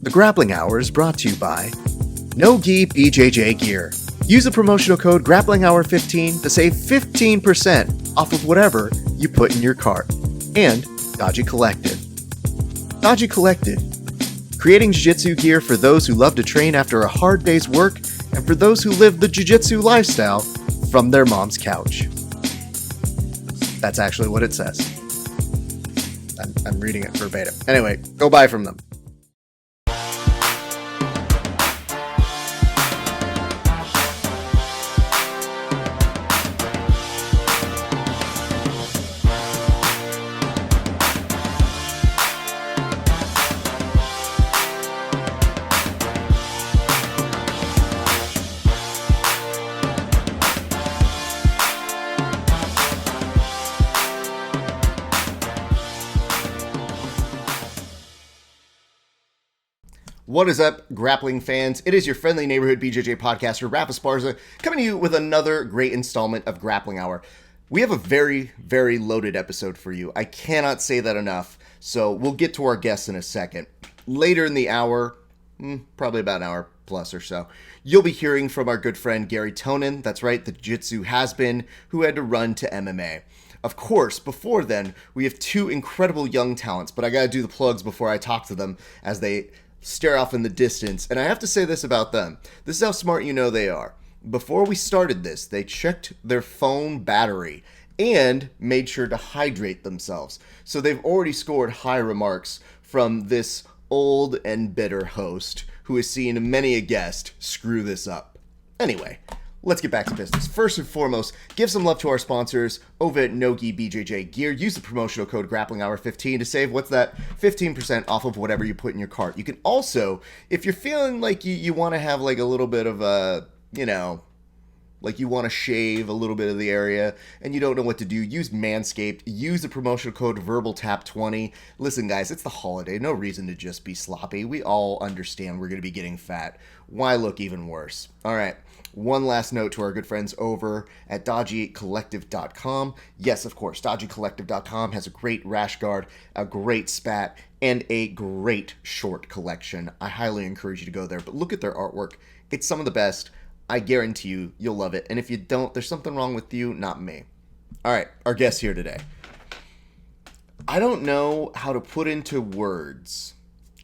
The Grappling Hour is brought to you by No Gi BJJ Gear. Use the promotional code GrapplingHour15 to save 15% off of whatever you put in your cart. And Dodgy Collective. Dodgy Collective, creating jiu-jitsu gear for those who love to train after a hard day's work and for those who live the jiu-jitsu lifestyle from their mom's couch. That's actually what it says. I'm reading it verbatim. Anyway, go buy from them. What is up, grappling fans? It is your friendly neighborhood BJJ podcaster, Rafa Esparza, coming to you with another great installment of Grappling Hour. We have a very, very loaded episode for you. I cannot say that enough, so we'll get to our guests in a second. Later in the hour, probably about an hour plus or so, you'll be hearing from our good friend Garry Tonon. That's right, the Jiu-Jitsu has-been who had to run to MMA. Of course, before then, we have two incredible young talents, but I gotta do the plugs before I talk to them as they stare off in the distance, and I have to say this about them. This is how smart you know they are. Before we started this, they checked their phone battery and made sure to hydrate themselves. So they've already scored high remarks from this old and bitter host who has seen many a guest screw this up. Anyway, let's get back to business. First and foremost, give some love to our sponsors over at No Gi BJJ Gear. Use the promotional code GrapplingHour15 to save, 15% off of whatever you put in your cart. You can also, if you're feeling like you want to have like a little bit of a, like you want to shave a little bit of the area and you don't know what to do, use Manscaped. Use the promotional code VerbalTap20. Listen, guys, it's the holiday. No reason to just be sloppy. We all understand we're going to be getting fat. Why look even worse? All right. One last note to our good friends over at DodgyCollective.com. Yes, of course, DodgyCollective.com has a great rash guard, a great spat, and a great short collection. I highly encourage you to go there, but look at their artwork. It's some of the best. I guarantee you, you'll love it. And if you don't, there's something wrong with you, not me. All right, our guest here today. I don't know how to put into words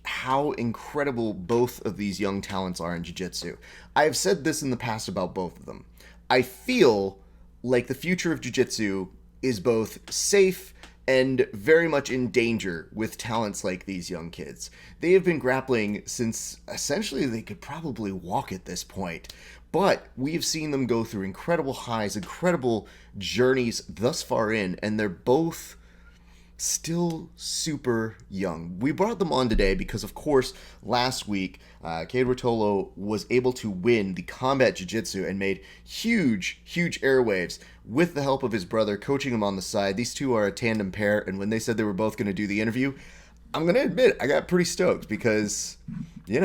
how incredible both of these young talents are in jiu-jitsu. I have said this in the past about both of them. I feel like the future of jiu-jitsu is both safe and very much in danger with talents like these young kids. They have been grappling since essentially they could probably walk at this point. But we have seen them go through incredible highs, incredible journeys thus far in, and they're both still super young. We brought them on today because, of course, last week, Kade Ruotolo was able to win the combat jiu-jitsu and made huge airwaves with the help of his brother coaching him on the side. These two are a tandem pair, and when they said they were both going to do the interview, I'm going to admit I got pretty stoked because, I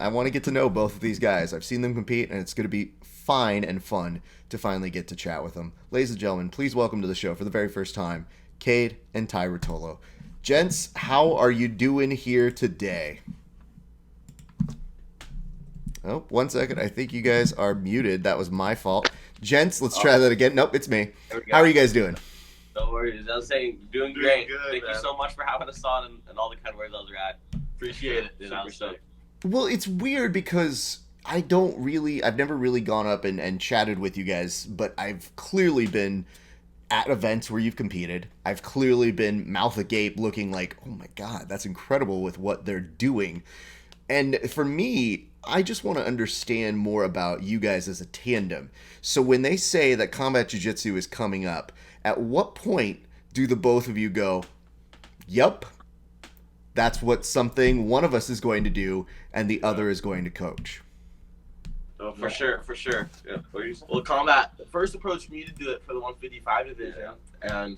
want to get to know both of these guys. I've seen them compete, and it's going to be fine and fun to finally get to chat with them. Ladies and gentlemen, please welcome to the show for the very first time, Kade and Ty Ruotolo. Gents, how are you doing here today? Oh, 1 second. I think you guys are muted. That was my fault. Gents, let's try that again. Nope, it's me. How are you guys doing? No worries. I was saying, doing great. Good, Thank man. you so much for having us on and all the kind words those are at. Appreciate it. Dude, I was stoked. Well, it's weird because I've never really gone up and chatted with you guys, but I've clearly been at events where you've competed. I've clearly been mouth agape looking like, oh my God, that's incredible with what they're doing. And for me, I just want to understand more about you guys as a tandem. So when they say that combat jiu-jitsu is coming up, at what point do the both of you go, yup, that's what something one of us is going to do and the other is going to coach? Oh, for sure. Yeah, please. Well, combat first approached me to do it for the 155 division, and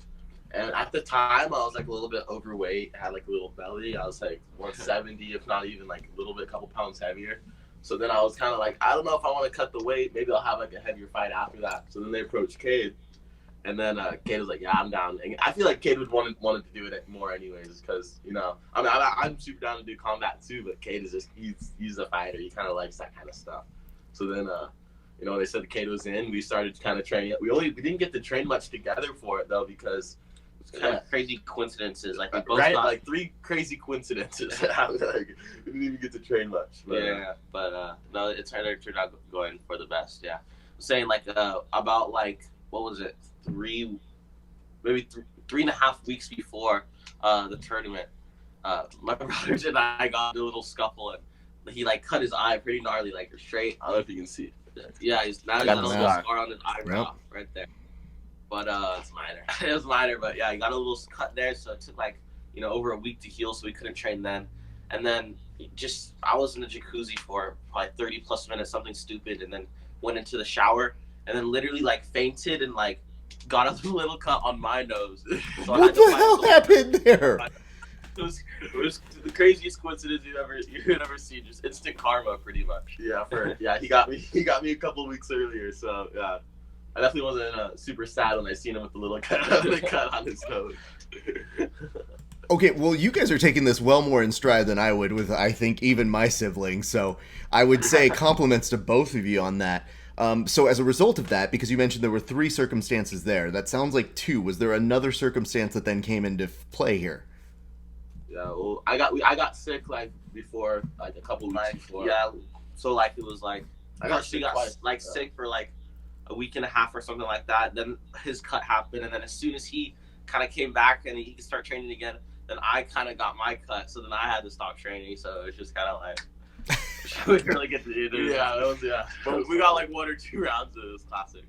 at the time I was like a little bit overweight, had like a little belly. I was like 170, if not even like a little bit, a couple pounds heavier. So then I was kind of like, I don't know if I want to cut the weight. Maybe I'll have like a heavier fight after that. So then they approached Kade, And then Kade was like, "Yeah, I'm down." And I feel like Kade would wanted to do it more anyways, because I mean, I'm super down to do combat too, but Kade is just he's a fighter. He kind of likes that kind of stuff. So then they said Kade was in. We started kind of training. We didn't get to train much together for it though, because it's kind of crazy coincidences. Like we both like 3 crazy coincidences. Like, we didn't even get to train much. But no, it turned out going for the best. Yeah, I'm saying like about like what was it, 3.5 weeks before the tournament, my brothers and I got into a little scuffle, and he like cut his eye pretty gnarly, like straight. I don't know if you can see. Yeah, he's got a little scar on his eyebrow right there. But it's minor. It was minor, but yeah, he got a little cut there, so it took like over a week to heal, so we couldn't train then. And then I was in the jacuzzi for probably 30 plus minutes, something stupid, and then went into the shower, and then literally like fainted and like got a little cut on my nose. So what the hell happened there? It was the craziest coincidence you'd ever see. Just instant karma, pretty much. Yeah, he got me a couple weeks earlier. So yeah, I definitely wasn't super sad when I seen him with the little cut on his nose. Okay, well, you guys are taking this well more in stride than I would with, I think, even my siblings. So I would say compliments to both of you on that. So as a result of that, because you mentioned there were 3 circumstances there, that sounds like 2. Was there another circumstance that then came into play here? Yeah, well, I got sick like before, like a couple weeks before. Yeah, so like it was like I got sick for like a week and a half or something like that. Then his cut happened, and then as soon as he kind of came back and he could start training again, then I kind of got my cut. So then I had to stop training. So it was just kind of like we didn't really get to do this. But we got like 1 or 2 rounds. It was classic.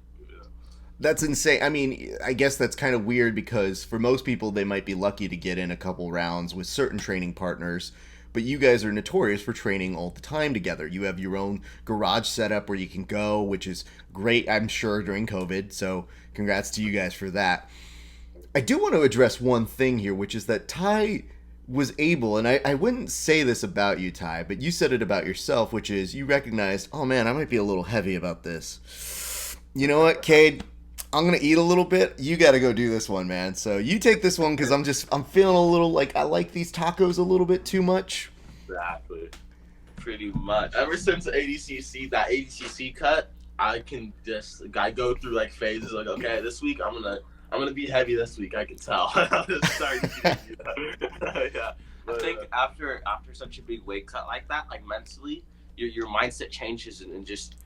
That's insane. I mean, I guess that's kind of weird because for most people, they might be lucky to get in a couple rounds with certain training partners, but you guys are notorious for training all the time together. You have your own garage setup where you can go, which is great, I'm sure, during COVID, so congrats to you guys for that. I do want to address one thing here, which is that Ty was able, and I wouldn't say this about you, Ty, but you said it about yourself, which is you recognized, oh man, I might be a little heavy about this. You know what, Kade? I'm going to eat a little bit. You got to go do this one, man. So you take this one because I'm feeling a little like I like these tacos a little bit too much. Exactly. Pretty much. Ever since that ADCC cut, I go through like phases like, okay, this week I'm gonna be heavy this week, I can tell. Sorry. Yeah. I think after such a big weight cut like that, like mentally, your mindset changes and just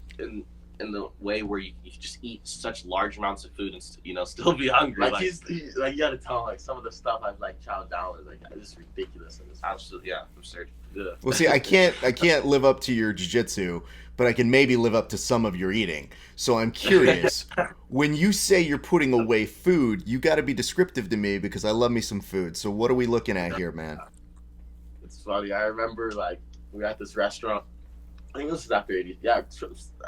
in the way where you just eat such large amounts of food and still be hungry. Like you gotta tell him, like some of the stuff I've like chowed down is like it's just ridiculous and it's absolutely absurd. Yeah. Well, see, I can't live up to your jiu-jitsu, but I can maybe live up to some of your eating. So I'm curious, when you say you're putting away food, you got to be descriptive to me because I love me some food. So what are we looking at here, man? It's funny. I remember like we were at this restaurant. I think this was after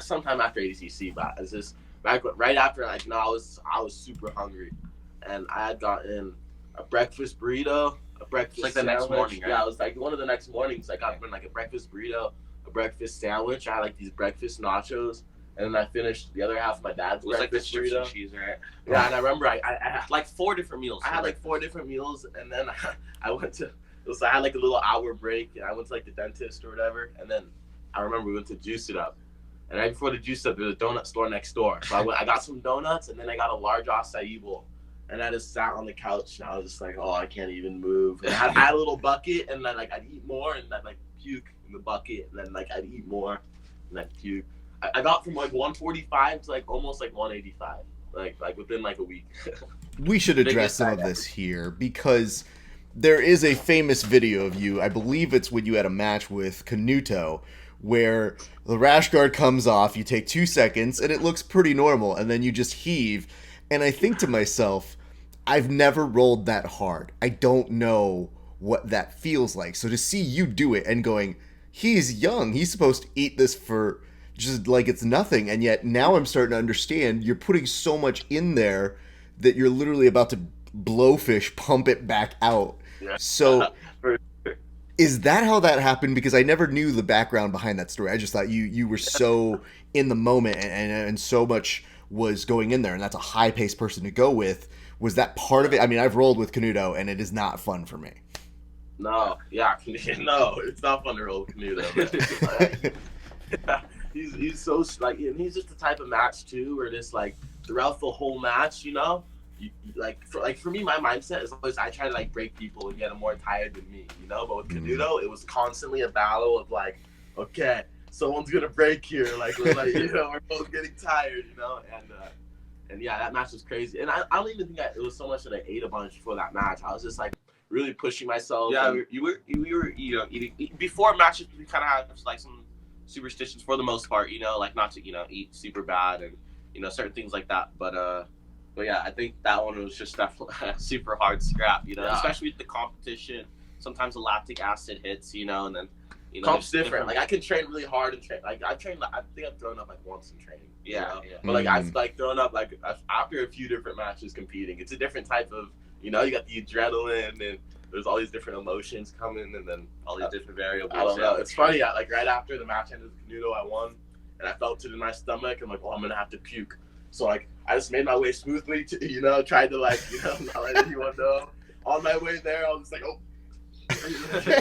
sometime after ADCC, but it's just right after I was super hungry, and I had gotten a breakfast burrito, a breakfast like sandwich. The next morning, right? Yeah, it was like one of the next mornings. I got like a breakfast burrito, a breakfast sandwich. I had like these breakfast nachos, and then I finished the other half of my dad's breakfast like burrito. Cheese, right? Yeah, and I remember I had like 4 different meals. I had like 4 different meals, and then I went to. So I had like a little hour break, and I went to like the dentist or whatever, and then. I remember we went to Juice It Up, and right before the Juice It Up, there was a donut store next door. So I got some donuts, and then I got a large acai bowl, and I just sat on the couch, and I was just like, oh, I can't even move. And I had a little bucket, and then like I'd eat more, and I'd like puke in the bucket, and then like I'd eat more, and I'd puke. I got from like 145 to like almost like 185, like within like a week. We should address some of this here because there is a famous video of you. I believe it's when you had a match with Canuto, where the rash guard comes off, you take 2 seconds, and it looks pretty normal, and then you just heave. And I think to myself, I've never rolled that hard. I don't know what that feels like. So to see you do it and going, he's young, he's supposed to eat this for just like it's nothing, and yet now I'm starting to understand you're putting so much in there that you're literally about to blowfish pump it back out. Yeah. So is that how that happened? Because I never knew the background behind that story. I just thought you were so in the moment and so much was going in there, and that's a high-paced person to go with. Was that part of it? I mean, I've rolled with Canuto, and it is not fun for me. No, yeah, no, it's not fun to roll with Canuto. He's so like, and he's just the type of match too, where just like throughout the whole match, you know, for me, my mindset is always I try to like break people and get them more tired than me, you know. But with Canuto, it was constantly a battle of like, okay, someone's gonna break here, like you know, we're both getting tired, you know, and yeah, that match was crazy. And I don't even think it was so much that I ate a bunch before that match. I was just like really pushing myself. Yeah, you were you know, eating before matches. We kind of had like some superstitions for the most part, you know, like not to, you know, eat super bad and, you know, certain things like that. But yeah, I think that one was just definitely a super hard scrap, you know, especially with the competition. Sometimes the lactic acid hits, you know, and then, you know, comp's different. Like I can train really hard and train. Like I think I've thrown up like once in training. Yeah, you know? But like I've like thrown up like after a few different matches competing. It's a different type of, you know, you got the adrenaline and there's all these different emotions coming, and then all these different variables. I don't know. It's funny. Like right after the match ended with Canuto, I won, and I felt it in my stomach. I'm like, well, I'm gonna have to puke. So like, I just made my way smoothly to, you know, tried to like, you know, not let anyone know. On my way there, I was just like, oh,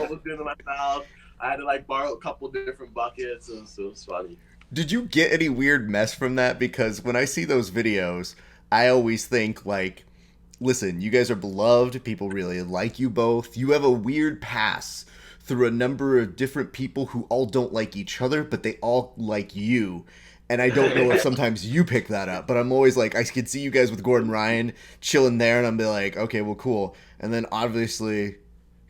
almost in my mouth. I had to like borrow a couple different buckets. It was funny. Did you get any weird mess from that? Because when I see those videos, I always think like, listen, you guys are beloved. People really like you both. You have a weird pass through a number of different people who all don't like each other, but they all like you. And I don't know if sometimes you pick that up, but I'm always like, I could see you guys with Gordon Ryan chilling there, and I'm be like, okay, well, cool. And then obviously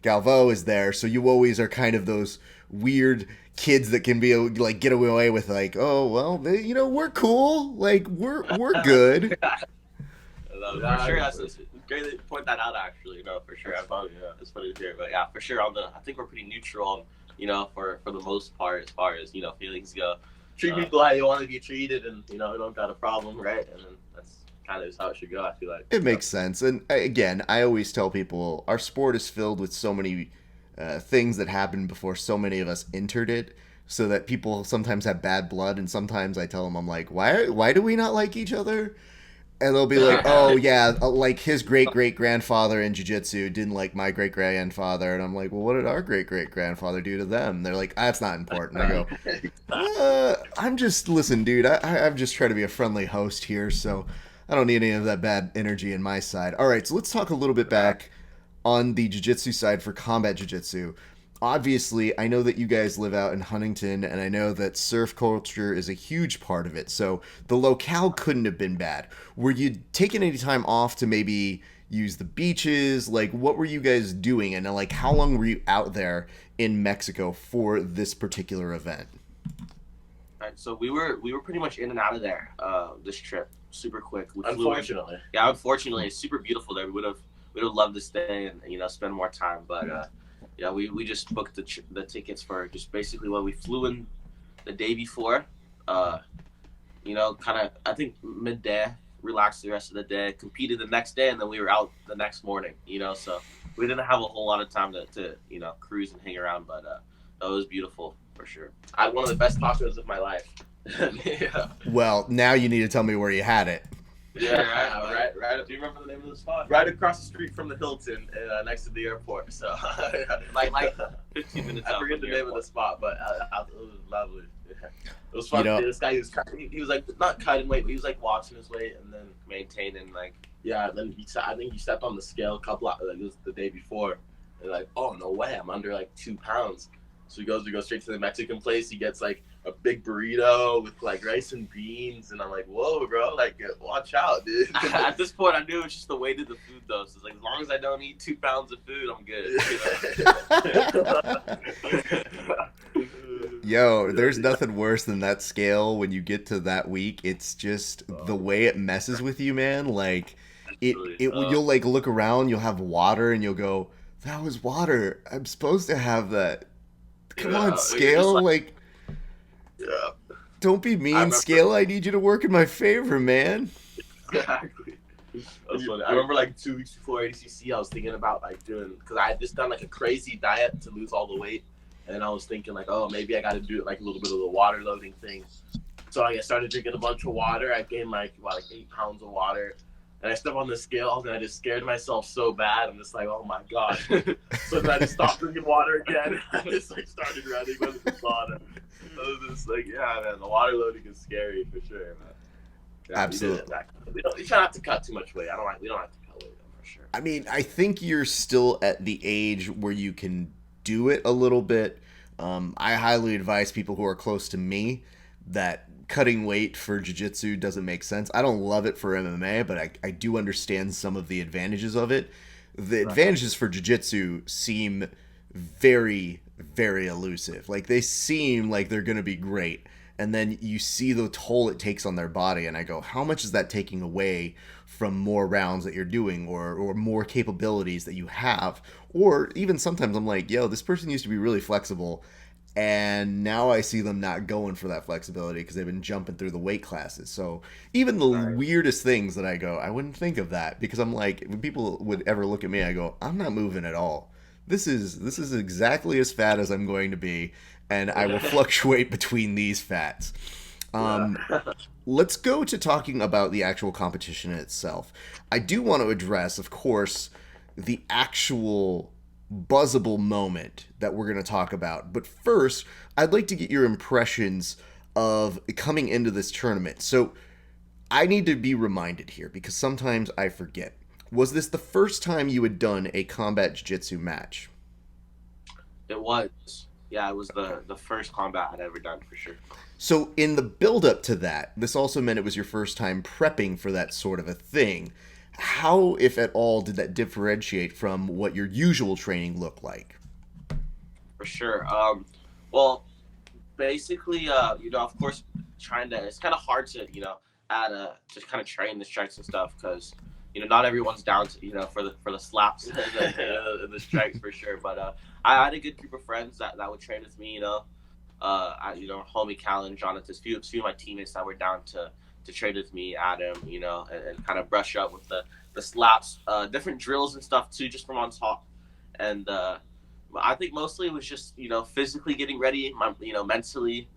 Galvo is there, so you always are kind of those weird kids that can be like get away with like, oh well, you know, we're cool, like we're good. For sure, it's great to point that out. Actually, you know, for sure, it's funny to hear. But yeah, for sure, I think we're pretty neutral, you know, for the most part as far as, you know, feelings go. Treat people how you want to be treated, and you know, you don't got a problem, right? And then that's kind of how it should go. I feel like it makes sense. And again, I always tell people our sport is filled with so many things that happened before so many of us entered it, so that people sometimes have bad blood, and sometimes I tell them, I'm like, why do we not like each other? And they'll be like, oh, yeah, like his great-great-grandfather in Jiu Jitsu didn't like my great-grandfather. And I'm like, well, what did our great-great-grandfather do to them? They're like, that's not important. I go, I'm just, listen, dude, I'm just trying to be a friendly host here, so I don't need any of that bad energy in my side. All right, so let's talk a little bit back on the Jiu Jitsu side for combat Jiu Jitsu. Obviously, I know that you guys live out in Huntington, and I know that surf culture is a huge part of it, so the locale couldn't have been bad. Were you taking any time off to maybe use the beaches? Like, what were you guys doing, and like, how long were you out there in Mexico for this particular event? All right, so we were pretty much in and out of there this trip, super quick. Unfortunately. Yeah, unfortunately, it's super beautiful there. We would have loved to stay and, you know, spend more time, but yeah, we just booked the tickets for just basically when we flew in the day before, you know, kind of, I think midday, relaxed the rest of the day, competed the next day, and then we were out the next morning, you know, so we didn't have a whole lot of time to you know, cruise and hang around, but it was beautiful for sure. I had one of the best tacos of my life. Yeah. Well, now you need to tell me where you had it. Yeah, right. Do you remember the name of the spot? Right across the street from the Hilton, next to the airport. So, like 15 minutes. I forget the name of the spot, but it was lovely. Yeah. It was fun. You know, this guy, he was like not cutting weight, but he was like watching his weight and then maintaining like. Yeah, and then I think he stepped on the scale a couple like it was the day before, and like, oh no way, I'm under like 2 pounds. So we go straight to the Mexican place. He gets like a big burrito with like rice and beans, and I'm like, whoa, bro, like watch out, dude. At this point, I knew it's just the weight of the food, though. So it's like, as long as I don't eat 2 pounds of food, I'm good. Yo, there's nothing worse than that scale when you get to that week. It's just the way it messes with you, man. Like you'll like look around, you'll have water, and you'll go, that was water. I'm supposed to have that. Come on, scale, like yeah. Don't be mean, scale. I need you to work in my favor, man. Exactly. That's funny. I remember like 2 weeks before ADCC, I was thinking about like doing, because I had just done like a crazy diet to lose all the weight, and I was thinking like, oh, maybe I got to do like a little bit of the water loading thing. So I started drinking a bunch of water. I gained like 8 pounds of water. And I stepped on the scales and I just scared myself so bad. I'm just like, oh my God. So then I just stopped drinking water again. I just like started running with the sauna. I was just like, yeah, man, the water loading is scary for sure, man. Yeah, Absolutely. We try not to cut too much weight. We don't have to cut weight for sure. I mean, I think you're still at the age where you can do it a little bit. I highly advise people who are close to me that cutting weight for jiu-jitsu doesn't make sense. I don't love it for MMA, but I do understand some of the advantages of it. The advantages for jiu-jitsu seem very, very elusive. Like, they seem like they're going to be great. And then you see the toll it takes on their body, and I go, how much is that taking away from more rounds that you're doing or more capabilities that you have? Or even sometimes I'm like, yo, this person used to be really flexible, and now I see them not going for that flexibility because they've been jumping through the weight classes. So even the weirdest things that I go, I wouldn't think of that, because I'm like, when people would ever look at me, I go, I'm not moving at all. This is exactly as fat as I'm going to be, and I will fluctuate between these fats. Let's go to talking about the actual competition itself. I do want to address, of course, the actual buzzable moment that we're going to talk about. But first, I'd like to get your impressions of coming into this tournament. So I need to be reminded here because sometimes I forget. Was this the first time you had done a combat jiu-jitsu match? It was. Yeah, it was the first combat I'd ever done, for sure. So in the build-up to that, this also meant it was your first time prepping for that sort of a thing. How, if at all, did that differentiate from what your usual training looked like? For sure. Well, basically, of course, it's kind of hard to, to kind of train the strikes and stuff because, not everyone's down to, for the slaps and the strikes for sure. But I had a good group of friends that would train with me, homie Callan, Jonathan, a few of my teammates that were down to train with me, Adam, and kind of brush up with the slaps, different drills and stuff too, just from on top. And I think mostly it was just, physically getting ready, mentally,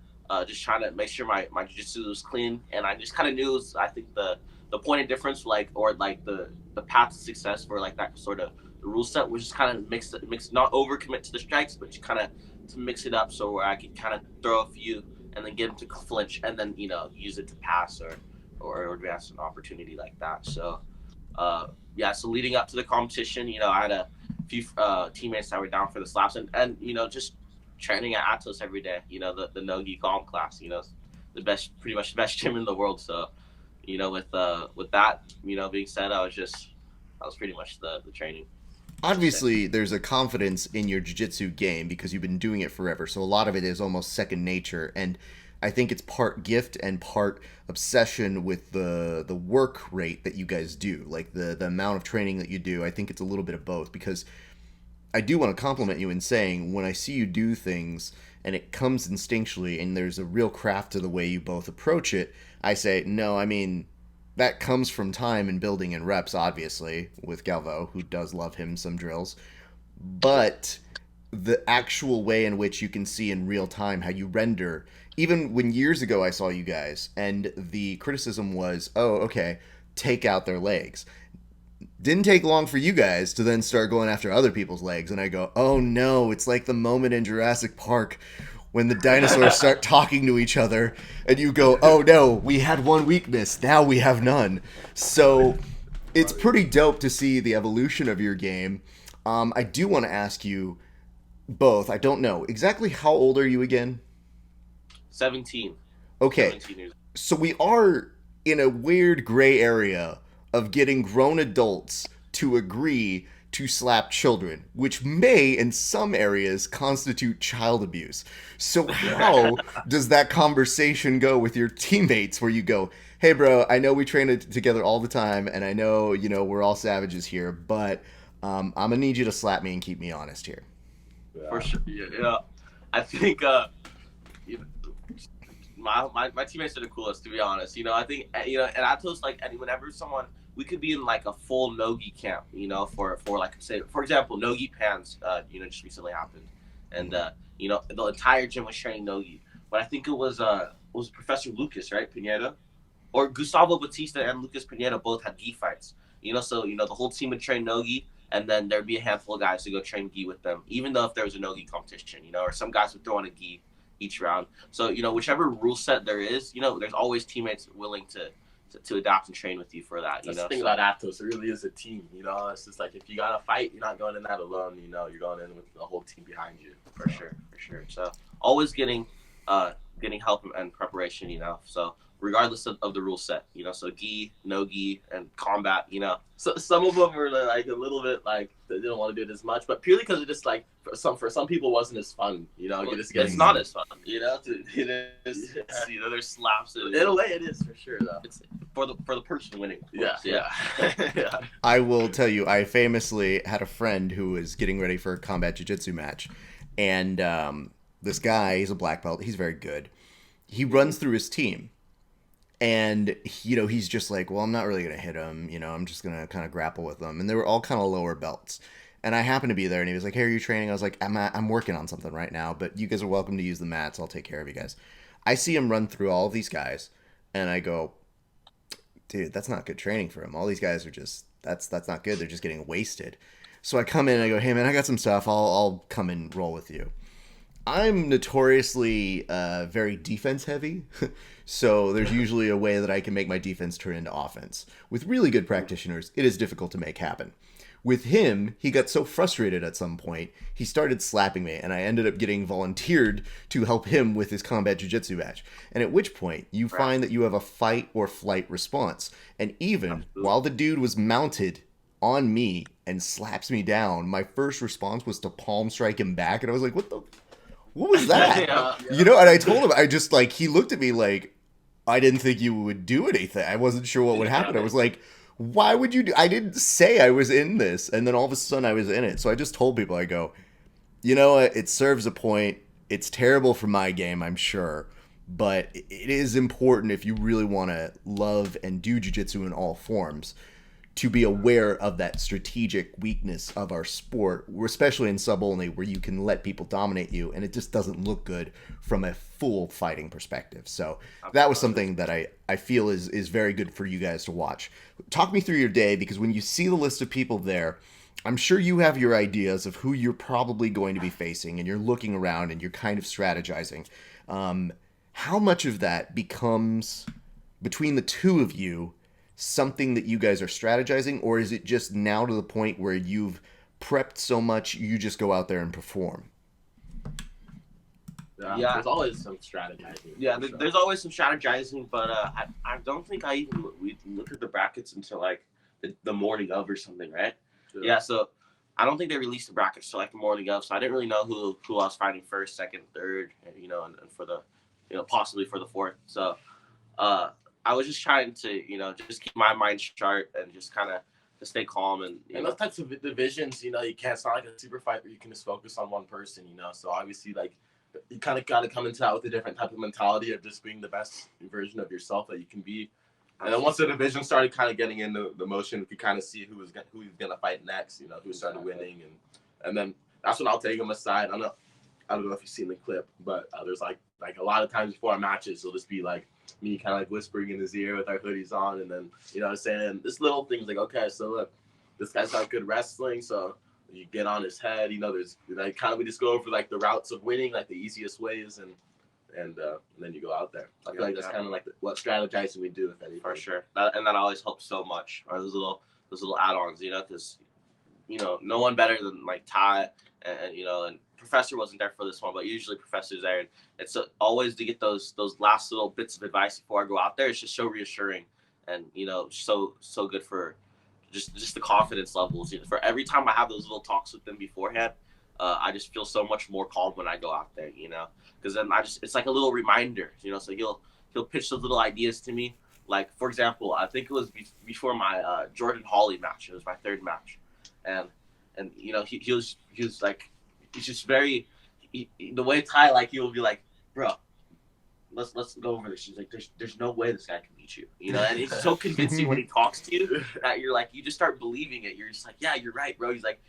just trying to make sure my jiu-jitsu was clean. And I just kind of knew, I think the point of difference, the path to success for like that sort of the rule set was just kind of mix, not overcommit to the strikes, but just kind of to mix it up so where I could kind of throw a few and then get them to flinch and then, use it to pass or advance an opportunity like that. So, so leading up to the competition, I had a few teammates that were down for the slaps and just training at Atos every day, the no-gi calm class, pretty much the best gym in the world. So, with that, being said, that was pretty much the training. Obviously, there's a confidence in your jiu-jitsu game because you've been doing it forever, so a lot of it is almost second nature, and I think it's part gift and part obsession with the work rate that you guys do, like the amount of training that you do. I think it's a little bit of both, because I do want to compliment you in saying when I see you do things and it comes instinctually and there's a real craft to the way you both approach it, I say, no, I mean, that comes from time and building and reps, obviously, with Galvo, who does love him some drills. But the actual way in which you can see in real time how you render, even when years ago I saw you guys, and the criticism was, oh, okay, take out their legs. Didn't take long for you guys to then start going after other people's legs, and I go, oh no, it's like the moment in Jurassic Park when the dinosaurs start talking to each other, and you go, oh no, we had one weakness, now we have none. So it's pretty dope to see the evolution of your game. I do want to ask you both, I don't know, exactly how old are you again? 17. Okay, 17 years. So we are in a weird gray area of getting grown adults to agree to slap children, which may, in some areas, constitute child abuse. So how does that conversation go with your teammates where you go, hey, bro, I know we train together all the time, and I know, we're all savages here, but I'm going to need you to slap me and keep me honest here. Yeah. For sure. Yeah. I think my teammates are the coolest, to be honest. I think, and Atos, whenever someone, we could be in like a full no-gi camp, for like, say, for example, no-gi pans, just recently happened. And, the entire gym was training no-gi. But I think it was was Professor Lucas, right? Pineda, or Gustavo Batista and Lucas Pineda both had gi fights. So the whole team would train no gi, and then there'd be a handful of guys to go train gi with them, even though if there was a no gi competition, or some guys would throw in a gi each round. So whichever rule set there is, there's always teammates willing to adapt and train with you for that. That's the thing about Atos, it really is a team. It's just like if you gotta fight, you're not going in that alone. You're going in with the whole team behind you. For sure. So always getting help and preparation. So regardless of the rule set, so gi, no gi, and combat. So some of them were like a little bit like they didn't want to do it as much, but purely because it just like for some people it wasn't as fun. It's not as fun. There's slaps. In a way, it is for sure though. It's for the person winning. Yeah. Yeah. I will tell you, I famously had a friend who was getting ready for a combat jiu-jitsu match, and this guy, he's a black belt, he's very good. He runs through his team. And, he's just like, well, I'm not really going to hit him. I'm just going to kind of grapple with them. And they were all kind of lower belts. And I happened to be there, and he was like, hey, are you training? I was like, I'm working on something right now, but you guys are welcome to use the mats. I'll take care of you guys. I see him run through all of these guys, and I go, dude, that's not good training for him. All these guys are just, that's not good. They're just getting wasted. So I come in, and I go, hey, man, I got some stuff. I'll come and roll with you. I'm notoriously very defense heavy, so there's usually a way that I can make my defense turn into offense. With really good practitioners, it is difficult to make happen. With him, he got so frustrated at some point, he started slapping me, and I ended up getting volunteered to help him with his combat jiu-jitsu match. And at which point, you find that you have a fight or flight response. And even while the dude was mounted on me and slaps me down, my first response was to palm strike him back, and I was like, what was that? And I told him, I just he looked at me like, I didn't think you would do anything. I wasn't sure what would happen. I was like, why would you I didn't say I was in this. And then all of a sudden I was in it. So I just told people, I go, you know what? It serves a point. It's terrible for my game, I'm sure. But it is important if you really want to love and do jiu-jitsu in all forms to be aware of that strategic weakness of our sport, especially in sub-only, where you can let people dominate you, and it just doesn't look good from a full fighting perspective. So that was something that I feel is very good for you guys to watch. Talk me through your day, because when you see the list of people there, I'm sure you have your ideas of who you're probably going to be facing, and you're looking around and you're kind of strategizing. How much of that becomes, between the two of you, something that you guys are strategizing, or is it just now to the point where you've prepped so much you just go out there and perform? Yeah, there's always some strategizing. Yeah, there's always some strategizing, but I don't think we look at the brackets until like the morning of or something, right? Yeah, so I don't think they released the brackets till like the morning of, so I didn't really know who I was fighting first, second, third, and and for the possibly for the fourth. So I was just trying to, just keep my mind sharp and just kind of to stay calm. And those types of divisions, you can't, it's not like a super fight where you can just focus on one person, So obviously, you kind of got to come into that with a different type of mentality of just being the best version of yourself that you can be. And then once the division started kind of getting into the motion, we kind of see who he's going to fight next, who started winning. And then that's when I'll take him aside. I don't know if you've seen the clip, but there's like a lot of times before our matches, it'll just be like me kind of whispering in his ear with our hoodies on, and then saying this little things like, okay, so look, this guy's got good wrestling, so you get on his head. There's kind of we just go over the routes of winning, the easiest ways, and then you go out there. I feel like that's kind of what strategizing we do, if anything. For sure, that always helps so much. Or those little add-ons, because no one better than Ty and Professor wasn't there for this one, but usually Professor's there, and it's always to get those last little bits of advice before I go out there. It's just so reassuring, and so good for just the confidence levels. For every time I have those little talks with them beforehand, I just feel so much more calm when I go out there, because then it's like a little reminder, so he'll pitch those little ideas to me. Like, for example, I think it was before my Jordan Hawley match. It was my third match, and he was like, he's just very, the way Ty, he'll be like, bro, let's go over this. She's like, there's no way this guy can beat you, you know. And he's so convincing when he talks to you that you're like, you just start believing it. You're just like, yeah, you're right, bro. He's like,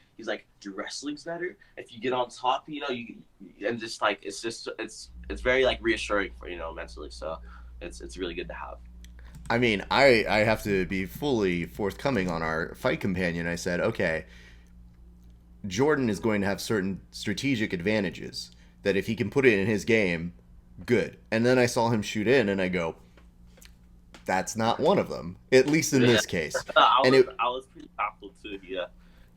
your wrestling's better if you get on top, you know. And just like it's very like reassuring for, you know, mentally. So it's really good to have. I mean, I have to be fully forthcoming on our fight companion. I said, okay, Jordan is going to have certain strategic advantages that if he can put it in his game, good. And then I saw him shoot in, and I go, that's not one of them, at least in this case. I was pretty baffled too.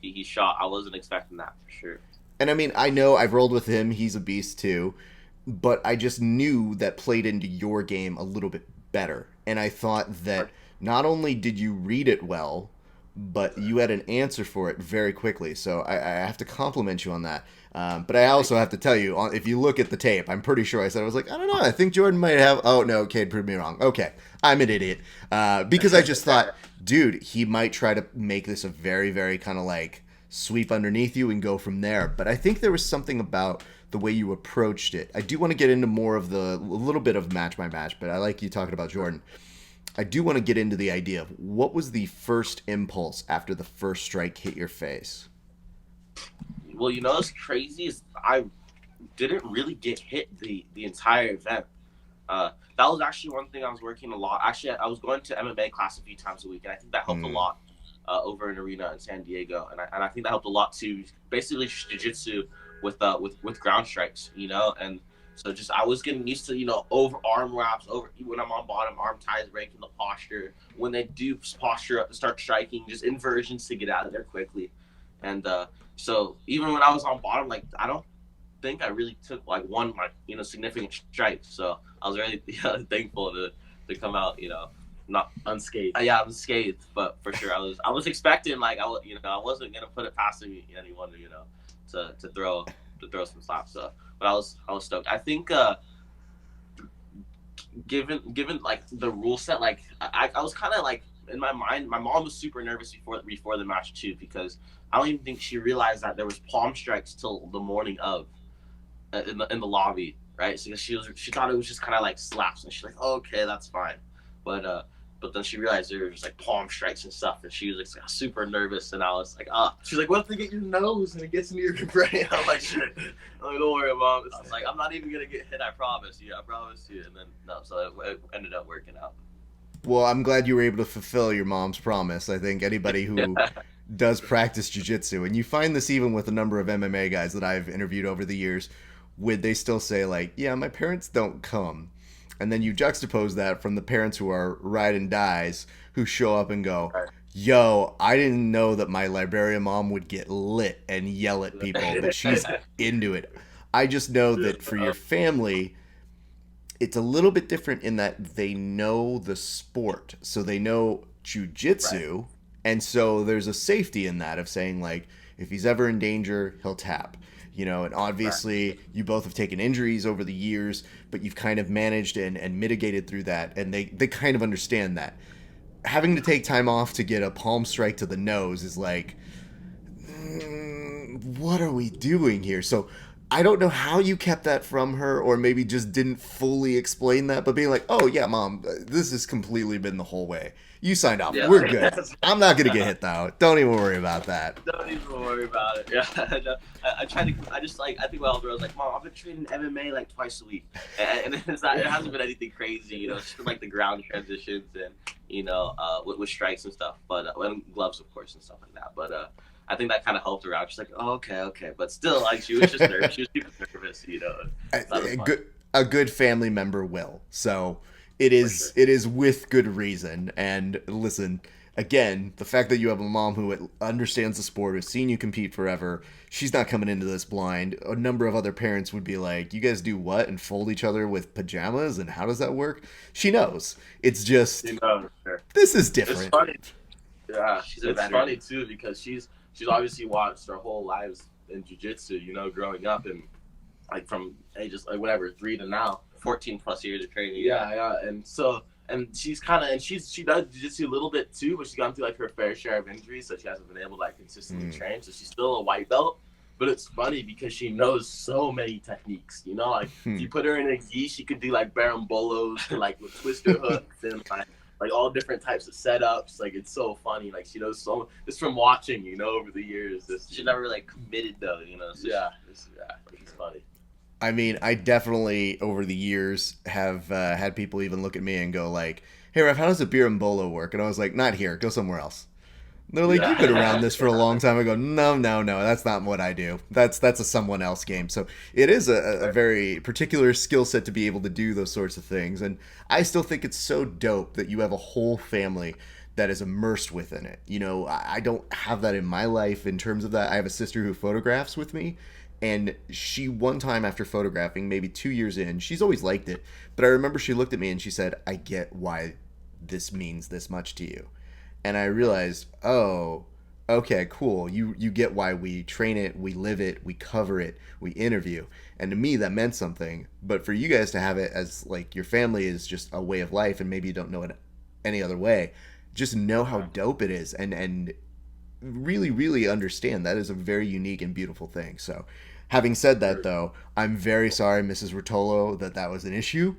He shot. I wasn't expecting that for sure. And I mean, I know I've rolled with him. He's a beast too. But I just knew that played into your game a little bit better. And I thought that not only did you read it well, but you had an answer for it very quickly. So I have to compliment you on that. But I also have to tell you, if you look at the tape, I'm pretty sure I said, I was like, I don't know, I think Jordan might have... Oh, no, Kade proved me wrong. Okay, I'm an idiot. Because I just thought, dude, he might try to make this a very, very kind of like sweep underneath you and go from there. But I think there was something about the way you approached it. I do want to get into more of a little bit of match by match, but I like you talking about Jordan. I do want to get into the idea of what was the first impulse after the first strike hit your face? Well, you know what's crazy is I didn't really get hit the entire event. That was actually one thing I was working a lot. Actually, I was going to MMA class a few times a week, and I think that helped a lot over in Arena in San Diego. And I think that helped a lot too. Basically, Jiu Jitsu with ground strikes, you know. And so just I was getting used to, you know, over arm wraps, over when I'm on bottom, arm ties, breaking the posture. When they do posture up and start striking, just inversions to get out of there quickly. And so even when I was on bottom, like I don't think I really took like one like, you know, significant strike. So I was really thankful to come out, you know, not unscathed. Yeah, I'm unscathed, but for sure I was expecting like I wasn't gonna put it past anyone, you know, to throw some slaps. So, but I was stoked. I think given like the rule set, like I was kind of like in my mind, my mom was super nervous before the match too, because I don't even think she realized that there was palm strikes till the morning of in the lobby, right? So she thought it was just kind of like slaps, and she's like, oh, okay, that's fine, but then she realized there were just like palm strikes and stuff, and she was like super nervous, and I was like, she's like, what if they get your nose and it gets into your brain? I'm like, shit. I'm like, don't worry, mom. It's like, I'm not even gonna get hit. I promise you. And then no, so it ended up working out. Well, I'm glad you were able to fulfill your mom's promise. I think anybody who does practice jiu-jitsu, and you find this even with a number of MMA guys that I've interviewed over the years, would they still say like, yeah, my parents don't come. And then you juxtapose that from the parents who are ride and dies who show up and go, yo, I didn't know that my librarian mom would get lit and yell at people, but she's into it. I just know that for your family, it's a little bit different in that they know the sport. So they know jiu-jitsu. Right. And so there's a safety in that of saying like, if he's ever in danger, he'll tap. You know, and obviously you both have taken injuries over the years, but you've kind of managed and mitigated through that. And they kind of understand that. Having to take time off to get a palm strike to the nose is like, what are we doing here? So I don't know how you kept that from her, or maybe just didn't fully explain that, but being like, oh yeah, mom, this has completely been the whole way. You signed off. Yeah. We're good. I'm not going to get hit though. Don't even worry about that. Don't even worry about it. Yeah. I think my older was like, mom, I've been training MMA like twice a week. And it hasn't been anything crazy, you know, just like the ground transitions and, you know, with strikes and stuff. But, and gloves, of course, and stuff like that. But, I think that kind of helped her out. She's like, oh, okay. But still, like, she was just nervous. She was super nervous, you know. A good family member will. So it is with good reason. And listen, again, the fact that you have a mom who understands the sport, has seen you compete forever, she's not coming into this blind. A number of other parents would be like, you guys do what? And fold each other with pajamas? And how does that work? She knows. It's just, this is different. It's funny. Yeah, it's funny, too, because she's obviously watched her whole lives in jiu-jitsu, you know, growing up, and like from ages like whatever 3 to now, 14 plus years of training. Yeah, and so she does jiu-jitsu a little bit too, but she's gone through like her fair share of injuries, so she hasn't been able to like consistently train. So she's still a white belt, But it's funny because she knows so many techniques, you know, like if you put her in a gi, she could do like barambolos to like with twister hooks and like all different types of setups. Like it's so funny. Like she knows so just from watching, you know, over the years. She never really committed though, you know. So it's funny. I mean, I definitely over the years have had people even look at me and go like, "Hey, Ref, how does a berimbolo work?" And I was like, "Not here. Go somewhere else." And they're like, "You've been around this for a long time." I go, "No, that's not what I do. That's a someone else game." So it is a very particular skill set to be able to do those sorts of things. And I still think it's so dope that you have a whole family that is immersed within it. You know, I don't have that in my life in terms of that. I have a sister who photographs with me. And she, one time after photographing, maybe 2 years in, she's always liked it. But I remember she looked at me and she said, "I get why this means this much to you." And I realized, oh, okay, cool. You get why we train it, we live it, we cover it, we interview. And to me, that meant something. But for you guys to have it as like your family is just a way of life and maybe you don't know it any other way, just know how dope it is and really, really understand that is a very unique and beautiful thing. So having said that, though, I'm very sorry, Mrs. Ruotolo, that was an issue.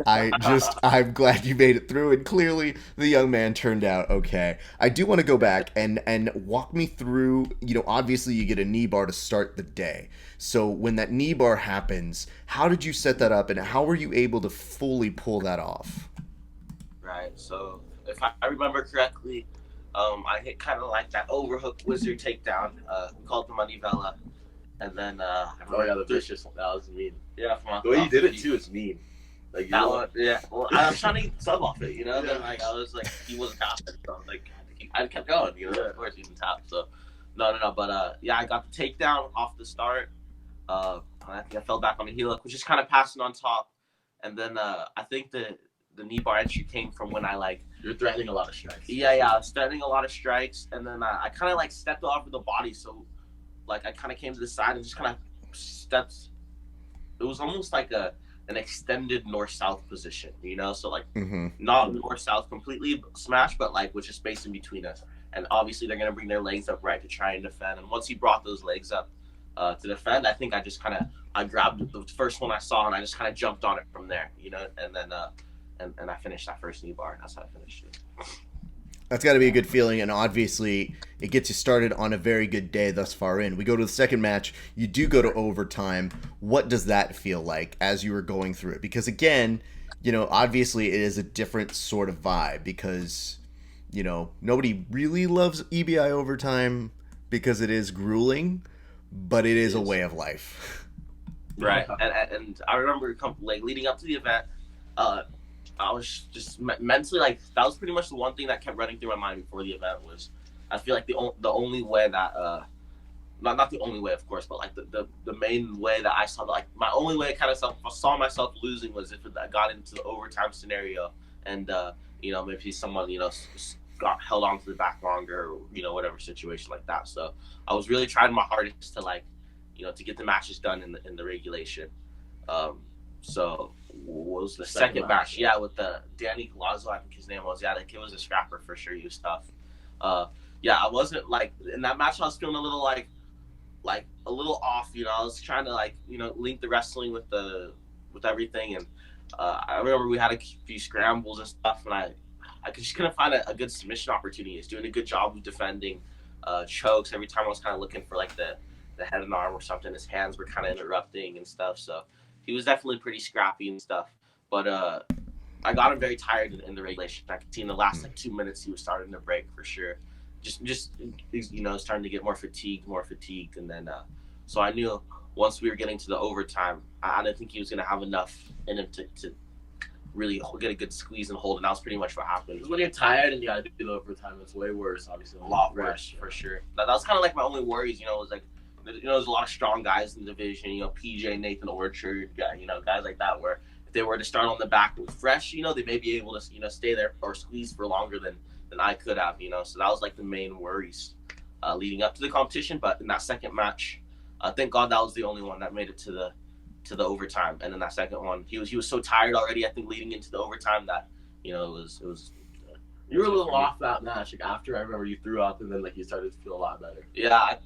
I'm glad you made it through, and clearly the young man turned out okay. I do want to go back and walk me through, you know, obviously you get a knee bar to start the day. So when that knee bar happens, how did you set that up and how were you able to fully pull that off? Right, so if I remember correctly, I hit kind of like that overhook wizard takedown, called the manivela, and then the vicious one. That was mean. Yeah, the way you did it too is mean. Like that one, yeah. Well, I was trying to get sub off it, you know. Then like I was like, he wasn't tapping, so I was like, I kept going, you know. Of course, he didn't tap, so no. But yeah, I got the takedown off the start. I think I fell back on the heel hook, which is kind of passing on top, and then I think the knee bar entry came from when I like. You're threatening a lot of strikes. Yeah, I was threatening a lot of strikes, and then I kind of like stepped off of the body, so like I kind of came to the side and just kind of stepped. It was almost like an extended north-south position, you know, so like not north-south completely smash, but like with just space in between us. And obviously they're gonna bring their legs up right to try and defend. And once he brought those legs up to defend, I think I just I grabbed the first one I saw and I just kind of jumped on it from there, you know, and then and I finished that first knee bar. And that's how I finished it. That's got to be a good feeling, and obviously it gets you started on a very good day thus far in. We go to the second match. You do go to overtime. What does that feel like as you were going through it? Because again, you know, obviously it is a different sort of vibe because, you know, nobody really loves EBI overtime because it is grueling, but it is a way of life. Right, and I remember like leading up to the event, I was just mentally like that was pretty much the one thing that kept running through my mind before the event was I feel like the only way that not the only way of course but like the main way that I saw like my only way I saw myself losing was if I got into the overtime scenario and you know maybe someone you know got held on to the back longer or you know whatever situation like that. So I was really trying my hardest to like you know to get the matches done in the regulation. So what was the second match? Yeah, with the Danny Galazzo, I think his name was. Yeah, the kid was a scrapper for sure. He was tough. Yeah, I wasn't like in that match. I was feeling a little like a little off. You know, I was trying to like you know link the wrestling with everything. And I remember we had a few scrambles and stuff, and I just couldn't find a good submission opportunity. He was doing a good job of defending chokes. Every time I was kind of looking for like the head and arm or something, his hands were kind of interrupting and stuff. So. He was definitely pretty scrappy and stuff, but I got him very tired in the regulation. I could see in the last like 2 minutes he was starting to break for sure. Just you know starting to get more fatigued, and then so I knew once we were getting to the overtime, I didn't think he was gonna have enough in him to really get a good squeeze and hold, and that was pretty much what happened. When you're tired and you gotta do the overtime, it's way worse. Obviously, a lot worse for sure. That was kind of like my only worries. You know, was like. You know, there's a lot of strong guys in the division. You know, PJ, Nathan Orchard, you know, guys like that. Where if they were to start on the back with fresh, you know, they may be able to, you know, stay there or squeeze for longer than I could have. You know, so that was like the main worries leading up to the competition. But in that second match, thank God that was the only one that made it to the overtime. And in that second one, he was so tired already. I think leading into the overtime that you know it was You were a little off that match. Like after, I remember you threw up, and then like you started to feel a lot better. Yeah, I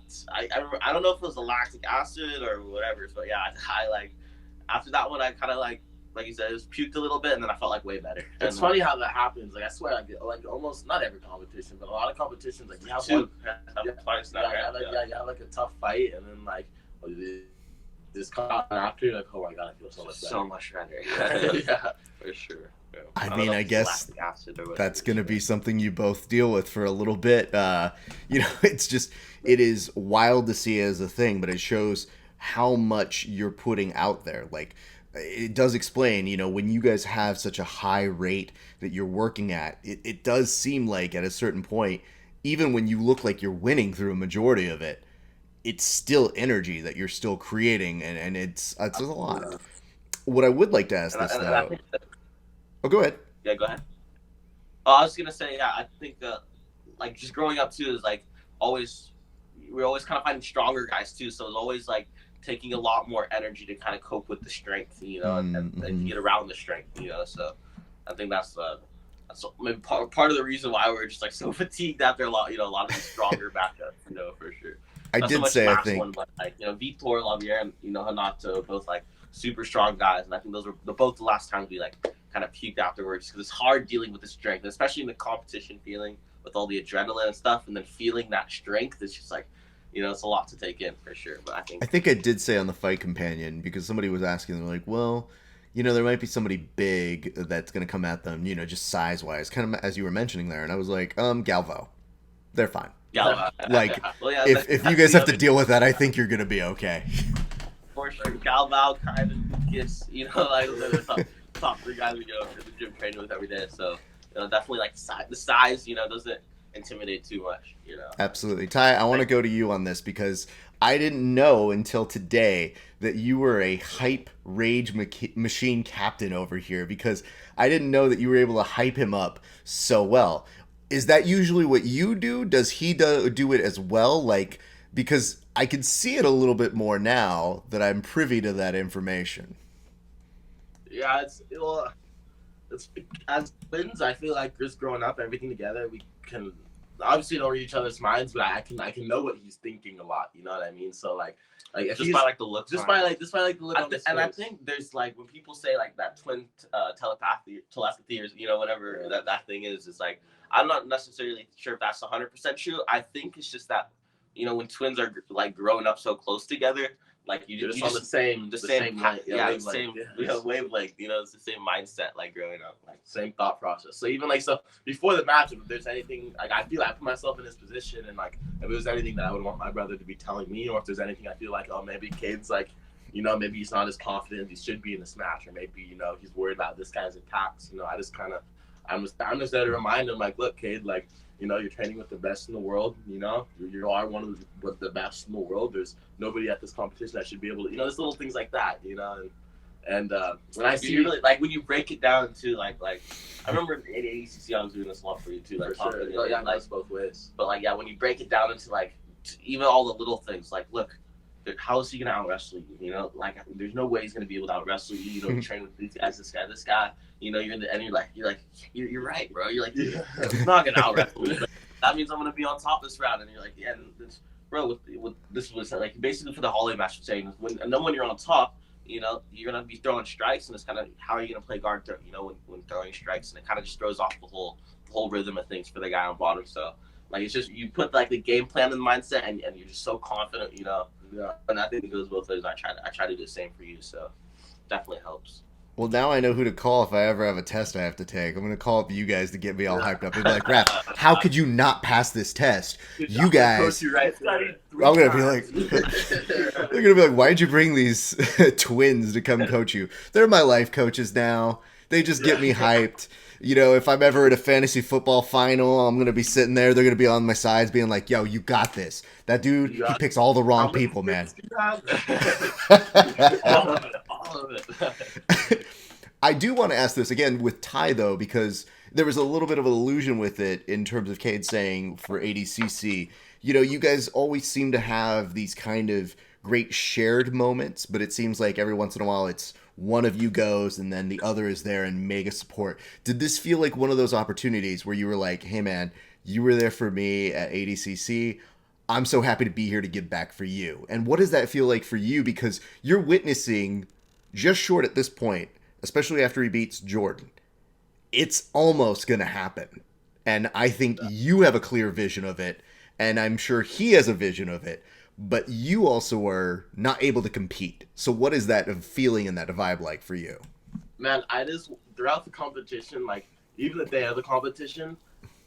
remember, I don't know if it was the lactic acid or whatever, but yeah, I like after that one, I kind of like you said, it was puked a little bit, and then I felt like way better. It's funny how that happens. Like I swear, like almost not every competition, but a lot of competitions, like you have Two. one, Twice now, you have like a tough fight, and then like this come out after, you're like, oh my god, I feel so much better. So much better. Yeah, for sure. Yeah. I mean, I guess that's going to be something you both deal with for a little bit. It is wild to see as a thing, but it shows how much you're putting out there. Like, it does explain, when you guys have such a high rate that you're working at, it does seem like at a certain point, even when you look like you're winning through a majority of it, it's still energy that you're still creating, and it's a lot. What I would like to ask though. Oh, go ahead. Yeah, go ahead. Oh, I was gonna say, yeah, I think like just growing up too is like we're always kind of finding stronger guys too, so it's always like taking a lot more energy to kind of cope with the strength, and get around the strength, So I think that's maybe part of the reason why we're just like so fatigued after a lot of these stronger backups, for sure. I did say, I think, one, but like Vitor, Lavier, and Hanato, both like super strong guys, and I think those were both the last times we like kind of puked afterwards, because it's hard dealing with the strength, especially in the competition, feeling with all the adrenaline and stuff, and then feeling that strength. It's just like, it's a lot to take in for sure. But I think I did say on the Fight Companion, because somebody was asking, they're like, well, there might be somebody big that's going to come at them, just size wise, kind of as you were mentioning there, and I was like, Galvo, they're fine. Galvo, like, well, yeah, if you guys have to deal with that, I think you're going to be okay. For sure, Galvo, kind of gets, like the top 3 guys we go to the gym training with every day. So definitely like the size, doesn't intimidate too much. Absolutely, Ty. I want to go to you on this, because I didn't know until today that you were a hype rage machine captain over here, because I didn't know that you were able to hype him up so well. Is that usually what you do? Does he do it as well? Like, because I can see it a little bit more now that I'm privy to that information. Yeah, it's as twins. I feel like just growing up, everything together, we can obviously don't read each other's minds, but I can know what he's thinking a lot. You know what I mean? So like just by like the look, just by like the look on his face. And I think there's like when people say like that twin telepathy, or whatever that thing is like, I'm not necessarily sure if that's 100% true. I think it's just that when twins are like growing up so close together, like you're just on the same wavelength. Wavelength. It's the same mindset, like growing up, like same thought process. So even like before the match, if there's anything, like I feel like I put myself in his position, and like if there's anything that I would want my brother to be telling me, or if there's anything I feel like, oh, maybe Kade's like, maybe he's not as confident as he should be in this match, or maybe he's worried about this guy's attacks. I just kind of I'm just there to remind him, like, look, Kade, like, you're training with the best in the world. You are one of the best in the world. There's nobody at this competition that should be able to, there's little things like that, and when I see really, like, when you break it down to like I remember in ADCC I was doing this a lot for you too, like, sure. Like both ways. But like, yeah, when you break it down into like even all the little things, like, look, how is he gonna out wrestle you? Like, there's no way he's gonna be able to out wrestle you. You train with these guys, this guy. You're in the end. You're right, bro. You're like, he's not gonna out wrestle me. That means I'm gonna be on top this round. And you're like, yeah, bro. With this was like basically for the Holiday match, saying when you're on top, you're gonna be throwing strikes, and it's kind of how are you gonna play guard? When throwing strikes, and it kind of just throws off the whole rhythm of things for the guy on bottom. So like, it's just you put like the game plan in the mindset, and you're just so confident, Yeah, and I think it goes both ways. I try to do the same for you, so definitely helps. Well, now I know who to call if I ever have a test I have to take. I'm going to call up you guys to get me all hyped up. They'll be like, Raph, how could you not pass this test? You guys. I'm going to be like, they're going to be like, why'd you bring these twins to come coach you? They're my life coaches now. They just get me hyped. If I'm ever at a fantasy football final, I'm going to be sitting there. They're going to be on my sides being like, yo, you got this. That dude, he picks all the wrong people, man. All of it. I do want to ask this again with Ty, though, because there was a little bit of an illusion with it in terms of Kade saying for ADCC, you guys always seem to have these kind of great shared moments, but it seems like every once in a while it's one of you goes and then the other is there and mega support. Did this feel like one of those opportunities where you were like, hey man, you were there for me at ADCC. I'm so happy to be here to give back for you. And what does that feel like for you? Because you're witnessing just short at this point, especially after he beats Jordan. It's almost going to happen. And I think you have a clear vision of it. And I'm sure he has a vision of it. But you also are not able to compete. So what is that feeling and that vibe like for you? Man, I just, throughout the competition, like, even the day of the competition,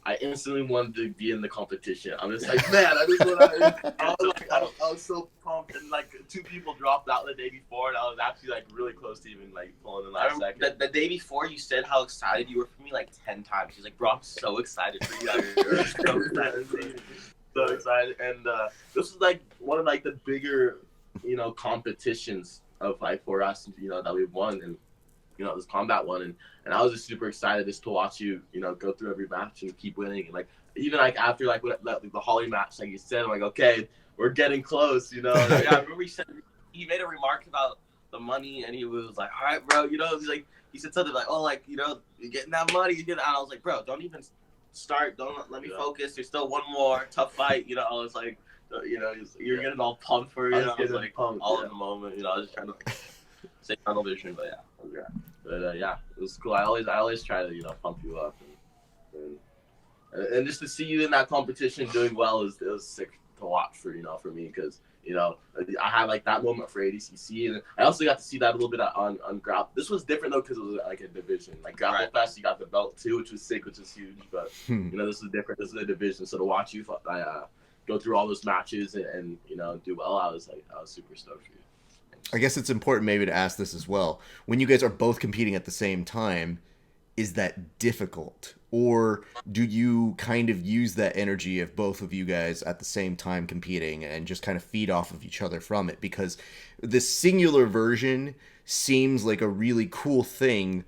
I instantly wanted to be in the competition. I'm just like, man, I just want to, I was so pumped. And, like, 2 people dropped out the day before, and I was actually, like, really close to even, like, pulling in last second. The day before, you said how excited you were for me, like, 10 times. She's like, bro, I'm so excited for you. So excited. And this was, like, one of, like, the bigger, you know, competitions of, like, for us, you know, that we've won. And, you know, this combat one. And I was just super excited just to watch you, you know, go through every match and keep winning. And, like, even, like, after, like, the Holly match, like you said, I'm like, okay, we're getting close, you know. Yeah, I remember he made a remark about the money, and he was like, all right, bro, you know, he's like, he said something like, oh, like, you know, you're getting that money, and I was like, bro, don't even start, don't let me focus, there's still one more tough fight, you know. I was like, you know, you're getting all pumped for it. I was like, pumped, all in the moment, you know. I was just trying to, like, say tunnel vision, but yeah, it was great. But yeah, it was cool. I always try to, you know, pump you up, and just to see you in that competition doing well it was sick to watch for, you know, for me, because, you know, I had, like, that moment for ADCC, and I also got to see that a little bit on Grapple. This was different though because it was like a division. Like Grapple Fest, you got the belt too, which was sick, which was huge. But you know, this is different. This is a division, so to watch you go through all those matches and you know, do well, I was super stoked for you. I guess it's important maybe to ask this as well. When you guys are both competing at the same time, is that difficult? Or do you kind of use that energy of both of you guys at the same time competing and just kind of feed off of each other from it? Because the singular version seems like a really cool thing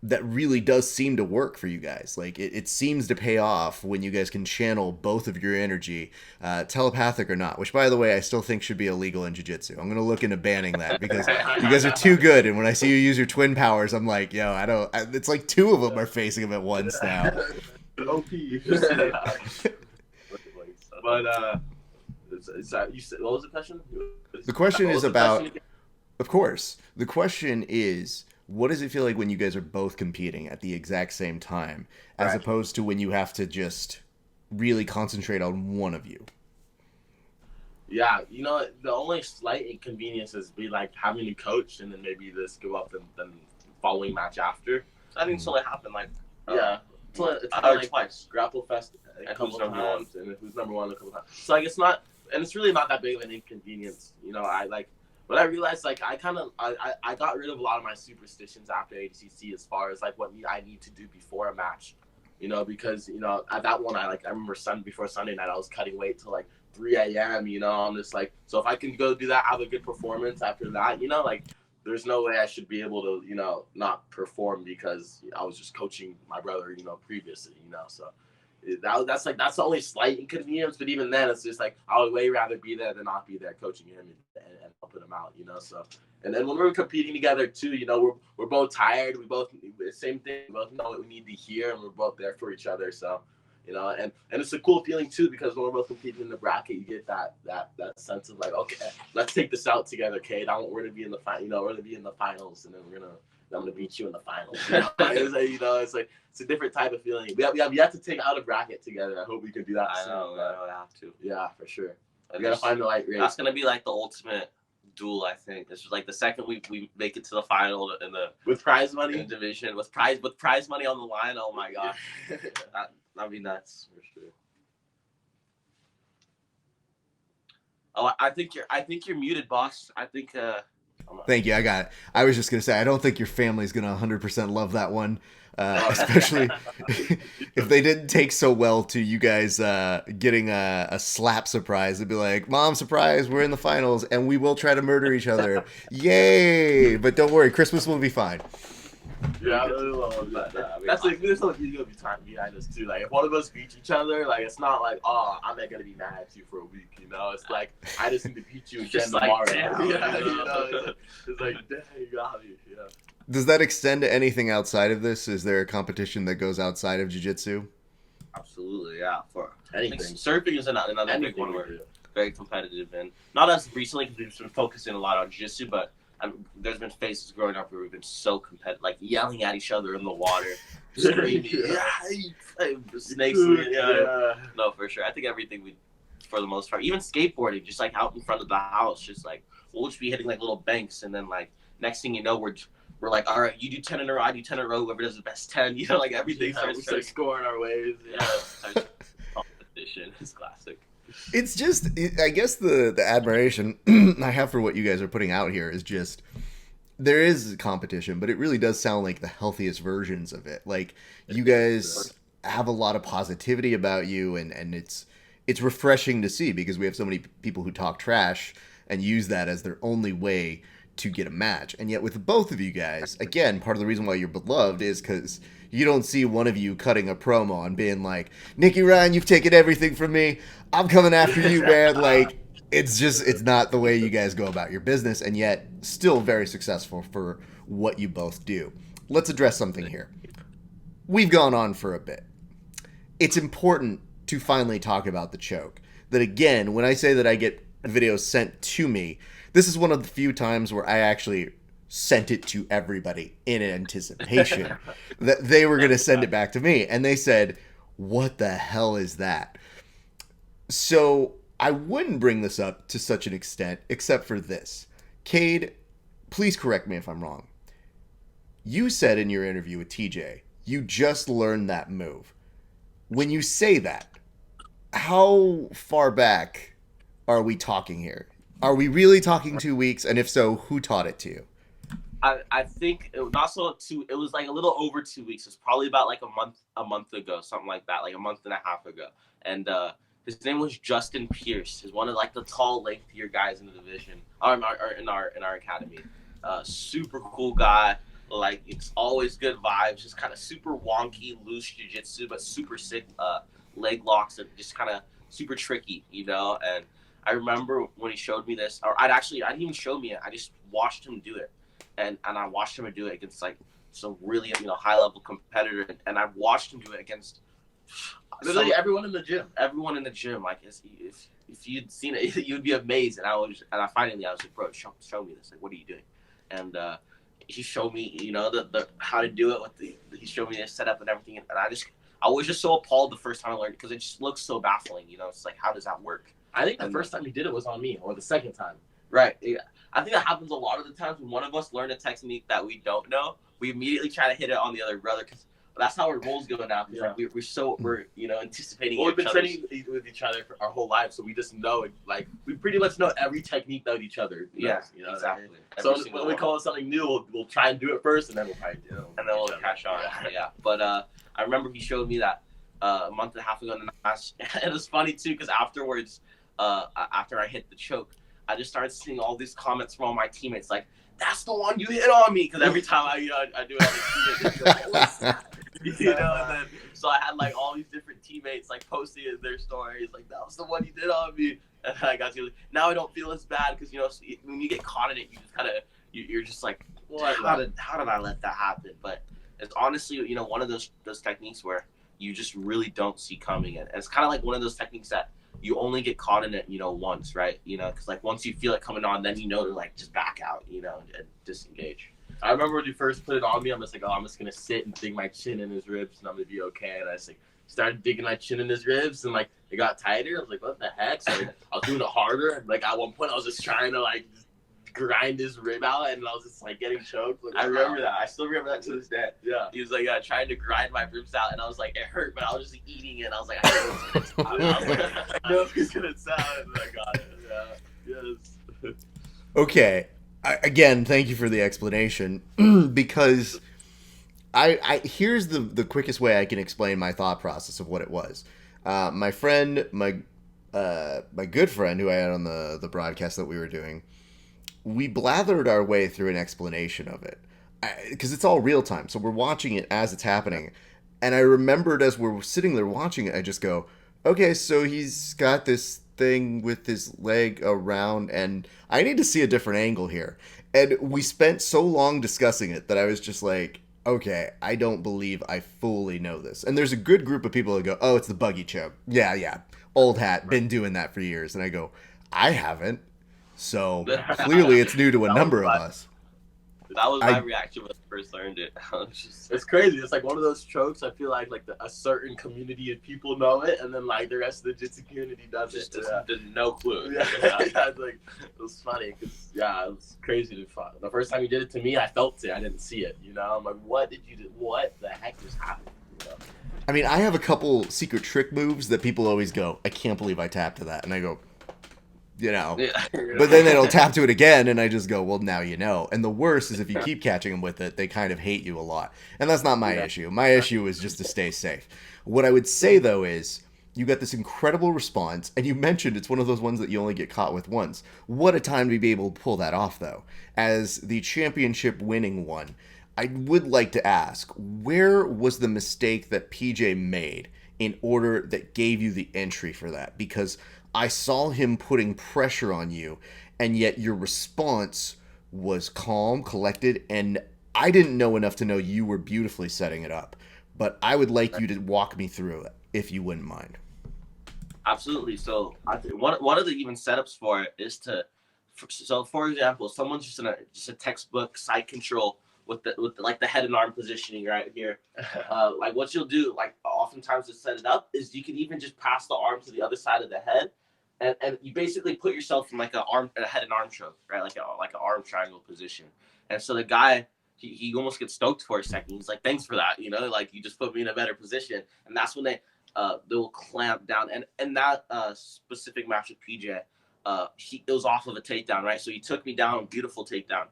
that really does seem to work for you guys. Like, it seems to pay off when you guys can channel both of your energy, telepathic or not, which, by the way, I still think should be illegal in Jiu Jitsu. I'm going to look into banning that because you guys are too good. And when I see you use your twin powers, I'm like, yo, it's like 2 of them are facing him at once now. OP. But, you said, what was the question? The question is about, of course, the question is, what does it feel like when you guys are both competing at the exact same time, as opposed to when you have to just really concentrate on one of you? Yeah, you know, the only slight inconvenience is be like having to coach and then maybe this go up and then following match after. I think it's only happened like it's like twice. Grapple Fest a couple times, and who's number one a couple times. So like it's not, and it's really not that big of an inconvenience. You know, but I realized, like, I got rid of a lot of my superstitions after ADCC as far as, like, what I need to do before a match, you know, because, you know, at that one, I remember before Sunday night, I was cutting weight till, like, 3 a.m., you know, I'm just, like, so if I can go do that, have a good performance after that, you know, like, there's no way I should be able to, you know, not perform because I was just coaching my brother, you know, previously, you know, so. That's the only slight inconvenience, but even then, it's just like I would way rather be there than not be there coaching him and helping him out, you know. So, and then when we're competing together too, you know, we're both tired. We both same thing. We both know what we need to hear, and we're both there for each other. So, you know, and it's a cool feeling too because when we're both competing in the bracket, you get that sense of like, okay, let's take this out together, Kade. We're gonna be in the final, you know, we're gonna be in the finals, and then I'm gonna beat you in the finals. You know? It's like it's a different type of feeling. We have to take out a bracket together. I hope we can do that. I know we have to. Yeah, for sure. We gotta find the right race. That's gonna be like the ultimate duel. I think this was like the second we make it to the final in the with prize money in division with prize money on the line. Oh my gosh, that'd be nuts for sure. Oh, I think you're muted, boss. I think. Thank you. I got it. I was just going to say, I don't think your family's going to 100% love that one, especially if they didn't take so well to you guys getting a slap surprise. They'd be like, Mom, surprise, we're in the finals, and we will try to murder each other. Yay! But don't worry, Christmas will be fine. Yeah, that's like there's no ego behind us too. Like if one of us beats each other, like it's not like I'm not gonna be mad at you for a week, you know. It's like I just need to beat you again tomorrow. Damn, yeah, you know, it's like dang, you got me. Yeah. Does that extend to anything outside of this? Is there a competition that goes outside of jiu-jitsu? Absolutely, yeah. For Anything. Surfing is another big one we're very competitive in. Not as recently because we've been focusing a lot on jiu-jitsu, but there's been phases growing up where we've been so competitive, like yelling at each other in the water, screaming, snakes. Yeah. No, for sure. I think everything we, for the most part, even skateboarding, just like out in front of the house, just like we'll just be hitting like little banks, and then like next thing you know, we're like, all right, you do 10 in a row, I do 10 in a row, whoever does the best 10, you know, like everything starts scoring our ways. Yeah, competition is classic. It's just, I guess the admiration I have for what you guys are putting out here is just, there is competition, but it really does sound like the healthiest versions of it. Like, you guys have a lot of positivity about you, and it's refreshing to see because we have so many people who talk trash and use that as their only way to get a match. And yet with both of you guys, again, part of the reason why you're beloved is because you don't see one of you cutting a promo and being like, Nicky Ryan, you've taken everything from me. I'm coming after you, man. Like, it's not the way you guys go about your business, and yet still very successful for what you both do. Let's address something here. We've gone on for a bit. It's important to finally talk about the choke. That again, when I say that I get videos sent to me, this is one of the few times where I actually sent it to everybody in anticipation that they were going to send it back to me. And they said, what the hell is that? So I wouldn't bring this up to such an extent, except for this. Kade, please correct me if I'm wrong. You said in your interview with TJ, you just learned that move. When you say that, how far back are we talking here? Are we really talking 2 weeks? And if so, who taught it to you? I think it was also it was like a little over 2 weeks. It's probably about like a month ago, something like that, like a month and a half ago. And his name was Justin Pierce. He's one of like the tall, lengthier guys in the division, or in our academy. Super cool guy. Like, it's always good vibes. Just kind of super wonky, loose jiu-jitsu, but super sick leg locks and just kind of super tricky, you know. And I remember when he showed me this, or I didn't even show me it. I just watched him do it, and I watched him do it against like some really high level competitor, and I watched him do it against literally everyone in the gym. Everyone in the gym, like if you'd seen it, you'd be amazed. And I finally was like, bro, show me this. Like, what are you doing? And he showed me, the how to do it he showed me the setup and everything, and I was just so appalled the first time I learned it because it just looks so baffling. It's like, how does that work? I think the first time he did it was on me, or the second time. Right. Yeah. I think that happens a lot of the times when one of us learn a technique that we don't know. We immediately try to hit it on the other brother because that's how our roles go now. Yeah. Like we're anticipating. Well, we've been training with each other for our whole lives, so we just know it. Like, we pretty much know every technique that each other knows, exactly. So when we call it something new, we'll try and do it first, and then we'll probably and then we'll catch on. Yeah. But I remember he showed me that a month and a half ago in the match. It was funny too because afterwards, after I hit the choke, I just started seeing all these comments from all my teammates like, "That's the one you hit on me," because every time I do it, like, what's that? And then so I had like all these different teammates like posting their stories like, "That was the one you did on me," and I got to now I don't feel as bad because when you get caught in it, you just kind of you're just like, well, how did I let that happen? But it's honestly one of those techniques where you just really don't see coming, and it's kind of like one of those techniques that you only get caught in it, once, right? Because like once you feel it coming on, then to like just back out, and disengage. I remember when you first put it on me, I'm just like, I'm just gonna sit and dig my chin in his ribs, and I'm gonna be okay. And I just like started digging my chin in his ribs, and like it got tighter. I was like, what the heck? So like, I was doing it harder. And, like at one point, I was just trying to like grind his rib out, and I was just like getting choked. Like, I remember that. I still remember that to this day. Yeah. He was like trying to grind my ribs out, and I was like, it hurt, but I was just eating it. And I was like, I know he's gonna sound. And I got it. Yeah. Yes. Okay. Again, thank you for the explanation because I here's the quickest way I can explain my thought process of what it was. My friend, my good friend who I had on the broadcast that we were doing, we blathered our way through an explanation of it. because it's all real time, so we're watching it as it's happening. And I remembered as we're sitting there watching it, I just go, okay, so he's got this thing with his leg around, and I need to see a different angle here. And we spent so long discussing it that I was just like, okay, I don't believe I fully know this. And there's a good group of people that go, oh, it's the buggy choke. Yeah, old hat, been doing that for years. And I go, I haven't. So clearly it's new to a number of us. That was my reaction when I first learned it. It's crazy. It's like one of those tropes. I feel like a certain community of people know it, and then like the rest of the jiu-jitsu community doesn't. No clue. Yeah. It's like, it was funny because it was crazy to find. The first time he did it to me, I felt it. I didn't see it. You know, I'm like, what did you do? What the heck just happened? You know? I mean, I have a couple secret trick moves that people always go, I can't believe I tapped to that, and I go, you know, but then they'll tap to it again, and I just go, well, now you know. And the worst is if you keep catching them with it, they kind of hate you a lot. And that's not my issue. My issue is just to stay safe. What I would say, though, is you got this incredible response, and you mentioned it's one of those ones that you only get caught with once. What a time to be able to pull that off, though. As the championship winning one, I would like to ask, where was the mistake that PJ made in order that gave you the entry for that? Because I saw him putting pressure on you, and yet your response was calm, collected, and I didn't know enough to know you were beautifully setting it up. But I would like you to walk me through it, if you wouldn't mind. Absolutely. So one of the even setups for it is so for example, someone's just in a textbook side control with the head and arm positioning right here. Like what you'll do, like oftentimes to set it up, is you can even just pass the arm to the other side of the head. And you basically put yourself in like a head and arm choke, right? Like an arm triangle position. And so the guy, he almost gets stoked for a second. He's like, thanks for that. You know, like you just put me in a better position. And that's when they will clamp down. And that specific match with PJ, it was off of a takedown, right? So he took me down, beautiful takedown.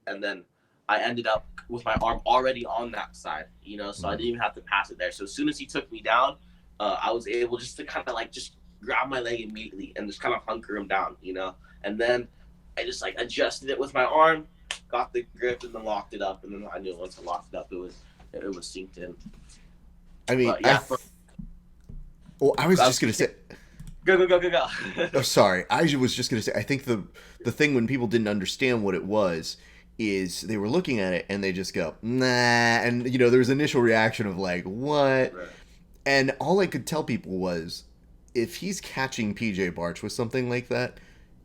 And then I ended up with my arm already on that side, you know, so I didn't even have to pass it there. So as soon as he took me down, I was able just to kind of like just grab my leg immediately and just kind of hunker him down, you know. And then I just like adjusted it with my arm, got the grip, and then locked it up. And then I knew once I locked it up, it was synced in. I mean, yeah, I was just gonna say. Go. Oh, sorry. I was just gonna say. I think the thing when people didn't understand what it was is they were looking at it and they just go, nah, and you know there was initial reaction of like, what? Right. And all I could tell people was, if he's catching PJ Barch with something like that,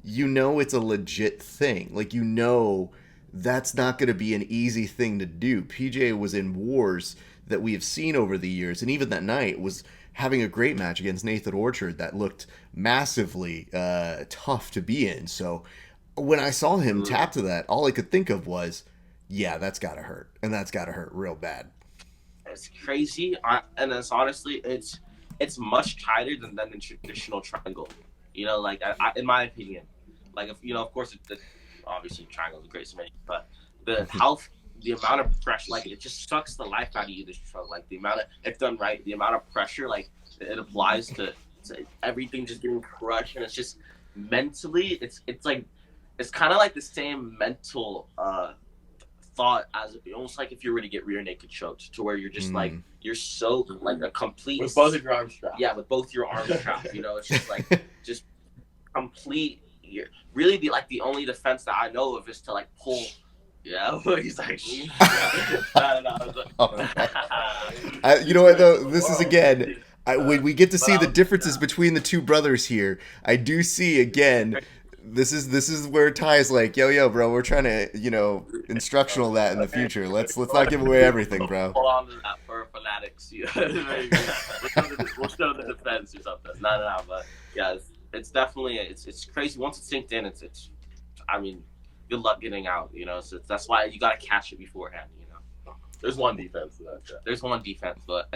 you know it's a legit thing. Like, you know that's not going to be an easy thing to do. PJ was in wars that we have seen over the years, and even that night was having a great match against Nathan Orchard that looked massively tough to be in. So when I saw him tap to that, all I could think of was, yeah, that's got to hurt, and that's got to hurt real bad. It's crazy, and it's honestly, it's much tighter than the traditional triangle. You know, like in my opinion, like if you know, of course, obviously triangle is a great submission, but the amount of pressure, like it just sucks the life out of you. This stroke, like the amount of, if done right, the amount of pressure like it applies to everything just getting crushed, and it's just mentally, it's like it's kind of like the same mental thought as almost like if you were to get rear naked choked, to where you're just like you're so like a complete with both of your arms strapped. Yeah, with both your arms strapped. You know, it's just like just complete. Really, the only defense that I know of is to like pull. Yeah, he's like, you know what though? This is again. When we get to see the differences between the two brothers here, I do see again. This is where Ty's like, yo, bro, we're trying to, you know, instructional that in the future. Let's not give away everything, bro. Hold on to that for fanatics. We'll show the defense or something. No, but yeah, it's definitely it's crazy. Once it's synced in, it's I mean, good luck getting out. You know, so that's why you got to catch it beforehand. You know, there's one defense to that. Yeah. There's one defense, but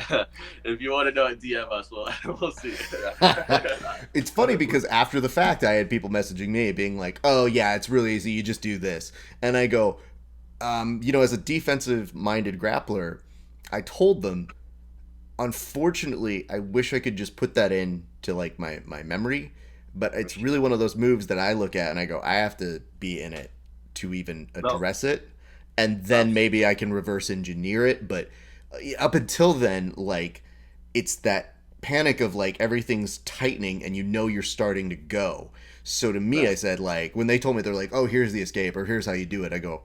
if you want to know it, DM us. We'll see. It's funny because after the fact, I had people messaging me being like, "Oh yeah, it's really easy. You just do this," and I go, you know, as a defensive-minded grappler, I told them, unfortunately, I wish I could just put that in to like my memory, but it's really one of those moves that I look at and I go, I have to be in it to even address it. and then maybe I can reverse engineer it. But up until then, like, it's that panic of like everything's tightening and you know you're starting to go. So to me, I said, like, when they told me, they're like, oh, here's the escape, or here's how you do it, I go,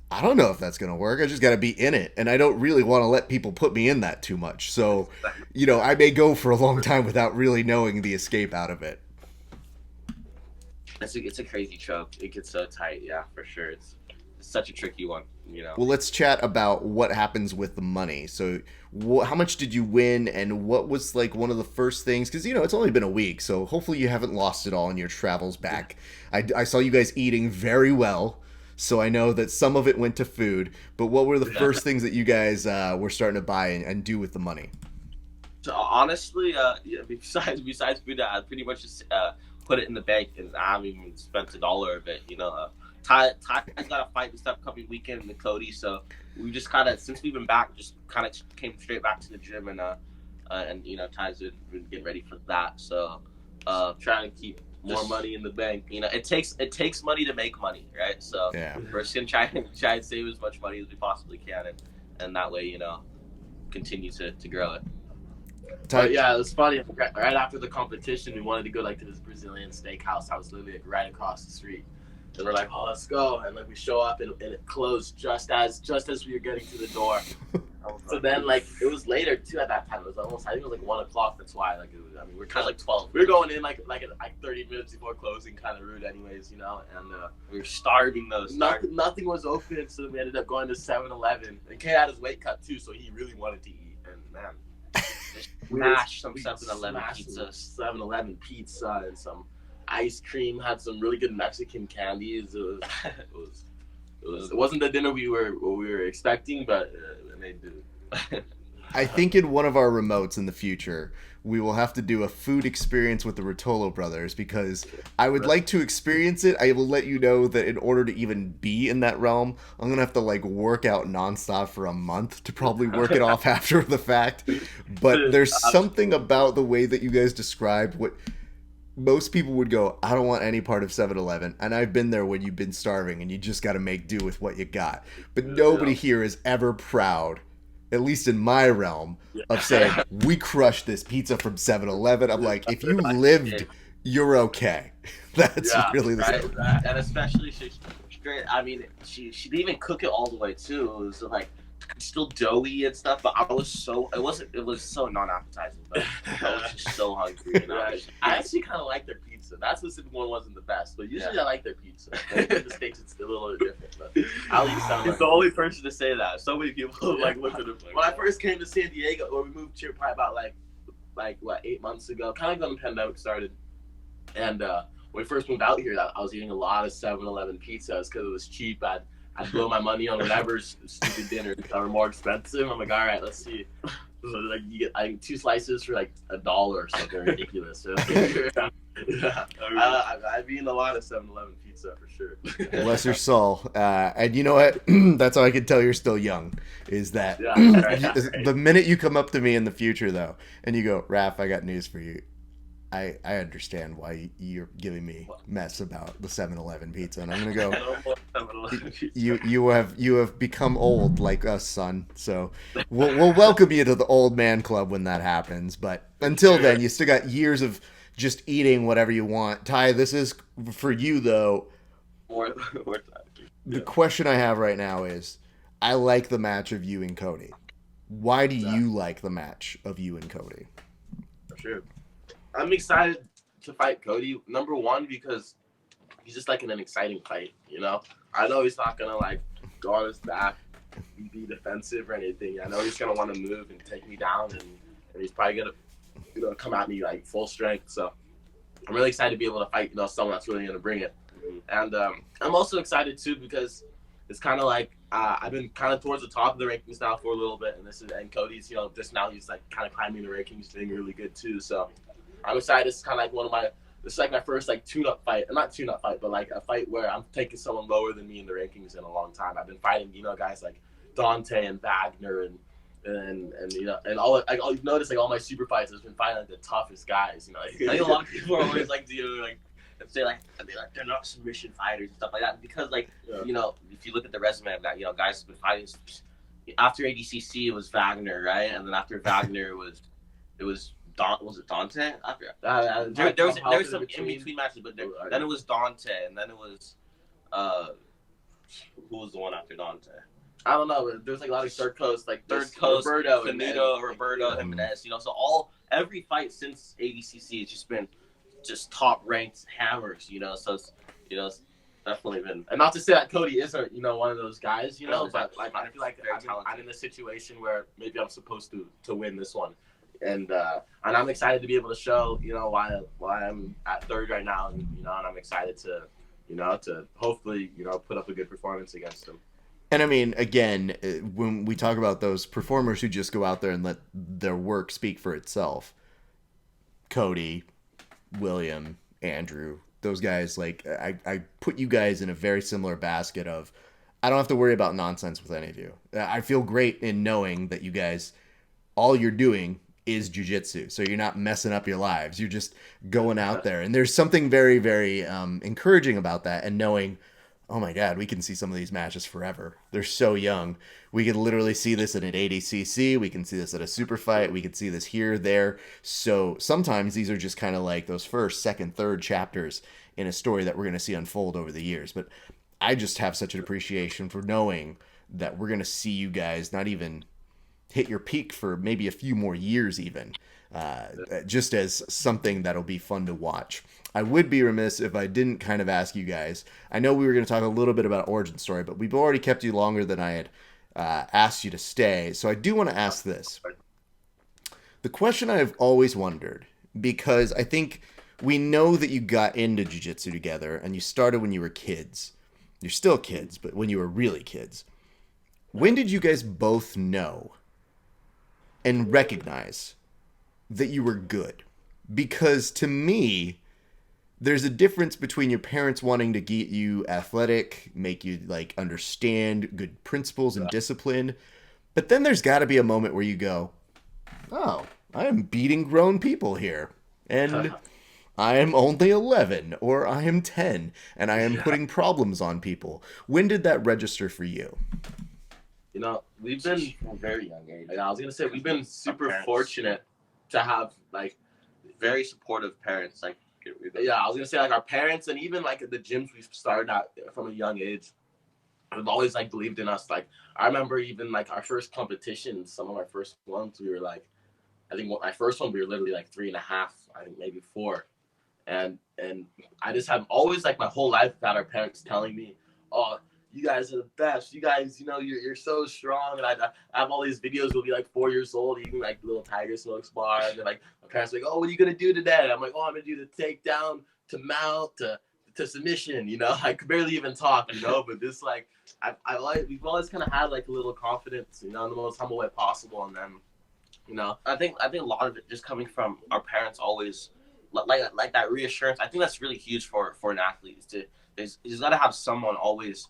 I don't know if that's going to work. I just got to be in it. And I don't really want to let people put me in that too much. So, you know, I may go for a long time without really knowing the escape out of it. It's a crazy choke. It gets so tight. Yeah, for sure. It's such a tricky one, you know. Well, let's chat about what happens with the money. So how much did you win, and what was like one of the first things? Because, you know, it's only been a week, so hopefully you haven't lost it all in your travels back. I saw you guys eating very well, so I know that some of it went to food. But what were the first things that you guys were starting to buy and do with the money? So honestly, besides food, I pretty much just put it in the bank, and I haven't even spent $1 of it. You know, Ty's got a fight this upcoming weekend in the Kade, so we just kind of, since we've been back, just kind of came straight back to the gym, and you know, Ty's been getting ready for that. So trying to keep more money in the bank. You know, it takes money to make money, right? So we're just gonna try and save as much money as we possibly can, and that way, you know, continue to grow it. But yeah, it was funny. Right after the competition, we wanted to go like to this Brazilian steakhouse. I was literally like right across the street, and we're like, "Oh, let's go!" And like we show up, and it closed just as we were getting to the door. So then, like, it was later too. At that time, it was almost, I think it was like 1 o'clock. That's why, like, it was, I mean, we're kind of like 12. We were going in like 30 minutes before closing, kind of rude, anyways, you know. And we were starving though. Nothing was open, so we ended up going to 7-Eleven. And Kade had his weight cut too, so he really wanted to eat. And man. Smashed some 7-Eleven pizza. 7-Eleven pizza and some ice cream. Had some really good Mexican candies. It wasn't the dinner we were expecting, but it made do. I think in one of our remotes in the future, we will have to do a food experience with the Ruotolo brothers, because I would like to experience it. I will let you know that in order to even be in that realm, I'm going to have to like work out nonstop for a month to probably work it off after the fact. But there's something about the way that you guys described what most people would go, I don't want any part of 7-Eleven. And I've been there when you've been starving and you just got to make do with what you got. But nobody here is ever proud, at least in my realm, of saying, we crushed this pizza from 7-Eleven. I'm like, if you lived, you're okay. That's really the same. And especially, she didn't even cook it all the way, too. It was like still doughy and stuff, but it was so non-appetizing, but I was just so hungry. You know? I actually kind of like their pizza. That specific one wasn't the best, but usually I like their pizza. In the States, it's a little different, but I'll eat some. He's the only person to say that. So many people like looked at him. When I first came to San Diego, or we moved here probably about like 8 months ago, kind of when the pandemic started, and when we first moved out here, I was eating a lot of 7-Eleven pizzas because it was cheap. I'd blow my money on whatever stupid dinners that were more expensive. I'm like, all right, let's see. So like you get, I think, 2 slices for like $1 or something ridiculous. So, I've eaten a lot of 7-Eleven pizza for sure. Bless your soul. And you know what? That's how I can tell you're still young. Is that the minute you come up to me in the future, though, and you go, Raph, I got news for you. I understand why you're giving me mess about the 7-Eleven pizza, and I'm gonna go. You have become old like us, son. So we'll welcome you to the old man club when that happens. But until then, you still got years of just eating whatever you want. Ty, this is for you though. The question I have right now is, I like the match of you and Kade. Why do you like the match of you and Kade? For sure. I'm excited to fight Kade. Number one, because he's just like in an exciting fight, you know? I know he's not gonna like go on his back and be defensive or anything. I know he's gonna want to move and take me down, and he's probably gonna come at me like full strength. So I'm really excited to be able to fight, you know, someone that's really gonna bring it. And I'm also excited too because it's kind of like I've been kind of towards the top of the rankings now for a little bit, and Cody's, you know, just now he's like kind of climbing the rankings, doing really good too. So I'm excited. It's kind of like this is like my first like tune-up fight. Not tune-up fight, but like a fight where I'm taking someone lower than me in the rankings in a long time. I've been fighting, you know, guys like Dante and Wagner and you know, and all like you've noticed like all my super fights, I've been fighting like the toughest guys. You know, like, I think a lot of people are always like, say like they're not submission fighters and stuff like that because like you know if you look at the resume of that, you know, guys have been fighting after ADCC it was Wagner, right, and then after Wagner it was was it Dante? After there was some in between matches, but then it was Dante, and then it was who was the one after Dante? I don't know, but there's like a lot of third coast, Roberto, Jimenez, you know, so every fight since ADCC has just been top ranked hammers, you know, so it's, you know, it's definitely been, and not to say that Cody isn't, you know, one of those guys, you know, but like I feel like I'm in a situation where maybe I'm supposed to win this one, and I'm excited to be able to show, you know, why I'm at third right now, and you know, and I'm excited to, you know, to hopefully, you know, put up a good performance against him. And I mean, again, when we talk about those performers who just go out there and let their work speak for itself, Cody, William, Andrew, those guys, like, I put you guys in a very similar basket of, I don't have to worry about nonsense with any of you. I feel great in knowing that you guys, all you're doing is jiu-jitsu. So you're not messing up your lives. You're just going out there. And there's something very, very encouraging about that, and knowing, oh my God, we can see some of these matches forever. They're so young. We could literally see this in an ADCC. We can see this at a super fight. We can see this here, there. So sometimes these are just kind of like those first, second, third chapters in a story that we're going to see unfold over the years. But I just have such an appreciation for knowing that we're going to see you guys not even hit your peak for maybe a few more years even. Just as something that'll be fun to watch. I would be remiss if I didn't kind of ask you guys. I know we were going to talk a little bit about origin story, but we've already kept you longer than I had asked you to stay. So I do want to ask this. The question I've always wondered, because I think we know that you got into jiu-jitsu together and you started when you were kids. You're still kids, but when you were really kids. When did you guys both know and recognize that you were good? Because to me, there's a difference between your parents wanting to get you athletic, make you like understand good principles and discipline, but then there's got to be a moment where you go, oh, I am beating grown people here, and I am only 11 or I am 10 and I am putting problems on people. When did that register for you? You know, we've been from a very young age. I was gonna say we've been super fortunate to have like very supportive parents. Like, yeah, I was gonna say like our parents, and even like the gyms we've started at from a young age, have always like believed in us. Like I remember even like our first competitions, some of our first ones, we were like, I think my first one we were literally like 3.5, I think maybe 4, and I just have always like my whole life had our parents telling me, oh, you guys are the best. You guys, you know, you're so strong. And I have all these videos. We'll be like 4 years old, eating like little tiger smokes bar. And then like my parents are like, oh, what are you gonna do today? And I'm like, oh, I'm gonna do the takedown to mount to submission. You know, I could barely even talk. You know, but this like we've always kind of had like a little confidence. You know, in the most humble way possible. And then, you know, I think a lot of it just coming from our parents always like that reassurance. I think that's really huge for an athlete. He's got to have someone always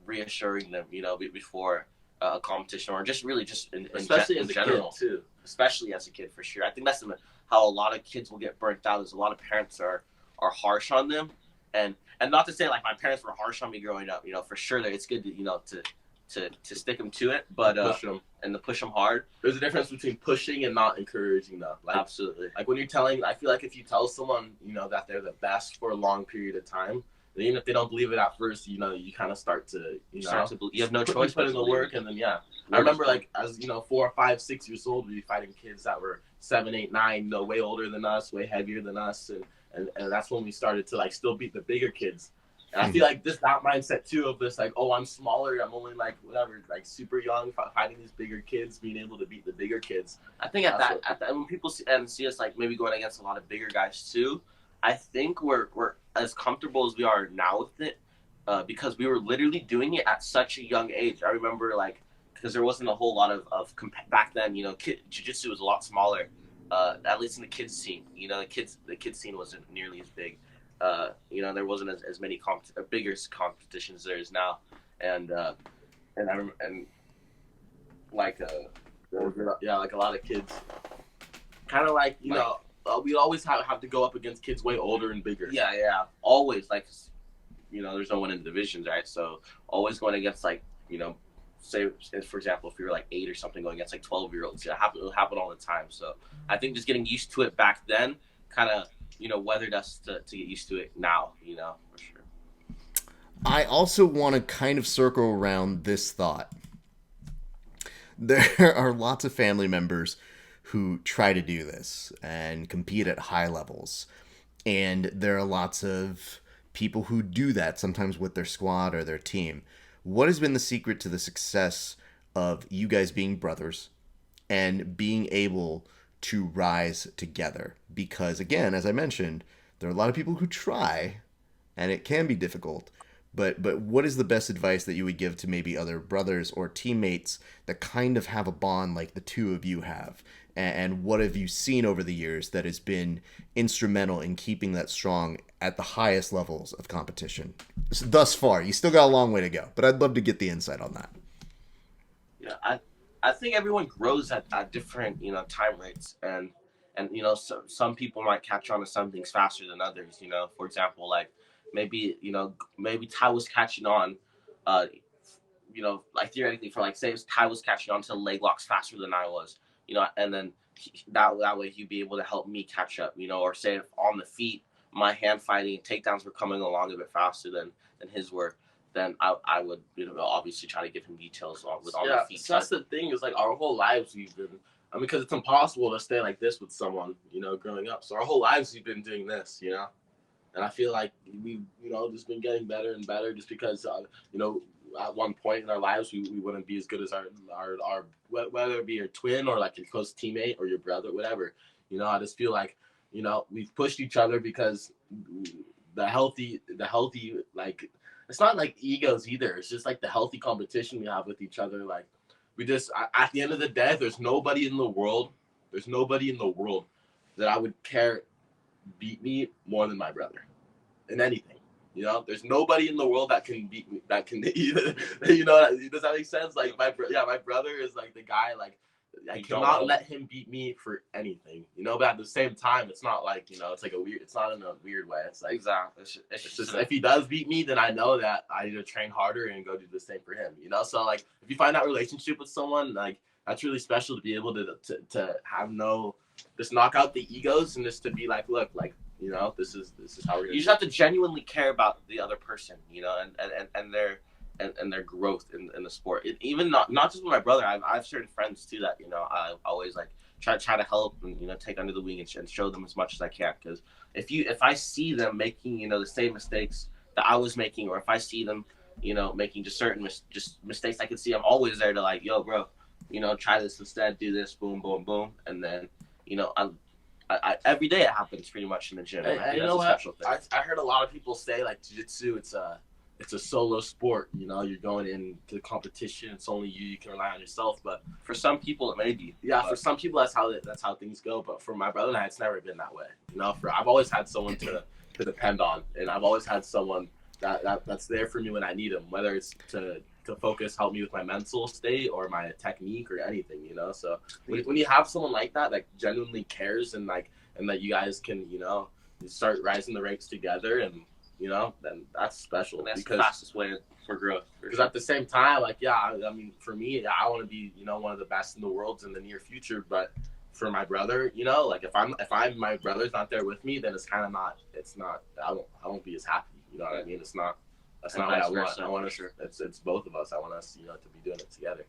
reassuring them, you know, before a competition, or just really just especially in as general. a kid too. Especially as a kid, for sure. I think that's how a lot of kids will get burnt out. Is a lot of parents are harsh on them, and not to say like my parents were harsh on me growing up. You know, for sure that it's good to, you know, to stick them to it, but push them and to push them hard. There's a difference between pushing and not encouraging them. Like, absolutely. Like when you're telling, I feel like if you tell someone, you know, that they're the best for a long period of time, even if they don't believe it at first, you know, you kind of start to, you know, you have no choice but put in the work, and then I remember like as you know, 4, 5, 6 years old, we'd be fighting kids that were 7, 8, 9, you know, way older than us, way heavier than us, and that's when we started to like still beat the bigger kids. And I feel like that mindset too of this like, oh, I'm smaller, I'm only like whatever, like super young, fighting these bigger kids, being able to beat the bigger kids. I think at that when people see us like maybe going against a lot of bigger guys too, I think we're as comfortable as we are now with it, because we were literally doing it at such a young age. I remember like, because there wasn't a whole lot of back then, you know, jiu-jitsu was a lot smaller, at least in the kids scene. You know, the kids scene wasn't nearly as big. You know, there wasn't as many bigger competitions there is now, and I remember, and like like a lot of kids, kind of like you know, we'd always have to go up against kids way older and bigger. Yeah. Always, like, there's no one in the divisions, right? So always going against, like, say, for example, if you were like 8 or something going against like 12-year-olds, it'll happen all the time. So I think just getting used to it back then kind of, weathered us to get used to it now, for sure. I also want to kind of circle around this thought. There are lots of family members who try to do this and compete at high levels. And there are lots of people who do that sometimes with their squad or their team. What has been the secret to the success of you guys being brothers and being able to rise together? Because again, as I mentioned, there are a lot of people who try and it can be difficult. But what is the best advice that you would give to maybe other brothers or teammates that kind of have a bond like the two of you have? And what have you seen over the years that has been instrumental in keeping that strong at the highest levels of competition thus far? You still got a long way to go, but I'd love to get the insight on that. Yeah, I think everyone grows at different, time rates. And some people might catch on to some things faster than others, For example, like, maybe Ty was catching on, like theoretically for like say Ty was catching on to leg locks faster than I was, and then that way he'd be able to help me catch up, or say if on the feet my hand fighting takedowns were coming along a bit faster than his were, then I would obviously try to give him details on the feet. So that's the thing is like our whole lives we've been. I mean, because it's impossible to stay like this with someone, growing up. So our whole lives we've been doing this, And I feel like we've, just been getting better and better just because, at one point in our lives, we wouldn't be as good as our whether it be your twin or like your close teammate or your brother, whatever. I just feel like, we've pushed each other because the healthy, like, it's not like egos either. It's just like the healthy competition we have with each other. Like, we just, at the end of the day, there's nobody in the world that I would care beat me more than my brother in anything. There's nobody in the world that can beat me, that can either, does that make sense? Like my brother is like the guy, like I cannot let him beat me for anything, but at the same time it's not like, it's like it's not in a weird way. It's like, exactly. It's just if he does beat me, then I know that I need to train harder and go do the same for him, So like if you find that relationship with someone, like that's really special to be able to have just knock out the egos and just to be like, look, like, this is how we're gonna. You just have to genuinely care about the other person, and their growth in the sport. Even not just with my brother. I've certain friends too that I always like try to help and take under the wing and show them as much as I can. Because if I see them making the same mistakes that I was making, or if I see them making just certain mistakes I can see, I'm always there to like, yo, bro, try this instead, do this, boom, boom, boom, and then I every day it happens pretty much in the gym. And you know what? I heard a lot of people say like jiu-jitsu, it's a solo sport. You're going into the competition. It's only you can rely on yourself. But for some people, it may be. Yeah, for some people that's how things go. But for my brother and I, it's never been that way. I've always had someone to depend on, and I've always had someone that's there for me when I need them, whether it's to focus, help me with my mental state or my technique or anything, So when you have someone like that genuinely cares and that you guys can, start rising the ranks together and, then that's special. And that's the fastest way for growth. Because at the same time, I mean, for me, I want to be, one of the best in the world in the near future. But for my brother, if my brother's not there with me, then it's kind of I won't be as happy. You know what I mean? It's not. That's not what I want. I want us. It's both of us. I want us, to be doing it together.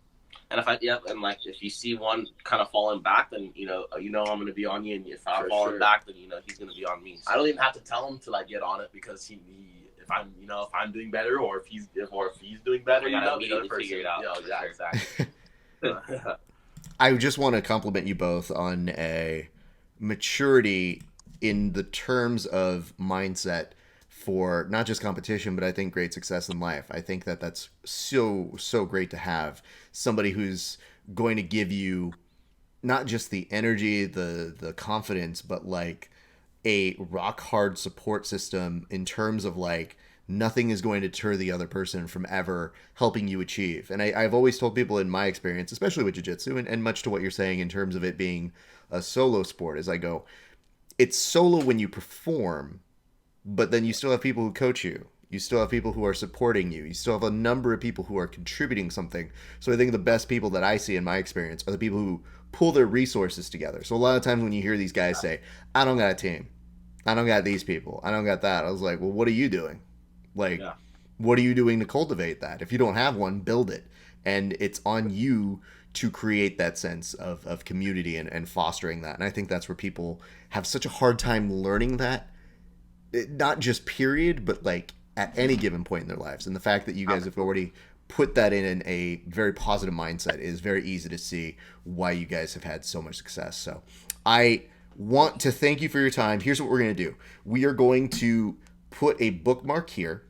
And if you see one kind of falling back, then I'm going to be on you, and if I'm falling back, then he's going to be on me. So. I don't even have to tell him to get on it because if I'm doing better or if he's doing better, the other person figure it out. Yeah, exactly. I just want to compliment you both on a maturity in the terms of mindset for not just competition, but I think great success in life. I think that's so great to have somebody who's going to give you not just the energy, the confidence, but like a rock hard support system in terms of like nothing is going to deter the other person from ever helping you achieve. And I've always told people in my experience, especially with jiu-jitsu and much to what you're saying in terms of it being a solo sport, as I go, it's solo when you perform, but then you still have people who coach you. You still have people who are supporting you. You still have a number of people who are contributing something. So I think the best people that I see in my experience are the people who pull their resources together. So a lot of times when you hear these guys say, I don't got a team, I don't got these people, I don't got that, I was like, well, what are you doing? Like, what are you doing to cultivate that? If you don't have one, build it. And it's on you to create that sense of community and fostering that. And I think that's where people have such a hard time learning that. Not just period, but like at any given point in their lives. And the fact that you guys have already put that in a very positive mindset is very easy to see why you guys have had so much success. So I want to thank you for your time. Here's what we're going to do. We are going to put a bookmark here.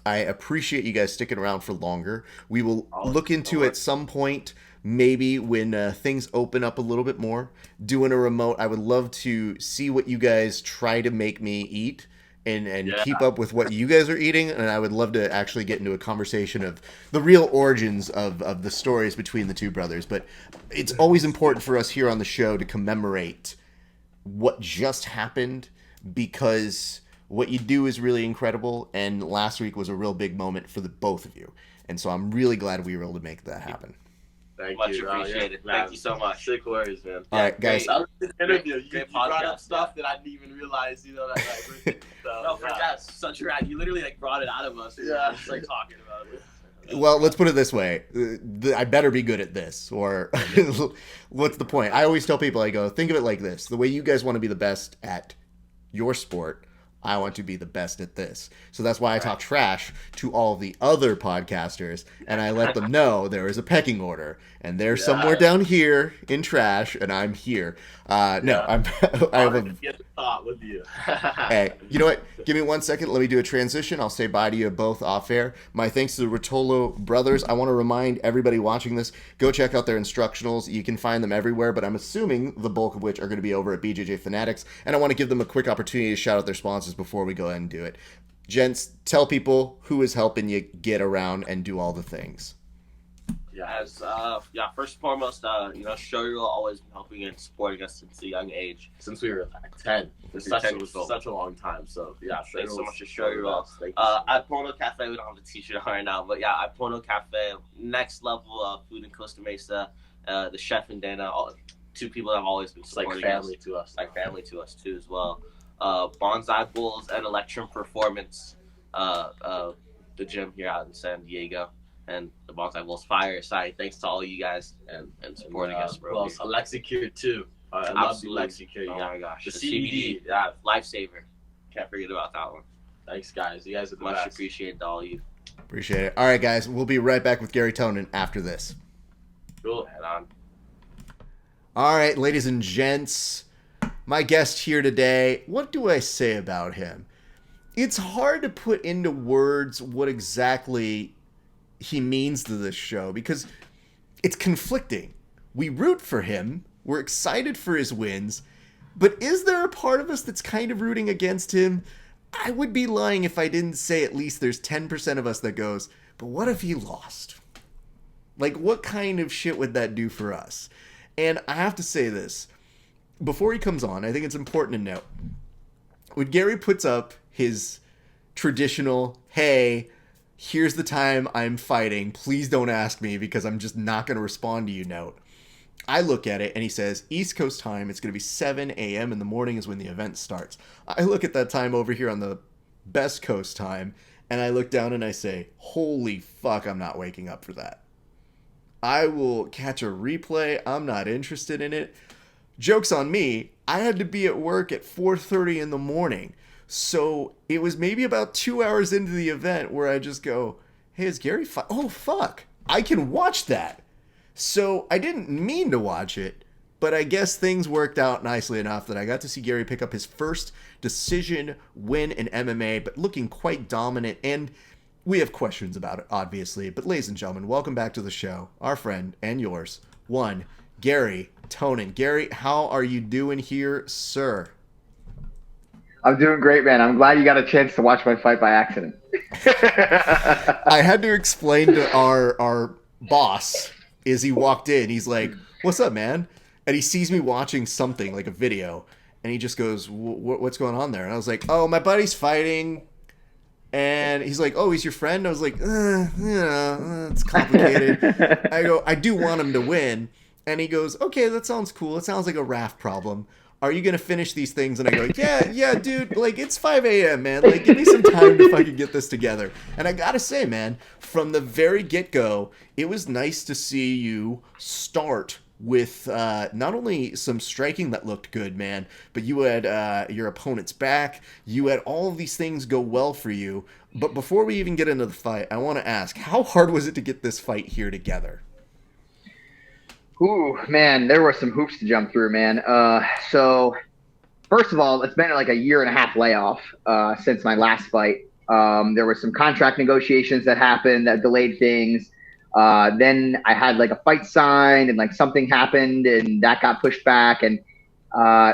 I appreciate you guys sticking around for longer. We will look into at some point, maybe when things open up a little bit more, doing a remote. I would love to see what you guys try to make me eat and keep up with what you guys are eating. And I would love to actually get into a conversation of the real origins of the stories between the two brothers. But it's always important for us here on the show to commemorate what just happened, because what you do is really incredible. And last week was a real big moment for the both of you. And so I'm really glad we were able to make that happen. Thank Much you. appreciated. Thank you so much. Sick words, man. All right, guys. That was an interview. You Great brought podcast, up stuff that I didn't even realize, you know, that like, so, No, for that, such a rad. You literally like brought it out of us. Yeah. Just like talking about it. Well, let's put it this way. I better be good at this, or what's the point? I always tell people, I go, think of it like this. The way you guys want to be the best at your sport, I want to be the best at this. So that's why I talk trash to all the other podcasters, and I let them know there is a pecking order, and they're somewhere down here in trash, and I'm here. I have a get the thought with you. Hey, you know what? Give me 1 second. Let me do a transition. I'll say bye to you both off air. My thanks to the Ruotolo brothers. I want to remind everybody watching this, go check out their instructionals. You can find them everywhere, but I'm assuming the bulk of which are going to be over at BJJ Fanatics. And I want to give them a quick opportunity to shout out their sponsors before we go ahead and do it. Gents, tell people who is helping you get around and do all the things. As first and foremost, Shoyu will always been helping and supporting us since a young age. Since we were like 10. It's such a long time. So, yeah. Thanks so much to Shoyu. At Pono Cafe, we don't have the t-shirt on right now, but yeah, at Pono Cafe, next level food in Costa Mesa, the chef and Dana, two people that have always been supporting like family to us. Like family to us, too, as well. Bonsai Bulls and Electrum Performance, the gym here out in San Diego. And the Bonsai Bulls Fire side. Thanks to all you guys and supporting us, bro. Well, Alexicure too. I love the Alexicure. Oh my gosh. The CBD. Yeah, lifesaver. Can't forget about that one. Thanks, guys. You guys are the Much best. appreciated to all you. Appreciate it. All right, guys. We'll be right back with Garry Tonon after this. Cool. Head on. All right, ladies and gents. My guest here today, what do I say about him? It's hard to put into words what exactly he means to this show, because it's conflicting. We root for him, we're excited for his wins, but is there a part of us that's kind of rooting against him? I would be lying if I didn't say at least there's 10% of us that goes, but what if he lost? Like, what kind of shit would that do for us? And I have to say this, before he comes on, I think it's important to note, when Garry puts up his traditional, hey, here's the time I'm fighting, please don't ask me because I'm just not going to respond to you note, I look at it and he says, East Coast time, it's going to be 7 a.m. in the morning is when the event starts. I look at that time over here on the Best Coast time, and I look down and I say, holy fuck, I'm not waking up for that. I will catch a replay. I'm not interested in it. Joke's on me. I had to be at work at 4:30 in the morning. So it was maybe about 2 hours into the event where I just go, hey, is Garry oh, fuck. I can watch that. So I didn't mean to watch it, but I guess things worked out nicely enough that I got to see Garry pick up his first decision win in MMA, but looking quite dominant. And we have questions about it, obviously. But ladies and gentlemen, welcome back to the show. Our friend and yours, one, Garry Tonon. Garry, how are you doing here, sir? I'm doing great, man. I'm glad you got a chance to watch my fight by accident. I had to explain to our boss as he walked in. He's like, what's up, man? And he sees me watching something, like a video. And he just goes, what's going on there? And I was like, oh, my buddy's fighting. And he's like, oh, he's your friend? I was like, it's complicated. I go, I do want him to win. And he goes, okay, that sounds cool. It sounds like a raft problem. Are you going to finish these things? And I go, yeah, dude, like, it's 5 a.m., man. Like, give me some time to fucking get this together. And I got to say, man, from the very get-go, it was nice to see you start with not only some striking that looked good, man, but you had your opponent's back. You had all of these things go well for you. But before we even get into the fight, I want to ask, how hard was it to get this fight here together? Ooh, man, there were some hoops to jump through, man. So, first of all, it's been like a 1.5 year layoff since my last fight. There were some contract negotiations that happened that delayed things. Then I had like a fight signed and like something happened and that got pushed back. And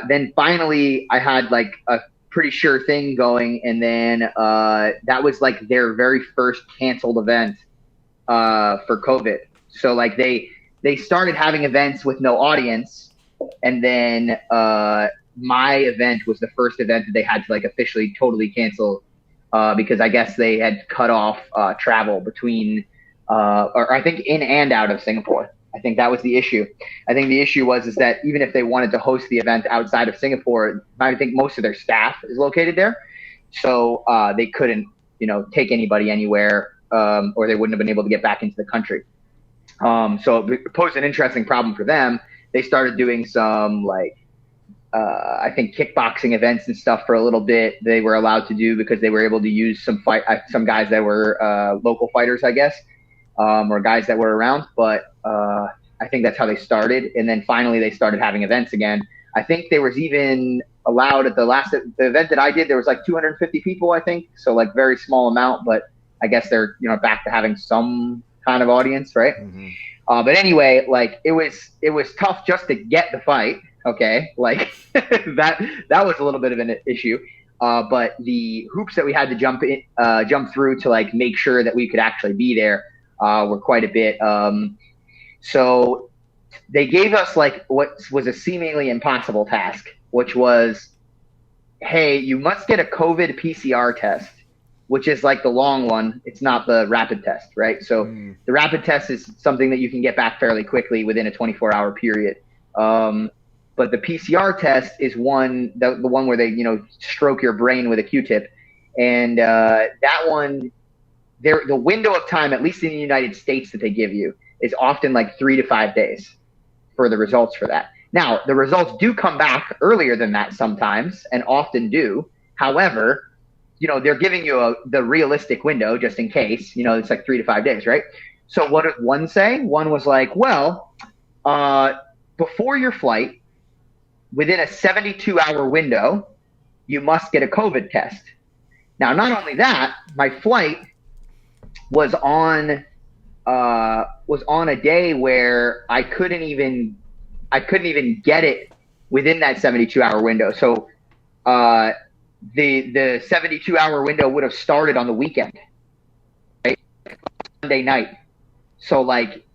then finally I had like a pretty sure thing going. And then that was like their very first canceled event for COVID. So like they started having events with no audience. And then my event was the first event that they had to like officially totally cancel because I guess they had cut off travel between or I think in and out of Singapore. I think that was the issue. I think the issue is that even if they wanted to host the event outside of Singapore, I think most of their staff is located there. So they couldn't, take anybody anywhere or they wouldn't have been able to get back into the country. So it posed an interesting problem for them. They started doing some I think kickboxing events and stuff for a little bit. They were allowed to do because they were able to use some guys that were local fighters, I guess. Or guys that were around, but I think that's how they started. And then finally they started having events again. I think there was even allowed at the event that I did, there was like 250 people, I think. So like very small amount, but I guess they're, back to having some kind of audience, right? Mm-hmm. But anyway, like it was tough just to get the fight. Okay. Like that was a little bit of an issue. But the hoops that we had to jump through to like make sure that we could actually be there, were quite a bit. So they gave us like what was a seemingly impossible task, which was, hey, you must get a COVID PCR test, which is like the long one. It's not the rapid test, right? So the rapid test is something that you can get back fairly quickly within a 24-hour period. But the PCR test is the one where they, stroke your brain with a Q-tip. And that one, the window of time, at least in the United States, that they give you is often like 3 to 5 days for the results for that. Now, the results do come back earlier than that sometimes, and often do. However, they're giving you the realistic window just in case. It's like 3 to 5 days, right? So what did one say? One was like, well, before your flight, within a 72-hour window, you must get a COVID test. Now, not only that, my flight was on a day where I couldn't even get it within that 72-hour window. So the 72-hour window would have started on the weekend, right? Sunday night. So like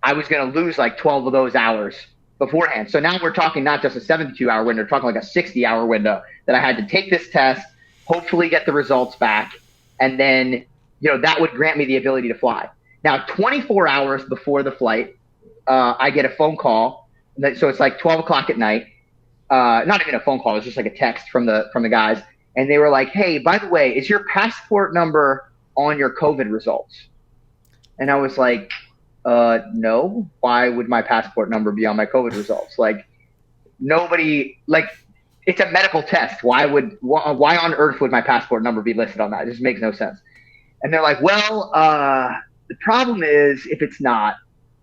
I was going to lose like 12 of those hours beforehand. So now we're talking not just a 72-hour window, we're talking like a 60-hour window that I had to take this test, hopefully get the results back, and then that would grant me the ability to fly. Now, 24 hours before the flight, I get a phone call. So it's like 12 o'clock at night. Not even a phone call. It was just like a text from the guys. And they were like, hey, by the way, is your passport number on your COVID results? And I was like, no. Why would my passport number be on my COVID results? Like nobody, like it's a medical test. Why on earth would my passport number be listed on that? It just makes no sense. And they're like, well, the problem is if it's not,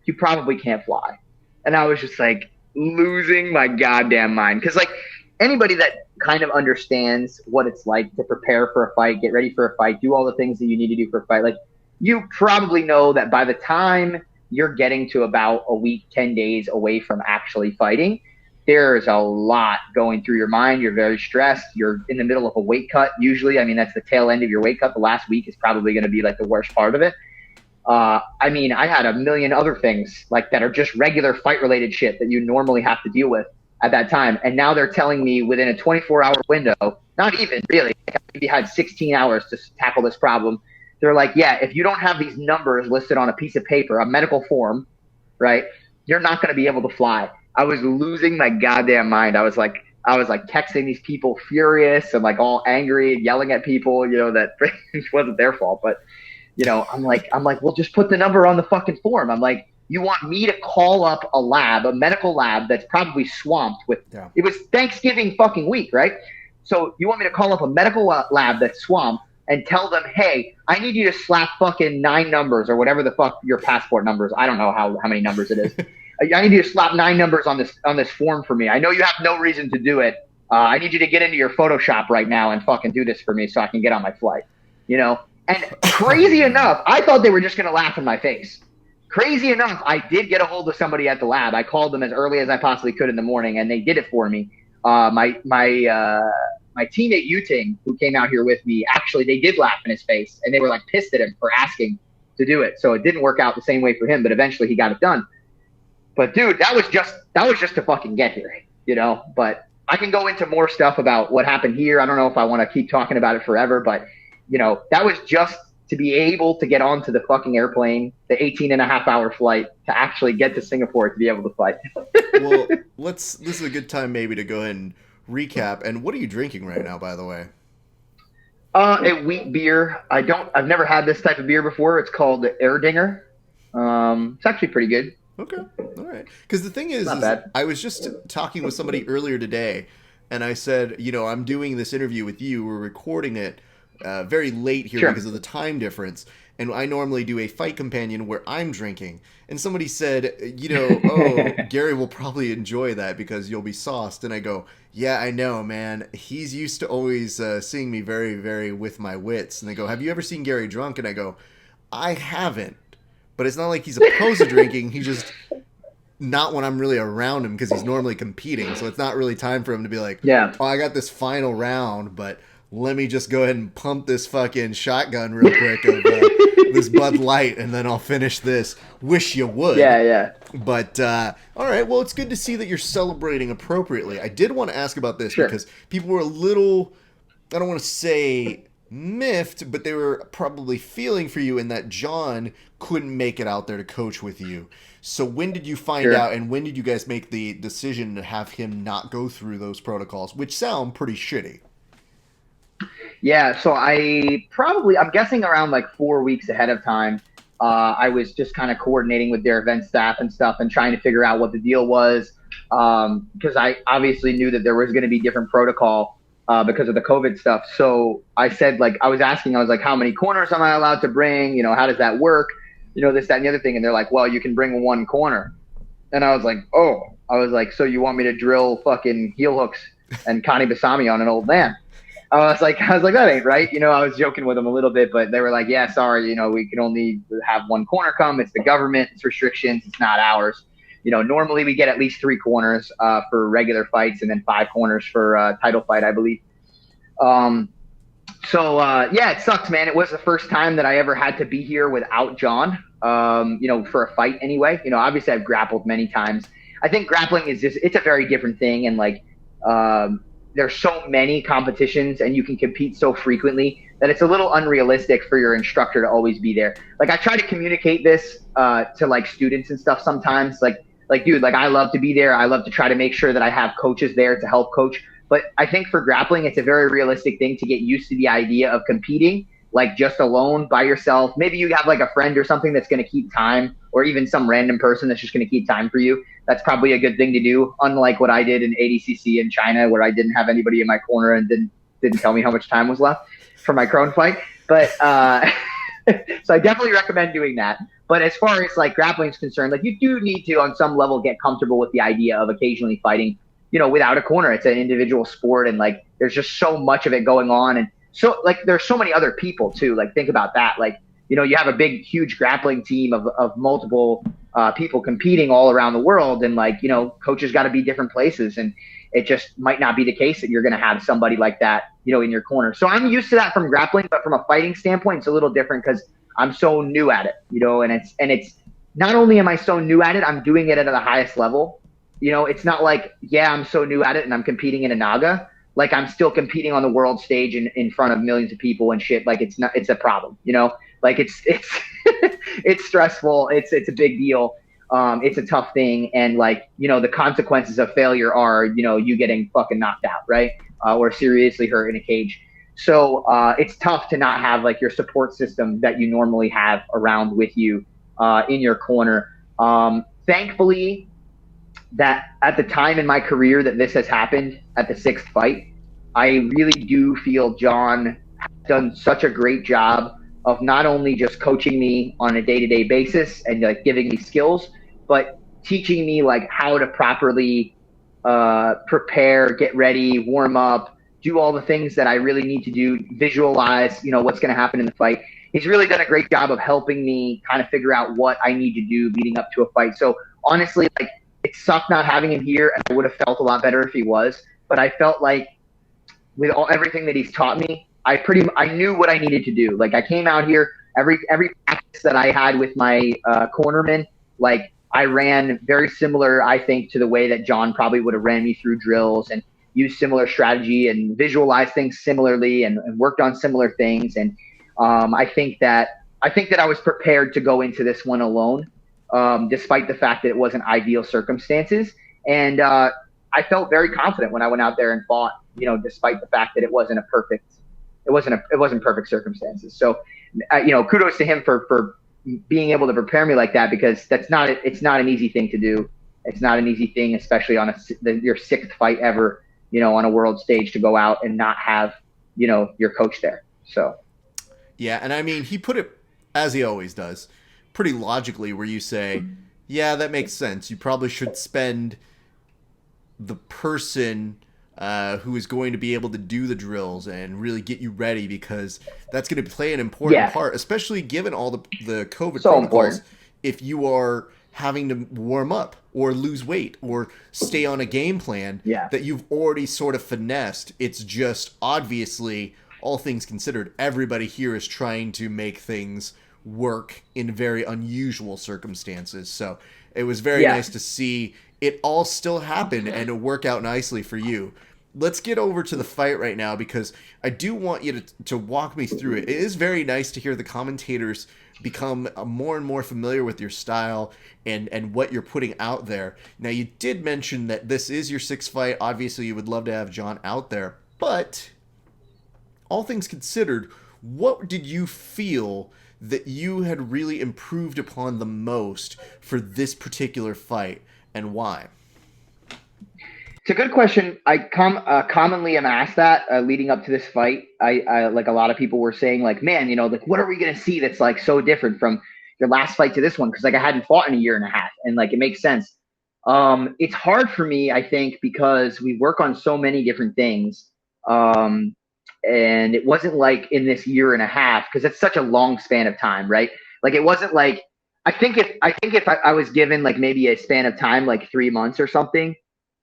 you probably can't fly. And I was just like losing my goddamn mind. Cause like anybody that kind of understands what it's like to prepare for a fight, get ready for a fight, do all the things that you need to do for a fight. Like you probably know that by the time you're getting to about a week, 10 days away from actually fighting, there's a lot going through your mind. You're very stressed. You're in the middle of a weight cut. Usually, I mean, that's the tail end of your weight cut. The last week is probably going to be like the worst part of it. I mean, I had a million other things like that are just regular fight related shit that you normally have to deal with at that time. And now they're telling me within a 24-hour window, not even really, I maybe had 16 hours to tackle this problem. They're like, yeah, if you don't have these numbers listed on a piece of paper, a medical form, right, you're not going to be able to fly. I was losing my goddamn mind. I was like texting these people furious and like all angry and yelling at people, you know, that it wasn't their fault. But, you know, I'm like, well, just put the number on the fucking form. I'm like, you want me to call up a lab, a medical lab that's probably swamped with, It was Thanksgiving fucking week, right? So you want me to call up a medical lab that's swamped and tell them, hey, I need you to slap fucking 9 numbers or whatever the fuck your passport numbers. I don't know how many numbers it is. I need you to slap 9 numbers on this form for me. I know you have no reason to do it. I need you to get into your Photoshop right now and fucking do this for me so I can get on my flight. You know? And crazy enough, I thought they were just going to laugh in my face. Crazy enough, I did get a hold of somebody at the lab. I called them as early as I possibly could in the morning, and they did it for me. My teammate Yuting, who came out here with me, actually, they did laugh in his face, and they were like pissed at him for asking to do it. So it didn't work out the same way for him, but eventually he got it done. But dude, that was just to fucking get here, you know. But I can go into more stuff about what happened here. I don't know if I want to keep talking about it forever, but you know, that was just to be able to get onto the fucking airplane, the 18.5-hour flight, to actually get to Singapore to be able to fight. Well, this is a good time maybe to go ahead and recap. And what are you drinking right now, by the way? A wheat beer. I've never had this type of beer before. It's called Erdinger. It's actually pretty good. Okay. All right. Because the thing is I was just talking with somebody earlier today, and I said, you know, I'm doing this interview with you. We're recording it very late here because of the time difference. And I normally do a fight companion where I'm drinking. And somebody said, you know, oh, Garry will probably enjoy that because you'll be sauced. And I go, yeah, I know, man. He's used to always seeing me very, very with my wits. And they go, have you ever seen Garry drunk? And I go, I haven't. But it's not like he's opposed to drinking. He's just not when I'm really around him because he's normally competing. So it's not really time for him to be like, oh, I got this final round, but let me just go ahead and pump this fucking shotgun real quick of this Bud Light, and then I'll finish this. Wish you would. Yeah. But, all right, well, it's good to see that you're celebrating appropriately. I did want to ask about this because people were a little, I don't want to say miffed, but they were probably feeling for you in that John couldn't make it out there to coach with you. So when did you find out, and when did you guys make the decision to have him not go through those protocols, which sound pretty shitty? Yeah, so I'm guessing around like 4 weeks ahead of time, I was just kind of coordinating with their event staff and stuff and trying to figure out what the deal was, because I obviously knew that there was going to be different protocol because of the COVID stuff. So I said, like, I was like, how many corners am I allowed to bring? You know, how does that work? You know, this, that, and the other thing. And they're like, well, you can bring 1 corner. And I was like, so you want me to drill fucking heel hooks and Kani Basami on an old man? I was like, that ain't right. You know, I was joking with them a little bit, but they were like, yeah, sorry, you know, we can only have 1 corner come. It's the government, it's restrictions, it's not ours. You know, normally we get at least 3 corners for regular fights and then 5 corners for a title fight, I believe. Yeah, it sucks, man. It was the first time that I ever had to be here without John, you know, for a fight anyway. You know, obviously I've grappled many times. I think grappling is it's a very different thing. And like, there's so many competitions and you can compete so frequently that it's a little unrealistic for your instructor to always be there. Like I try to communicate this to like students and stuff sometimes. Like, dude, like I love to be there. I love to try to make sure that I have coaches there to help coach. But I think for grappling, it's a very realistic thing to get used to the idea of competing, like just alone by yourself. Maybe you have like a friend or something that's going to keep time, or even some random person that's just going to keep time for you. That's probably a good thing to do. Unlike what I did in ADCC in China, where I didn't have anybody in my corner and didn't tell me how much time was left for my Crone fight. But so I definitely recommend doing that. But as far as like grappling is concerned, like you do need to on some level get comfortable with the idea of occasionally fighting, you know, without a corner. It's an individual sport, and like there's just so much of it going on, and so like there's so many other people too. Like think about that. Like, you know, you have a big, huge grappling team of multiple people competing all around the world, and like, you know, coaches got to be different places, and it just might not be the case that you're going to have somebody like that, you know, in your corner. So I'm used to that from grappling, but from a fighting standpoint, it's a little different because I'm so new at it, you know, and it's not only am I so new at it, I'm doing it at the highest level. it's not like, yeah, I'm so new at it and I'm competing in a Naga. Like I'm still competing on the world stage in front of millions of people and shit. Like it's a problem, like it's it's stressful. It's a big deal. It's a tough thing. And like, the consequences of failure are, you getting fucking knocked out, right? Or seriously hurt in a cage. So it's tough to not have like your support system that you normally have around with you in your corner. Thankfully, that at the time in my career that this has happened at the 6th fight, I really do feel John has done such a great job of not only just coaching me on a day-to-day basis and like giving me skills, but teaching me like how to properly prepare, get ready, warm up, do all the things that I really need to do, visualize, what's going to happen in the fight. He's really done a great job of helping me kind of figure out what I need to do leading up to a fight. So honestly, like, it sucked not having him here, and I would have felt a lot better if he was. But I felt like with everything that he's taught me, I knew what I needed to do. Like I came out here, every practice that I had with my cornerman, like I ran very similar, I think, to the way that John probably would have ran me through drills and used similar strategy and visualized things similarly and worked on similar things. And I think that I was prepared to go into this one alone. Despite the fact that it wasn't ideal circumstances. And I felt very confident when I went out there and fought, despite the fact that it wasn't perfect circumstances. So, kudos to him for being able to prepare me like that, because it's not an easy thing to do. It's not an easy thing, especially on your 6th fight ever, on a world stage, to go out and not have, your coach there. So. Yeah. And I mean, he put it, as he always does, pretty logically, where you say, yeah, that makes sense. You probably should spend the person who is going to be able to do the drills and really get you ready, because that's going to play an important part, especially given all the COVID protocols. Important. If you are having to warm up or lose weight or stay on a game plan that you've already sort of finessed, it's just obviously, all things considered, everybody here is trying to make things work in very unusual circumstances. So it was very nice to see it all still happen and work out nicely for you. Let's get over to the fight right now, because I do want you to walk me through it. It is very nice to hear the commentators become more and more familiar with your style and what you're putting out there. Now, you did mention that this is your 6th fight. Obviously, you would love to have John out there, but all things considered, what did you feel that you had really improved upon the most for this particular fight, and why? It's a good question. I commonly am asked that leading up to this fight. I like a lot of people were saying, like, man, like, what are we going to see that's like so different from your last fight to this one? Because like I hadn't fought in a year and a half, and like it makes sense. It's hard for me, I think, because we work on so many different things. And it wasn't like in this year and a half, because it's such a long span of time, right? Like it wasn't like, I think if I was given like maybe a span of time, like 3 months or something,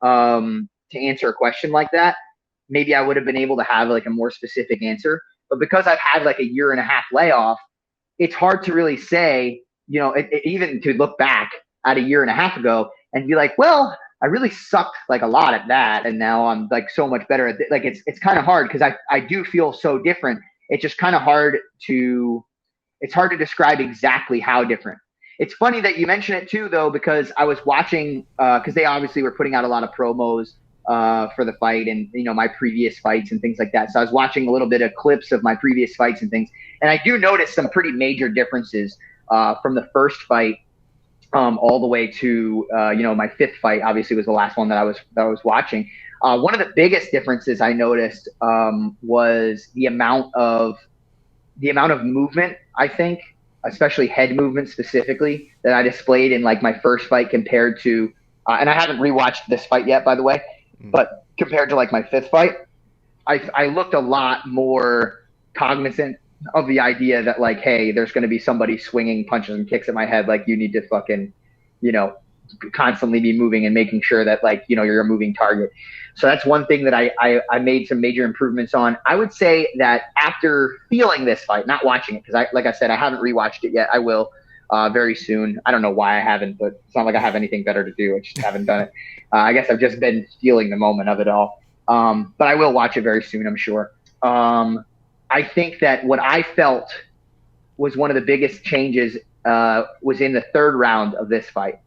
to answer a question like that, maybe I would have been able to have like a more specific answer. But because I've had like a year and a half layoff, it's hard to really say, even to look back at a year and a half ago and be like, well, I really sucked like a lot at that, and now I'm like so much better at it. Like it's kind of hard, because I do feel so different. It's just kind of hard to describe exactly how different. It's funny that you mention it too, though, because I was watching because they obviously were putting out a lot of promos for the fight and my previous fights and things like that. So I was watching a little bit of clips of my previous fights and things, and I do notice some pretty major differences from the first fight. All the way to my 5th fight, obviously, was the last one that I was watching. One of the biggest differences I noticed was the amount of movement, I think, especially head movement specifically, that I displayed in like my first fight compared to, and I haven't rewatched this fight yet, by the way, but compared to like my 5th fight, I looked a lot more cognizant of the idea that like, hey, there's going to be somebody swinging punches and kicks at my head. Like you need to fucking, constantly be moving and making sure that like, you're a moving target. So that's one thing that I made some major improvements on. I would say that after feeling this fight, not watching it, because like I said, I haven't rewatched it yet. I will. very soon. I don't know why I haven't, but it's not like I have anything better to do. I just haven't done it. I guess I've just been feeling the moment of it all. But I will watch it very soon, I'm sure. I think that what I felt was one of the biggest changes was in the third round of this fight.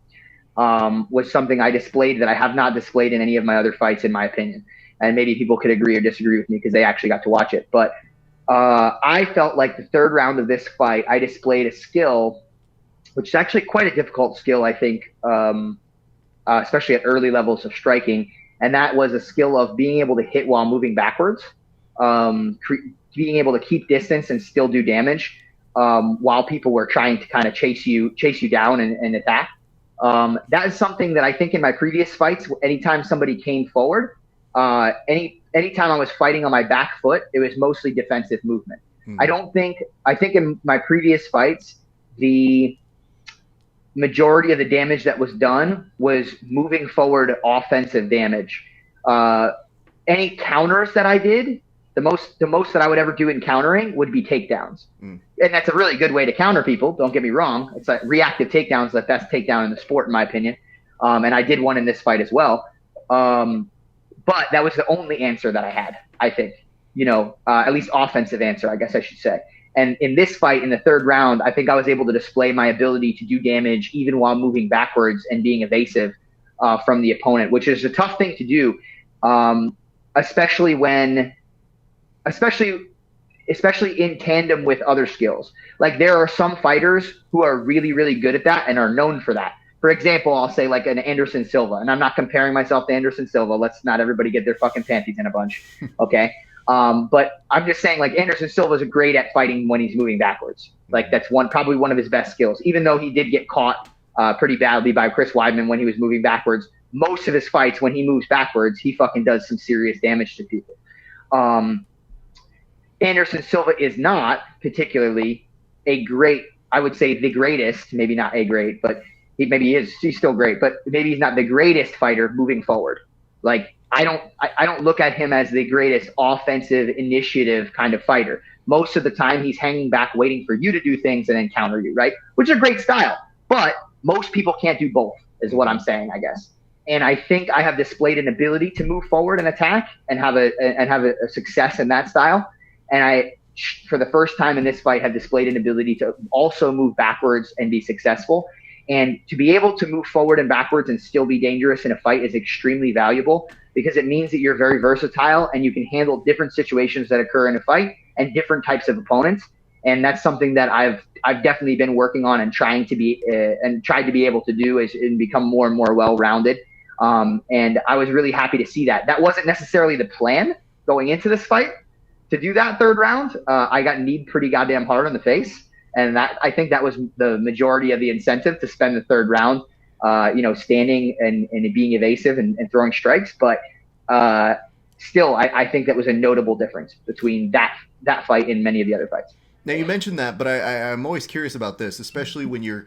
Was something I displayed that I have not displayed in any of my other fights, in my opinion. And maybe people could agree or disagree with me because they actually got to watch it. But I felt like the third round of this fight, I displayed a skill, which is actually quite a difficult skill, I think, especially at early levels of striking. And that was a skill of being able to hit while moving backwards, being able to keep distance and still do damage while people were trying to kind of chase you down and attack. That is something that I think in my previous fights, anytime somebody came forward, anytime I was fighting on my back foot, it was mostly defensive movement. I think in my previous fights, the majority of the damage that was done was moving forward offensive damage. Any counters that I did, the most that I would ever do in countering would be takedowns. And that's a really good way to counter people. Don't get me wrong. It's like reactive takedowns, the best takedown in the sport, in my opinion. And I did one in this fight as well. But that was the only answer that I had, I think, at least offensive answer, I guess I should say. And in this fight, in the third round, I think I was able to display my ability to do damage even while moving backwards and being evasive from the opponent, which is a tough thing to do, especially in tandem with other skills. Like there are some fighters who are really, really good at that and are known for that. For example, I'll say like an Anderson Silva, and I'm not comparing myself to Anderson Silva. Let's not everybody get their fucking panties in a bunch. Okay. But I'm just saying like Anderson Silva is great at fighting when he's moving backwards. Like that's probably one of his best skills, even though he did get caught pretty badly by Chris Weidman when he was moving backwards. Most of his fights, when he moves backwards, he fucking does some serious damage to people. Anderson Silva is not particularly a great, I would say the greatest, maybe not a great, but maybe he is. He's still great, but maybe he's not the greatest fighter moving forward. Like I don't look at him as the greatest offensive initiative kind of fighter. Most of the time he's hanging back, waiting for you to do things and then counter you, right? Which is a great style, but most people can't do both is what I'm saying, I guess. And I think I have displayed an ability to move forward and attack and have a success in that style. And I, for the first time in this fight, have displayed an ability to also move backwards and be successful. And to be able to move forward and backwards and still be dangerous in a fight is extremely valuable because it means that you're very versatile and you can handle different situations that occur in a fight and different types of opponents. And that's something that I've definitely been working on and tried to be able to do and become more and more well-rounded. And I was really happy to see that. That wasn't necessarily the plan going into this fight to do that third round. I got kneed pretty goddamn hard in the face. And I think that was the majority of the incentive to spend the third round, standing and being evasive and throwing strikes. But still, I think that was a notable difference between that fight and many of the other fights. Now, you mentioned that, but I'm always curious about this, especially when you're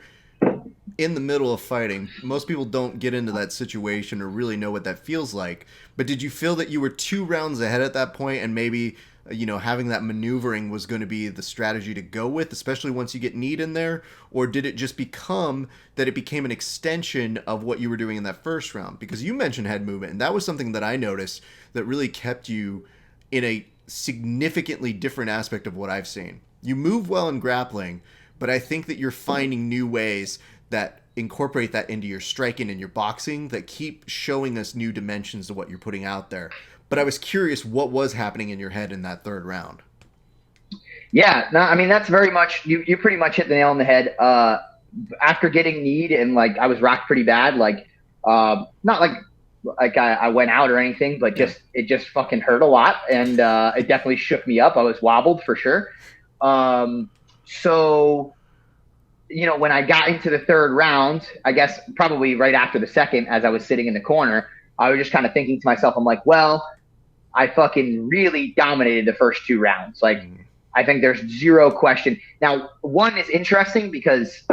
in the middle of fighting. Most people don't get into that situation or really know what that feels like. But did you feel that you were 2 rounds ahead at that point and maybe having that maneuvering was going to be the strategy to go with, especially once you get kneed in there? Or did it just become that it became an extension of what you were doing in that first round? Because you mentioned head movement, and that was something that I noticed that really kept you in a significantly different aspect of what I've seen. You move well in grappling, but I think that you're finding new ways that incorporate that into your striking and your boxing that keep showing us new dimensions to what you're putting out there. But I was curious what was happening in your head in that third round. Yeah, no, I mean, that's very much, you pretty much hit the nail on the head. After getting kneed and I was rocked pretty bad, not like I went out or anything, but it just fucking hurt a lot. And it definitely shook me up. I was wobbled for sure. So, when I got into the third round, I guess probably right after the second, as I was sitting in the corner, I was just kind of thinking to myself, I'm like, well, I fucking really dominated the first 2 rounds. I think there's zero question. Now, one is interesting because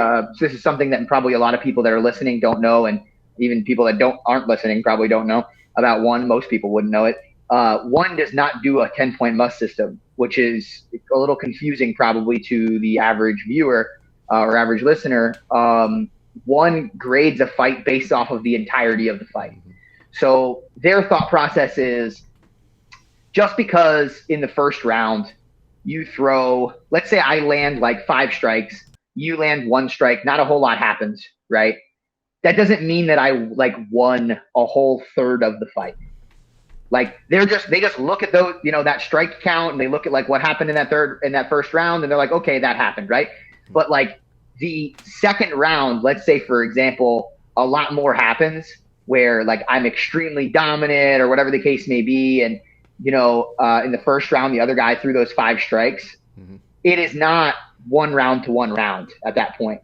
this is something that probably a lot of people that are listening don't know, and even people that aren't listening probably don't know about one. Most people wouldn't know it. One does not do a 10-point must system, which is a little confusing probably to the average viewer or average listener, one grades a fight based off of the entirety of the fight. So their thought process is, just because in the first round you throw, let's say I land like 5 strikes, you land 1 strike, not a whole lot happens, right? That doesn't mean that I like won a whole third of the fight. Like they just look at those, that strike count, and they look at like what happened in that first round, and they're like, okay, that happened, right? But like the second round, let's say for example, a lot more happens where like I'm extremely dominant or whatever the case may be, and in the first round the other guy threw those 5 strikes. It is not 1 round to 1 round at that point,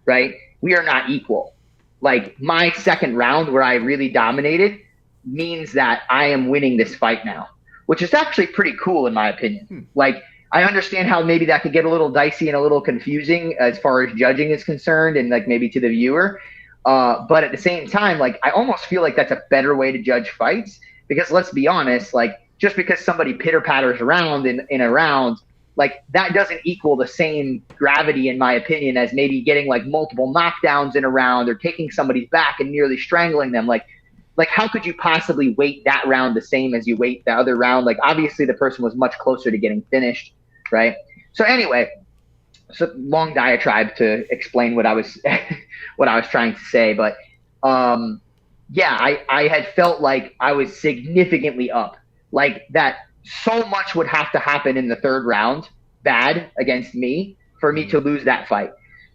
right? We are not equal. Like my second round where I really dominated means that I am winning this fight now, which is actually pretty cool in my opinion. Like I understand how maybe that could get a little dicey and a little confusing as far as judging is concerned, and like maybe to the viewer. But at the same time, like I almost feel like that's a better way to judge fights, because let's be honest, like just because somebody pitter patters around in a round, like that doesn't equal the same gravity in my opinion as maybe getting like multiple knockdowns in a round or taking somebody's back and nearly strangling them. Like how could you possibly weight that round the same as you weight the other round? Like obviously the person was much closer to getting finished, right? So anyway, so long diatribe to explain what I was what I was trying to say, but I had felt like I was significantly up, like that so much would have to happen in the third round bad against me for me to lose that fight.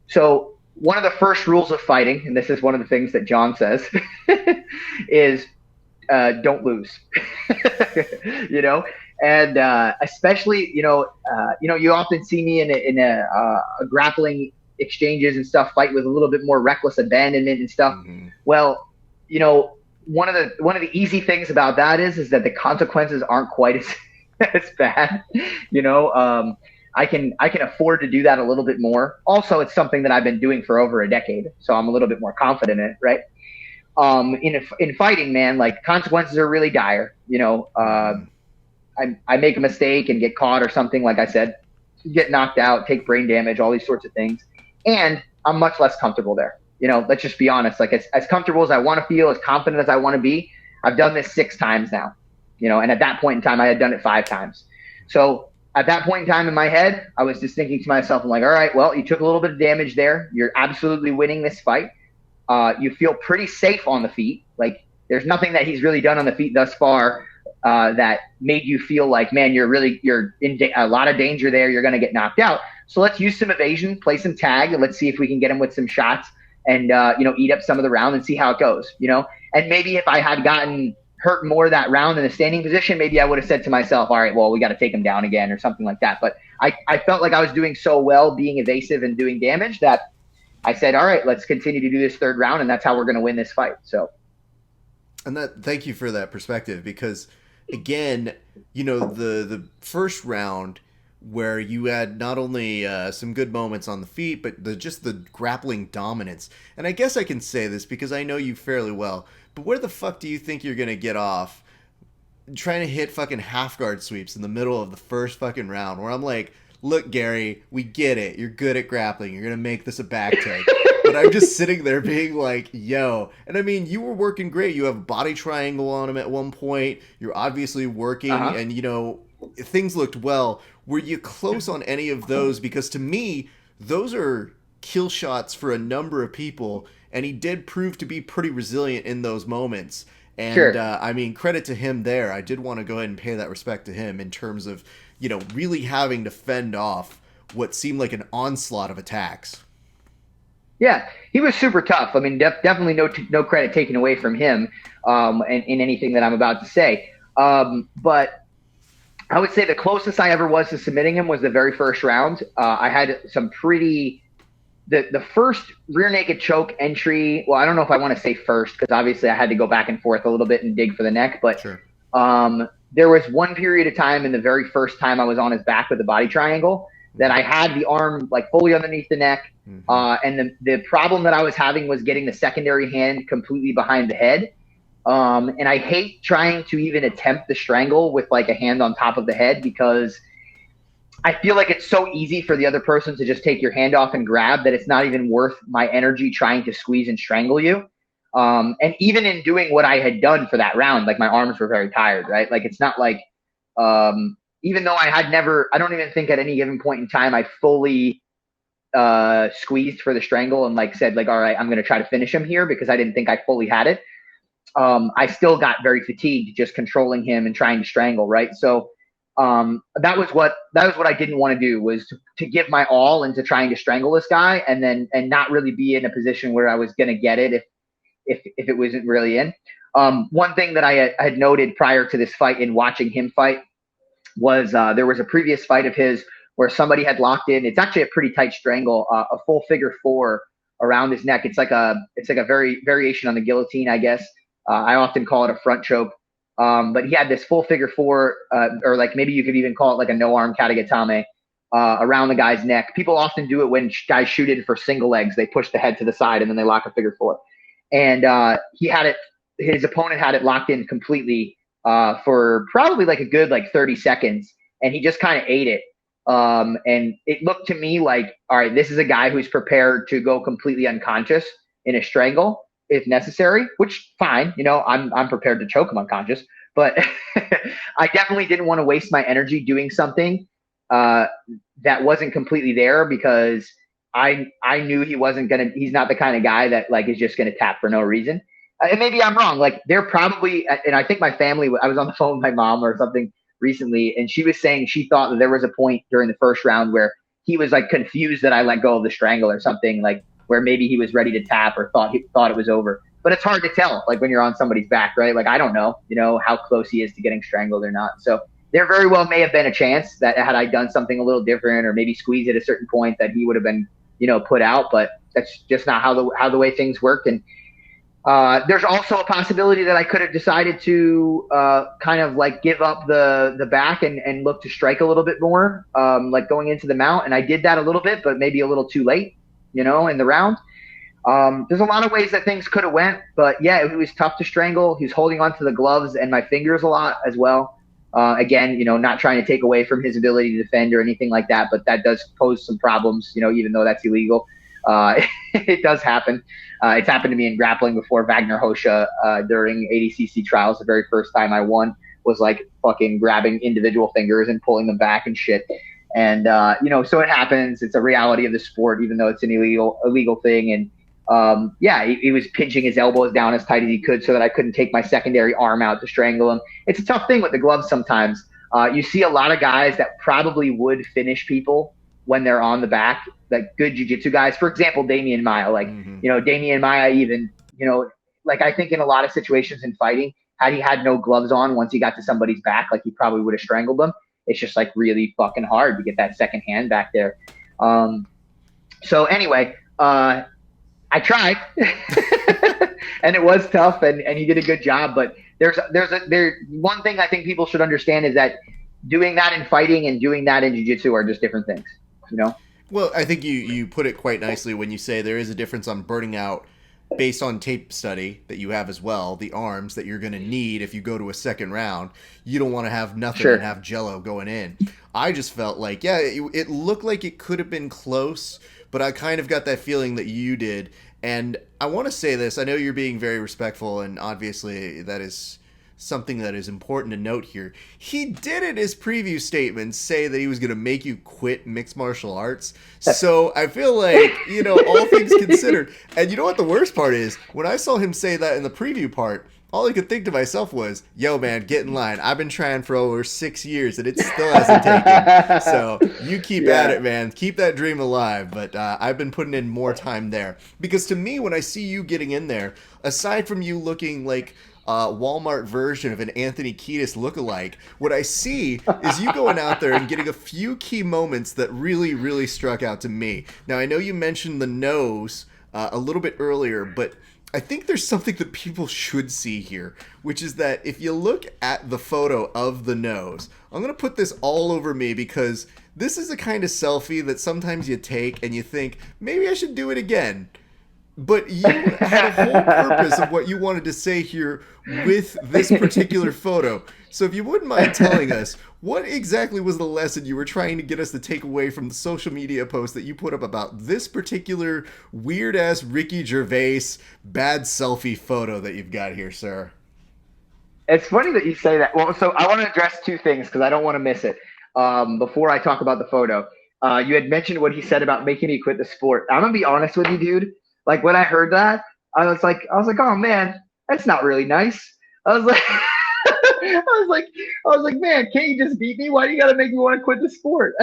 So one of the first rules of fighting, and this is one of the things that John says, is don't lose. And especially, you often see me in a grappling exchanges and stuff, fight with a little bit more reckless abandonment and stuff. Well, one of the easy things about that is that the consequences aren't quite as bad. I can afford to do that a little bit more. Also, it's something that I've been doing for over a decade, so I'm a little bit more confident in it, right? In fighting, man, like consequences are really dire. I make a mistake and get caught or something, like I said, get knocked out, take brain damage, all these sorts of things, and I'm much less comfortable there. Let's just be honest. Like as comfortable as I want to feel, as confident as I want to be, I've done this 6 times now. And at that point in time, I had done it 5 times. So at that point in time in my head, I was just thinking to myself, I'm like, all right, well, you took a little bit of damage there. You're absolutely winning this fight. You feel pretty safe on the feet. Like there's nothing that he's really done on the feet thus far that made you feel like, man, you're in a lot of danger there. You're going to get knocked out. So let's use some evasion, play some tag, and let's see if we can get him with some shots and, eat up some of the round and see how it goes, And maybe if I had gotten hurt more that round in a standing position, maybe I would have said to myself, all right, well, we got to take him down again or something like that. But I felt like I was doing so well being evasive and doing damage that I said, all right, let's continue to do this third round, and that's how we're going to win this fight. So, and thank you for that perspective, because again, the first round where you had not only some good moments on the feet, but just the grappling dominance. And I guess I can say this because I know you fairly well, but where the fuck do you think you're going to get off trying to hit fucking half guard sweeps in the middle of the first fucking round, where I'm like, look, Gary, we get it. You're good at grappling. You're going to make this a back take. But I'm just sitting there being like, yo. And I mean, you were working great. You have a body triangle on him at one point. You're obviously working, and, things looked well. Were you close on any of those? Because to me, those are kill shots for a number of people, and he did prove to be pretty resilient in those moments. And, sure. Credit to him there. I did want to go ahead and pay that respect to him in terms of, really having to fend off what seemed like an onslaught of attacks. Yeah, he was super tough. I mean, definitely no credit taken away from him in anything that I'm about to say. But I would say the closest I ever was to submitting him was the very first round. I had some the first rear naked choke entry. Well, I don't know if I want to say first, because obviously I had to go back and forth a little bit and dig for the neck. But sure. There was one period of time in the very first time I was on his back with the body triangle that I had the arm like fully underneath the neck. And the problem that I was having was getting the secondary hand completely behind the head. And I hate trying to even attempt the strangle with like a hand on top of the head, because I feel like it's so easy for the other person to just take your hand off and grab that it's not even worth my energy trying to squeeze and strangle you. And even in doing what I had done for that round, like my arms were very tired, right? Like it's not like, even though I don't even think at any given point in time I fully squeezed for the strangle and like said like, all right, I'm going to try to finish him here because I didn't think I fully had it. I still got very fatigued just controlling him and trying to strangle, right? So that was what I didn't want to do, was to give my all into trying to strangle this guy and not really be in a position where I was going to get it if it wasn't really in. One thing that I had noted prior to this fight in watching him fight was there was a previous fight of his where somebody had locked in. It's actually a pretty tight strangle, a full figure four around his neck. It's like a very variation on the guillotine, I guess. I often call it a front choke. But he had this full figure four, or like maybe you could even call it like a no arm katagatame around the guy's neck. People often do it when guys shoot it for single legs. They push the head to the side and then they lock a figure four. And his opponent had it locked in completely for probably like a good like 30 seconds. And he just kind of ate it. And it looked to me like, all right, this is a guy who's prepared to go completely unconscious in a strangle if necessary, which fine, I'm prepared to choke him unconscious, but I definitely didn't want to waste my energy doing something that wasn't completely there, because I knew he's not the kind of guy that like is just going to tap for no reason. And maybe I'm wrong. Like they're probably, and I think my family, I was on the phone with my mom or something recently, and she was saying she thought that there was a point during the first round where he was like confused that I let go of the strangle or something, like where maybe he was ready to tap or thought it was over. But it's hard to tell, like when you're on somebody's back, right? Like I don't know, how close he is to getting strangled or not. So there very well may have been a chance that had I done something a little different or maybe squeezed at a certain point that he would have been, put out. But that's just not how the way things work. And there's also a possibility that I could have decided to kind of like give up the back and look to strike a little bit more, like going into the mount. And I did that a little bit, but maybe a little too late, in the round. There's a lot of ways that things could have went, but yeah, it was tough to strangle. He was holding onto the gloves and my fingers a lot as well. Again, not trying to take away from his ability to defend or anything like that, but that does pose some problems, even though that's illegal. It does happen. It's happened to me in grappling before. Wagner Hosha, during ADCC trials, the very first time I won, was like fucking grabbing individual fingers and pulling them back and shit. And, so it happens. It's a reality of the sport, even though it's an illegal thing. And, he was pinching his elbows down as tight as he could so that I couldn't take my secondary arm out to strangle him. It's a tough thing with the gloves sometimes. You see a lot of guys that probably would finish people when they're on the back, like good jiu-jitsu guys. For example, Damian Maia, Damian Maia even, like I think in a lot of situations in fighting, had he had no gloves on, once he got to somebody's back, like he probably would have strangled them. It's just like really fucking hard to get that second hand back there. So anyway, I tried and it was tough and he did a good job, but there's one thing I think people should understand is that doing that in fighting and doing that in jiu-jitsu are just different things, Well, I think you put it quite nicely when you say there is a difference on burning out based on tape study that you have as well, the arms that you're going to need if you go to a second round. You don't want to have nothing and have jello going in. I just felt like, it looked like it could have been close, but I kind of got that feeling that you did. And I want to say this. I know you're being very respectful, and obviously that is something that is important to note here. He did in his preview statement say that he was going to make you quit mixed martial arts. So I feel like, all things considered. And you know what the worst part is? When I saw him say that in the preview part, all I could think to myself was, yo, man, get in line. I've been trying for over 6 years, and it still hasn't taken. So you keep at it, man. Keep that dream alive. But I've been putting in more time there. Because to me, when I see you getting in there, aside from you looking like Walmart version of an Anthony Kiedis lookalike, what I see is you going out there and getting a few key moments that really, really struck out to me. Now, I know you mentioned the nose a little bit earlier, but I think there's something that people should see here, which is that if you look at the photo of the nose, I'm going to put this all over me because this is a kind of selfie that sometimes you take and you think, maybe I should do it again. but you had a whole purpose of what you wanted to say here with this particular photo. So if you wouldn't mind telling us, what exactly was the lesson you were trying to get us to take away from the social media post that you put up about this particular weird-ass Ricky Gervais bad selfie photo that you've got here, sir? It's funny that you say that. Well, so I want to address two things because I don't want to miss it before I talk about the photo. You had mentioned what he said about making you quit the sport. I'm going to be honest with you, dude. Like, when I heard that, I was like, oh, man, that's not really nice. I was like... I was like, man, can't you just beat me? Why do you gotta make me want to quit the sport?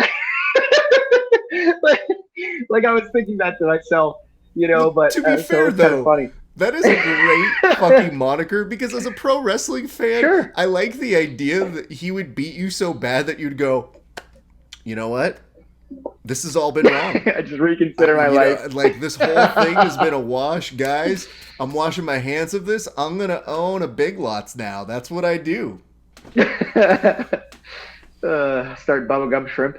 like I was thinking that to myself, But to be fair, though, funny. That is a great fucking moniker because as a pro wrestling fan, sure. I like the idea that he would beat you so bad that you'd go, you know what? This has all been wrong. I just reconsider my life. Like, this whole thing has been a wash, guys. I'm washing my hands of this. I'm going to own a Big Lots now. That's what I do. Start bubblegum shrimp.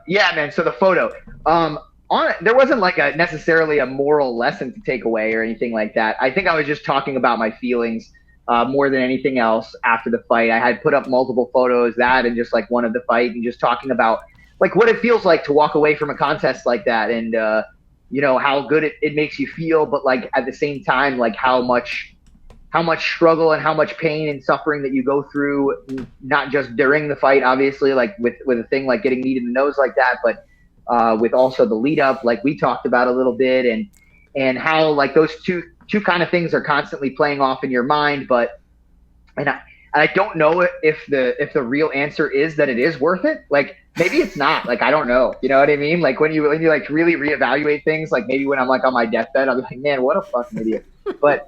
Yeah, man. So the photo. There wasn't like necessarily a moral lesson to take away or anything like that. I think I was just talking about my feelings. More than anything else after the fight. I had put up multiple photos, that and just like one of the fight, and just talking about like what it feels like to walk away from a contest like that, and how good it makes you feel, but like at the same time, like how much struggle and how much pain and suffering that you go through, not just during the fight, obviously, like with a thing like getting kneed in the nose like that, but with also the lead up, like we talked about a little bit, and how like those two kind of things are constantly playing off in your mind, and I don't know if the real answer is that it is worth it. Like maybe it's not. Like I don't know. You know what I mean? Like when you like really reevaluate things. Like maybe when I'm like on my deathbed, I'll be like, man, what a fucking idiot. But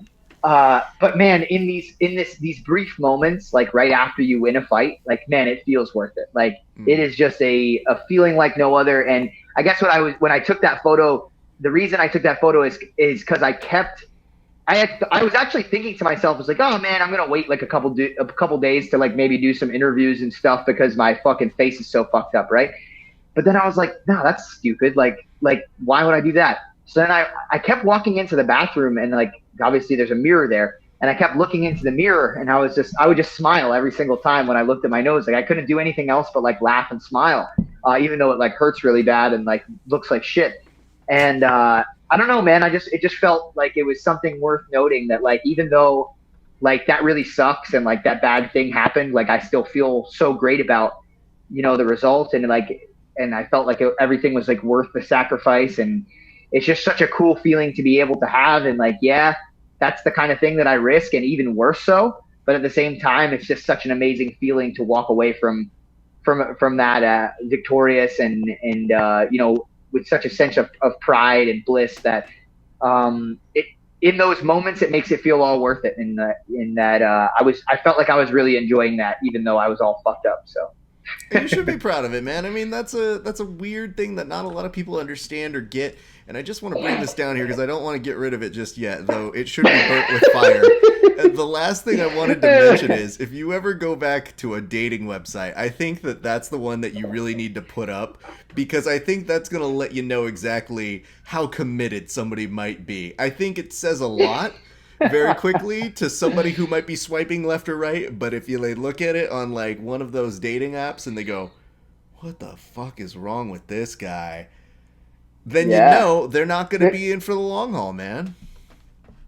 man, in these brief moments, like right after you win a fight, like man, it feels worth it. Like it is just a feeling like no other. And I guess when I took that photo, the reason I took that photo is because I was actually thinking to myself, I was like, oh man, I'm gonna wait like a couple days to like maybe do some interviews and stuff because my fucking face is so fucked up, right? But then I was like, no, that's stupid. Like why would I do that? So then I kept walking into the bathroom, and like obviously there's a mirror there, and I kept looking into the mirror, and I would just smile every single time when I looked at my nose. Like I couldn't do anything else but like laugh and smile, even though it like hurts really bad and like looks like shit. And I don't know, man. It just felt like it was something worth noting that like, even though like that really sucks and like that bad thing happened, like I still feel so great about, the result. And I felt like everything was like worth the sacrifice. And it's just such a cool feeling to be able to have. And like, yeah, that's the kind of thing that I risk, and even worse so. But at the same time, it's just such an amazing feeling to walk away from that victorious and with such a sense of pride and bliss that in those moments it makes it feel all worth it. I felt like I was really enjoying that, even though I was all fucked up. So you should be proud of it, man. I mean, that's a weird thing that not a lot of people understand or get. And I just want to bring this down here because I don't want to get rid of it just yet, though it should be burnt with fire. The last thing I wanted to mention is, if you ever go back to a dating website, I think that's the one that you really need to put up, because I think that's going to let you know exactly how committed somebody might be. I think it says a lot very quickly to somebody who might be swiping left or right, but if you look at it on like one of those dating apps and they go, what the fuck is wrong with this guy? Then you know they're not going to be in for the long haul, man.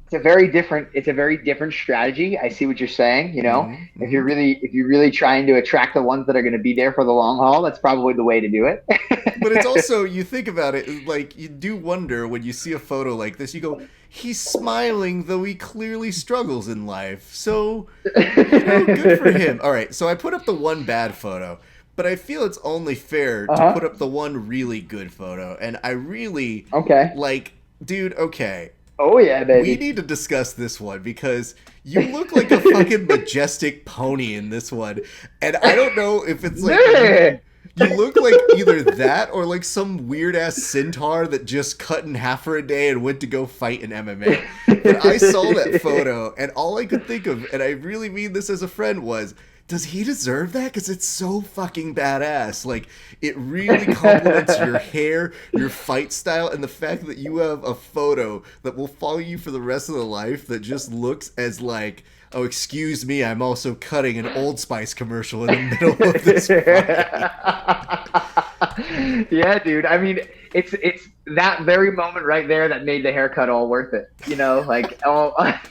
It's a very different strategy. I see what you're saying. Mm-hmm. If you're really trying to attract the ones that are going to be there for the long haul, that's probably the way to do it. But it's also, you think about it, like you do wonder when you see a photo like this, you go, he's smiling though he clearly struggles in life. So, good for him. All right, so I put up the one bad photo. But I feel it's only fair to put up the one really good photo. And I really, dude, okay. Oh, yeah, baby. We need to discuss this one because you look like a fucking majestic pony in this one. And I don't know if it's like, you look like either that or like some weird-ass centaur that just cut in half for a day and went to go fight in MMA. But I saw that photo, and all I could think of, and I really mean this as a friend, was, does he deserve that? Because it's so fucking badass. Like, it really complements your hair, your fight style, and the fact that you have a photo that will follow you for the rest of the life that just looks as like, oh, excuse me, I'm also cutting an Old Spice commercial in the middle of this fight. Yeah, dude. I mean, it's that very moment right there that made the haircut all worth it. You know, like I've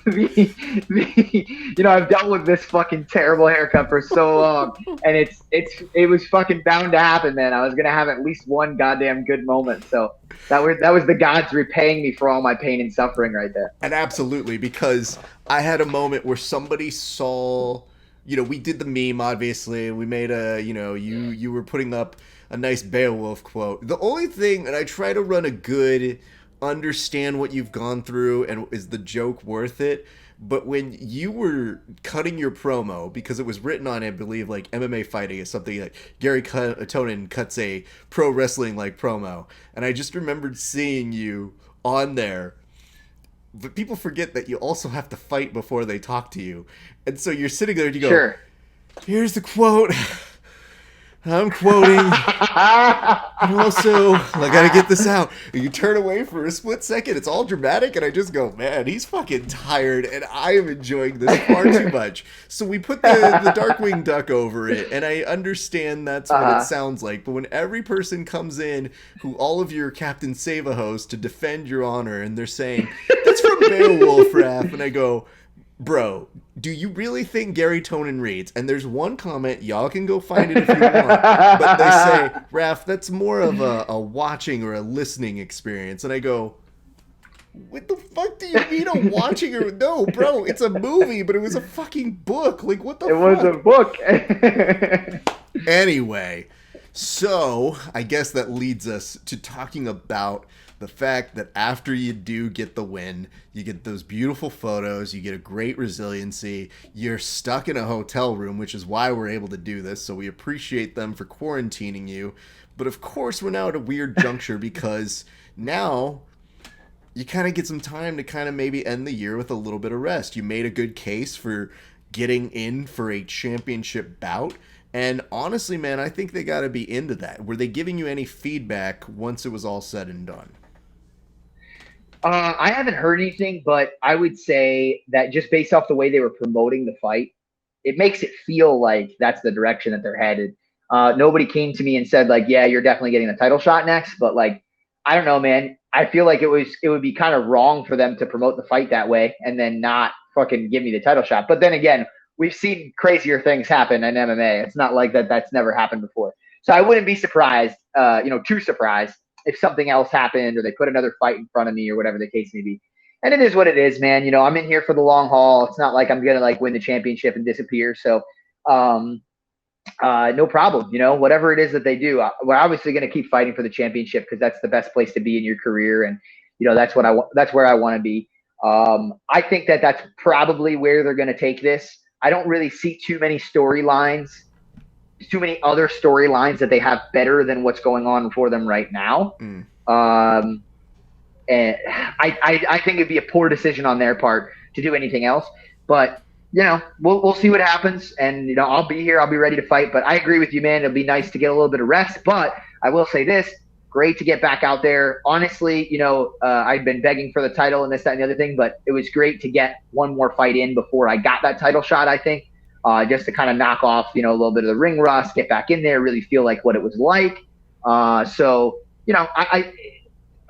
dealt with this fucking terrible haircut for so long, and it was fucking bound to happen, man. I was gonna have at least one goddamn good moment. So that was the gods repaying me for all my pain and suffering right there. And absolutely, because I had a moment where somebody saw, we did the meme, obviously. We made you were putting up a nice Beowulf quote. The only thing, and I try to run a good, understand what you've gone through, and is the joke worth it? But when you were cutting your promo, because it was written on, I believe, like MMA fighting is something like Garry Tonon cuts a pro wrestling like promo, and I just remembered seeing you on there. But people forget that you also have to fight before they talk to you, and so you're sitting there and you go, sure. Here's the quote. I'm quoting. And also, I gotta get this out. And you turn away for a split second. It's all dramatic, and I just go, man, he's fucking tired, and I am enjoying this far too much. So we put the Darkwing Duck over it, and I understand that's what it sounds like. But when every person comes in, who all of your Captain Save-A-Host to defend your honor, and they're saying, that's from Beowulf, Raph, and I go, bro, do you really think Garry Tonon reads? And there's one comment, y'all can go find it if you want, but they say, Raph, that's more of a watching or a listening experience. And I go, what the fuck do you mean a watching or... No, bro, it's a movie, but it was a fucking book. Like, what the fuck? It was a book. Anyway, so I guess that leads us to talking about the fact that after you do get the win, you get those beautiful photos, you get a great resiliency, you're stuck in a hotel room, which is why we're able to do this, so we appreciate them for quarantining you. But of course, we're now at a weird juncture because now you kind of get some time to kind of maybe end the year with a little bit of rest. You made a good case for getting in for a championship bout. And honestly, man, I think they got to be into that. Were they giving you any feedback once it was all said and done? I haven't heard anything, but I would say that just based off the way they were promoting the fight, it makes it feel like that's the direction that they're headed. Nobody came to me and said, like, yeah, you're definitely getting a title shot next. But, like, I don't know, man. I feel like it would be kind of wrong for them to promote the fight that way and then not fucking give me the title shot. But then again, we've seen crazier things happen in MMA. It's not like that's never happened before. So I wouldn't be surprised, too surprised if something else happened or they put another fight in front of me or whatever the case may be. And it is what it is, man. I'm in here for the long haul. It's not like I'm going to like win the championship and disappear. So, no problem. Whatever it is that they do, we're obviously going to keep fighting for the championship because that's the best place to be in your career. And, that's what that's where I want to be. I think that's probably where they're going to take this. I don't really see too many other storylines that they have better than what's going on for them right now. And I think it'd be a poor decision on their part to do anything else. But, we'll see what happens. And, I'll be here. I'll be ready to fight. But I agree with you, man. It'll be nice to get a little bit of rest. But I will say this. Great to get back out there. Honestly, I've been begging for the title and this, that, and the other thing. But it was great to get one more fight in before I got that title shot, I think. Just to kind of knock off, a little bit of the ring rust, get back in there, really feel like what it was like. So, I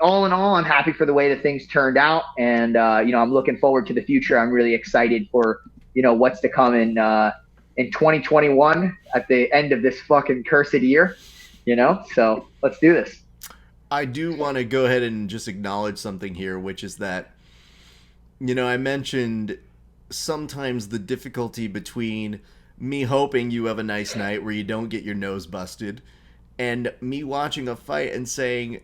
all in all, I'm happy for the way that things turned out. And, I'm looking forward to the future. I'm really excited for, what's to come in 2021 at the end of this fucking cursed year, so let's do this. I do want to go ahead and just acknowledge something here, which is that, I mentioned sometimes the difficulty between me hoping you have a nice night where you don't get your nose busted and me watching a fight and saying,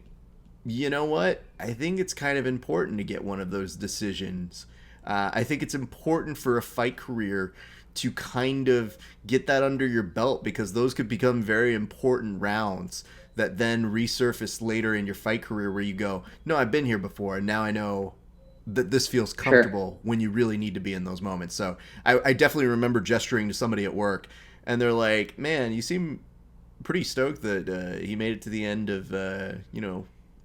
you know what? I think it's kind of important to get one of those decisions. I think it's important for a fight career to kind of get that under your belt because those could become very important rounds that then resurface later in your fight career where you go, no, I've been here before and now I know that this feels comfortable when you really need to be in those moments. So I definitely remember gesturing to somebody at work and they're like, "Man, you seem pretty stoked that he made it to the end of a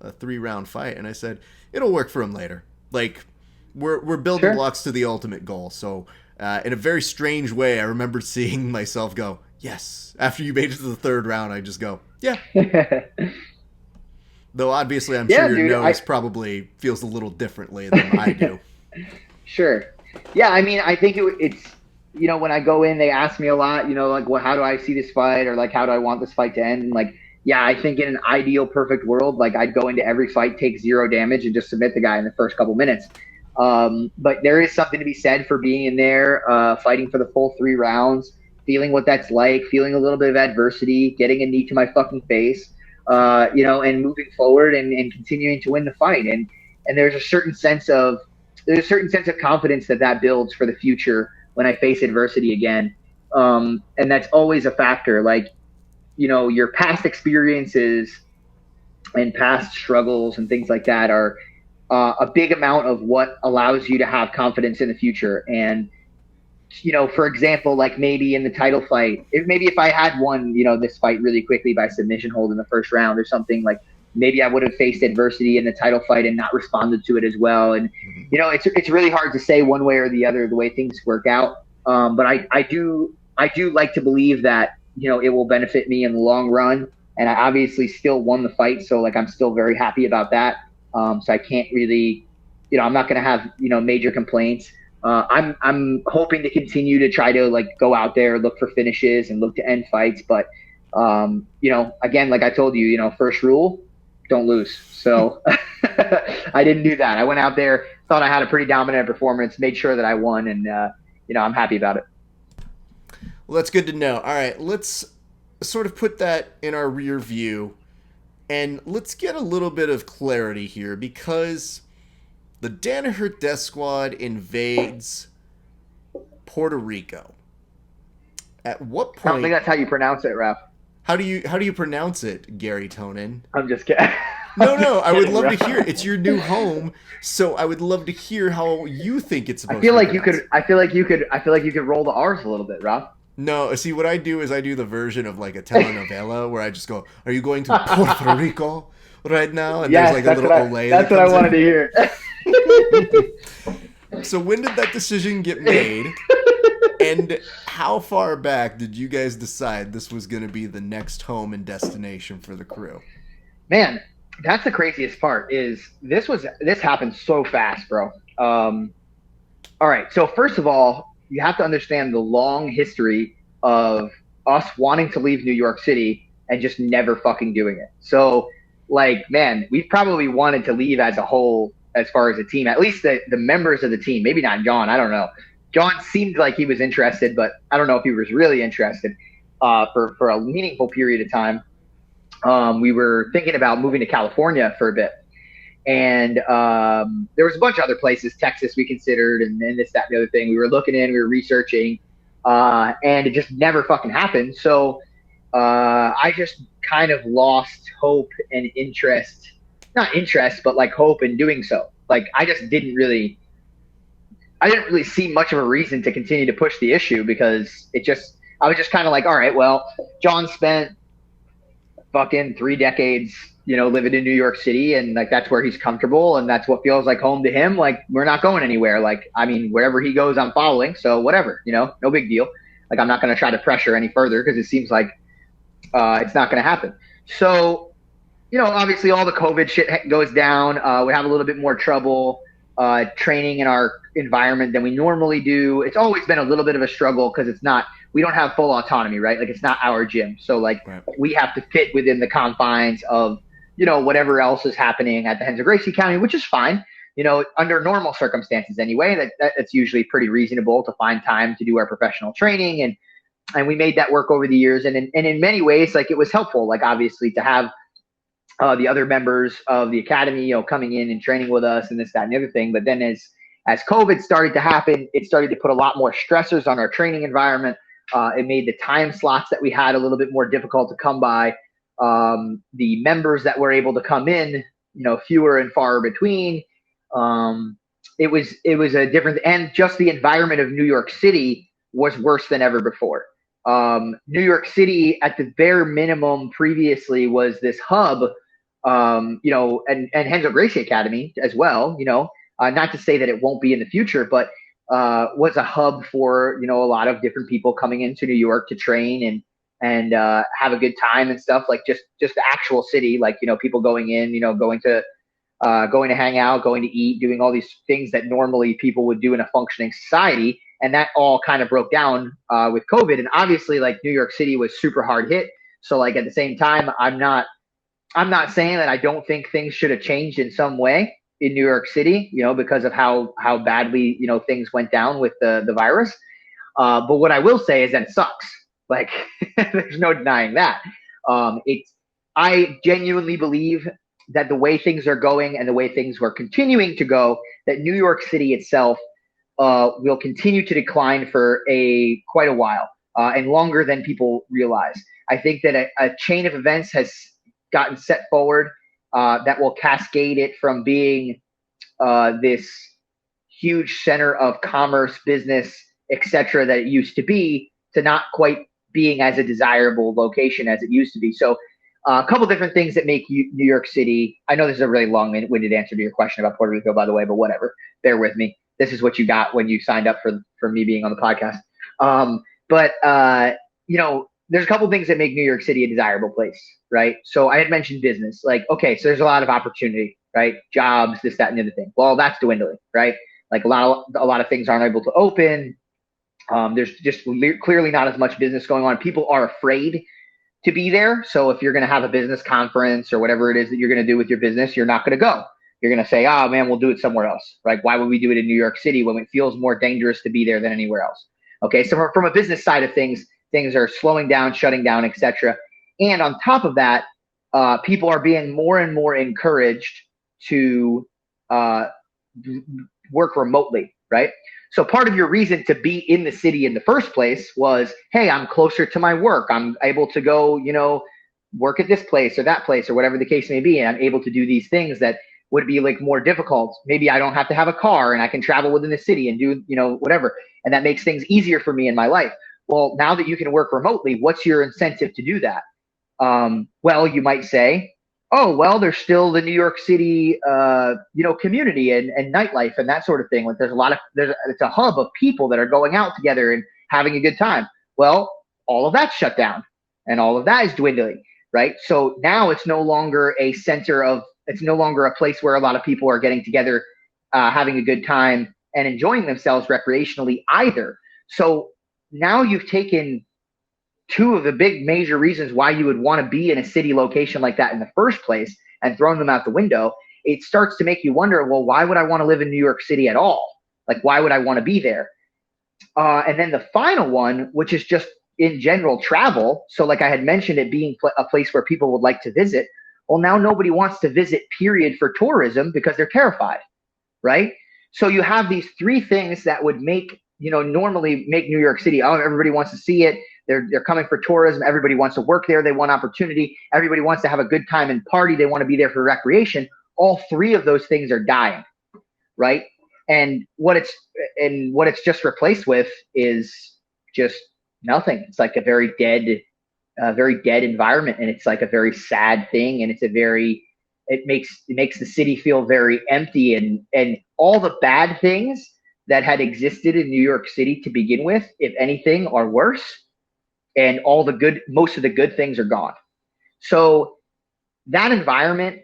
3-round fight." And I said, "It'll work for him later. Like, we're building blocks to the ultimate goal." So in a very strange way, I remember seeing myself go, "Yes." After you made it to the 3rd round, I just go, "Yeah." Though obviously, I'm sure your nose probably feels a little differently than I do. Sure. Yeah, I mean, I think it's, when I go in, they ask me a lot, like, well, how do I see this fight, or like, how do I want this fight to end? And like, yeah, I think in an ideal, perfect world, like, I'd go into every fight, take 0 damage, and just submit the guy in the first couple minutes. But there is something to be said for being in there, fighting for the full 3 rounds, feeling what that's like, feeling a little bit of adversity, getting a knee to my fucking face, and moving forward and continuing to win the fight. And there's a certain sense of confidence that builds for the future when I face adversity again. And that's always a factor. Like, your past experiences and past struggles and things like that are a big amount of what allows you to have confidence in the future. And, for example, like maybe in the title fight, if I had won, this fight really quickly by submission hold in the 1st round or something, like maybe I would have faced adversity in the title fight and not responded to it as well. And, it's really hard to say one way or the other, the way things work out. But I do like to believe that, it will benefit me in the long run. And I obviously still won the fight. So like, I'm still very happy about that. So I can't really, I'm not going to have, major complaints. I'm hoping to continue to try to like go out there, look for finishes and look to end fights. But, again, like I told you, first rule, don't lose. So I didn't do that. I went out there, thought I had a pretty dominant performance, made sure that I won, and I'm happy about it. Well, that's good to know. All right, let's sort of put that in our rear view, and let's get a little bit of clarity here, because the Danaher Death Squad invades Puerto Rico. At what point? I don't think that's how you pronounce it, Raph. How do you pronounce it, Garry Tonon? I'm just kidding. No, I would love to hear it. It's your new home, so I would love to hear how you think it's supposed to be. I feel like you could roll the R's a little bit, Raph. No, see, what I do is I do the version of like a telenovela where I just go, "Are you going to Puerto Rico right now?" And yes, there's like a little Olay. That's what I wanted to hear. So when did that decision get made? And how far back did you guys decide this was going to be the next home and destination for the crew? Man, that's the craziest part. Is this happened so fast, bro. All right. So first of all, you have to understand the long history of us wanting to leave New York City and just never fucking doing it. So, like, man, we probably wanted to leave as a whole, as far as a team, at least the members of the team. Maybe not John. I don't know. John seemed like he was interested, but I don't know if he was really interested for a meaningful period of time. We were thinking about moving to California for a bit. And there was a bunch of other places, Texas we considered, and then this, that, and the other thing. We were looking in, we were researching, and it just never fucking happened. So I just kind of lost hope and interest. Not interest, but like hope in doing so. Like I didn't really see much of a reason to continue to push the issue, because I was just kind of like, all right, well, John spent fucking 3 decades, living in New York City, and like that's where he's comfortable, and that's what feels like home to him. Like we're not going anywhere. Like, I mean, wherever he goes, I'm following. So whatever, no big deal. Like I'm not going to try to pressure any further, because it seems like it's not going to happen. So, obviously all the COVID shit goes down. We have a little bit more trouble training in our environment than we normally do. It's always been a little bit of a struggle, because we don't have full autonomy, right? Like it's not our gym. So like right. We have to fit within the confines of, whatever else is happening at the Henry Gracie County, which is fine, under normal circumstances anyway. That's usually pretty reasonable to find time to do our professional training. And we made that work over the years. And in many ways, like it was helpful, like obviously to have the other members of the academy, coming in and training with us and this, that, and the other thing. But then as COVID started to happen, it started to put a lot more stressors on our training environment. It made the time slots that we had a little bit more difficult to come by. The members that were able to come in, fewer and far between. It was a different, and just the environment of New York City was worse than ever before. New York City, at the bare minimum, previously was this hub, and Renzo Gracie Academy as well. Not to say that it won't be in the future, but was a hub for a lot of different people coming into New York to train and have a good time and stuff, like just the actual city, like people going in, going to hang out, going to eat, doing all these things that normally people would do in a functioning society. And that all kind of broke down with COVID. And obviously, like, New York City was super hard hit. So, like, at the same time, I'm not saying that I don't think things should have changed in some way in New York City, because of how badly, things went down with the virus. But what I will say is that it sucks. Like, there's no denying that. I genuinely believe that the way things are going and the way things were continuing to go, that New York City itself will continue to decline for quite a while, and longer than people realize. I think that a chain of events has gotten set forward that will cascade it from being this huge center of commerce, business, etc., that it used to be, to not quite being as a desirable location as it used to be. So a couple different things that make New York City. I know this is a really long-winded answer to your question about Puerto Rico, by the way, but whatever. Bear with me. This is what you got when you signed up for me being on the podcast. There's a couple things that make New York City a desirable place, right? So I had mentioned business. Like, okay, so there's a lot of opportunity, right? Jobs, this, that, and the other thing. Well, that's dwindling, right? Like a lot of things aren't able to open. There's just clearly not as much business going on. People are afraid to be there. So if you're going to have a business conference or whatever it is that you're going to do with your business, you're not going to go. You're going to say, oh man, we'll do it somewhere else. Right? Why would we do it in New York City when it feels more dangerous to be there than anywhere else? Okay. So from a business side of things are slowing down, shutting down, etc. And on top of that, people are being more and more encouraged to work remotely, right? So part of your reason to be in the city in the first place was, hey, I'm closer to my work. I'm able to go, work at this place or that place or whatever the case may be. And I'm able to do these things that would be like more difficult. Maybe I don't have to have a car and I can travel within the city and do, whatever. And that makes things easier for me in my life. Well, now that you can work remotely, what's your incentive to do that? Well, you might say, oh, well, there's still the New York City, community and nightlife and that sort of thing. Like it's a hub of people that are going out together and having a good time. Well, all of that's shut down and all of that is dwindling, right? So now it's no longer it's no longer a place where a lot of people are getting together, having a good time and enjoying themselves recreationally either. So now you've taken two of the big major reasons why you would want to be in a city location like that in the first place and thrown them out the window. It starts to make you wonder, well, why would I want to live in New York City at all? Like, why would I want to be there? And then the final one, which is just in general travel. So like I had mentioned, it being a place where people would like to visit. Well, now nobody wants to visit, period, for tourism because they're terrified, right? So you have these three things that would normally make New York City, oh, everybody wants to see it. They're coming for tourism. Everybody wants to work there. They want opportunity. Everybody wants to have a good time and party. They want to be there for recreation. All three of those things are dying, right? And what it's just replaced with is just nothing. It's like a very dead environment, and it's like a very sad thing. And it makes the city feel very empty, and all the bad things that had existed in New York City to begin with, if anything, are worse. And most of the good things are gone. So that environment,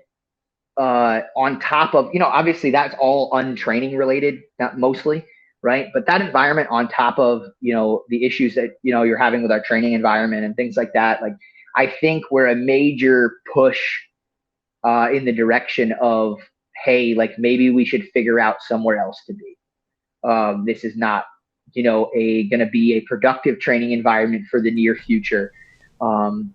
on top of, obviously that's all untraining related, not mostly, right? But that environment on top of, the issues that, you're having with our training environment and things like that, like, I think we're a major push in the direction of, hey, like, maybe we should figure out somewhere else to be. This is not, going to be a productive training environment for the near future. And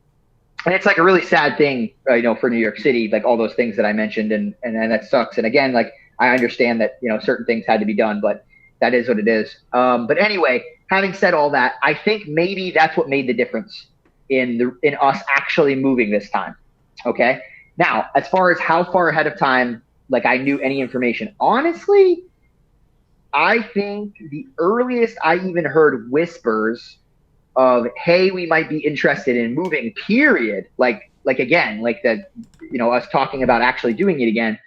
it's like a really sad thing, for New York City, like all those things that I mentioned, and that sucks. And again, like, I understand that, certain things had to be done, but that is what it is. But anyway, having said all that, I think maybe that's what made the difference in us actually moving this time. Okay. Now, as far as how far ahead of time, like, I knew any information, honestly, I think the earliest I even heard whispers of, hey, we might be interested in moving, period. Like again, like that, us talking about actually doing it again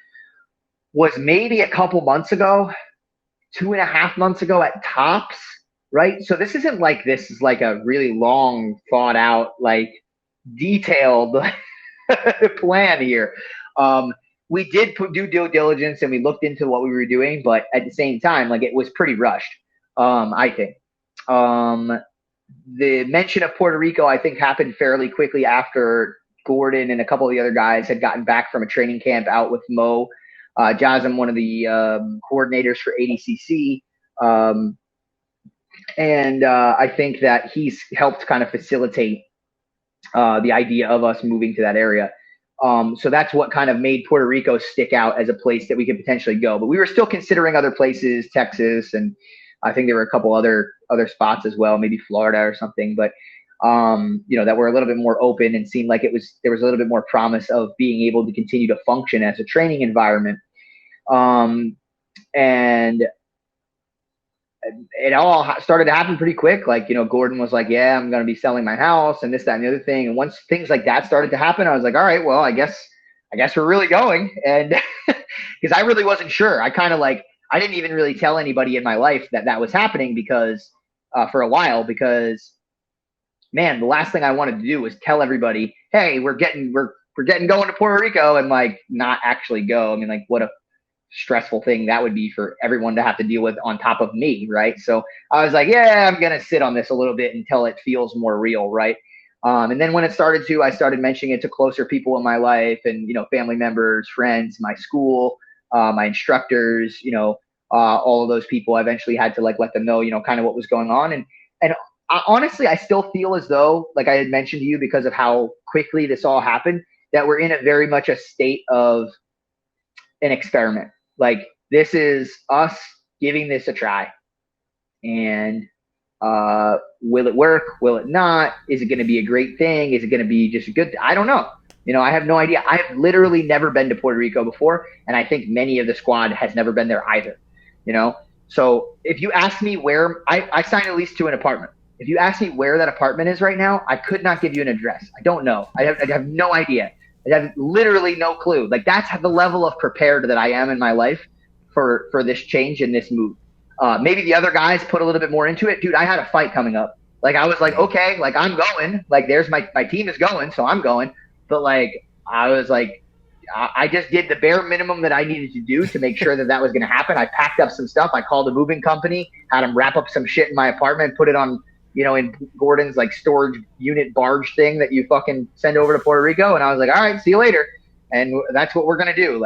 was maybe a couple months ago, 2.5 months ago at tops, right? So this isn't like this is like a really long thought out, like detailed plan here. We did do due diligence and we looked into what we were doing, but at the same time, like it was pretty rushed. I think. The mention of Puerto Rico, I think, happened fairly quickly after Gordon and a couple of the other guys had gotten back from a training camp out with Mo. Jazam, one of the coordinators for ADCC. And I think that he's helped kind of facilitate the idea of us moving to that area. So that's what kind of made Puerto Rico stick out as a place that we could potentially go. But we were still considering other places, Texas, and I think there were a couple other spots as well, maybe Florida or something. But that were a little bit more open and seemed like there was a little bit more promise of being able to continue to function as a training environment. And it all started to happen pretty quick. Like, Gordon was like, yeah, I'm going to be selling my house and this, that, and the other thing. And once things like that started to happen, I was like, all right, well, I guess we're really going. And because I really wasn't sure. I kind of I didn't even really tell anybody in my life that was happening because for a while, because man, the last thing I wanted to do was tell everybody, hey, we're getting going to Puerto Rico and not actually go. I mean, what a stressful thing that would be for everyone to have to deal with on top of me, right? So I was like, yeah, I'm gonna sit on this a little bit until it feels more real, right? And then when it started to, I started mentioning it to closer people in my life and family members, friends, my school, my instructors, all of those people. I eventually had to let them know, kind of what was going on. And honestly, I still feel as though, like I had mentioned to you, because of how quickly this all happened, that we're in a very much a state of an experiment. Like, this is us giving this a try. And will it work? Will it not? Is it going to be a great thing? Is it going to be just a good I don't know. I have no idea. I have literally never been to Puerto Rico before, and I think many of the squad has never been there either. So if you ask me where I signed a lease to an apartment. If you ask me where that apartment is right now, I could not give you an address. I don't know. I have no idea. I have literally no clue. That's the level of prepared that I am in my life for this change and this move. Maybe the other guys put a little bit more into it. Dude, I had a fight coming up. I was like, okay, I'm going. There's my team is going, so I'm going. But I was like, I just did the bare minimum that I needed to do to make sure that was going to happen. I packed up some stuff. I called a moving company, had them wrap up some shit in my apartment, put it on, in Gordon's storage unit barge thing that you fucking send over to Puerto Rico. And I was like, all right, see you later. And that's what we're going to do.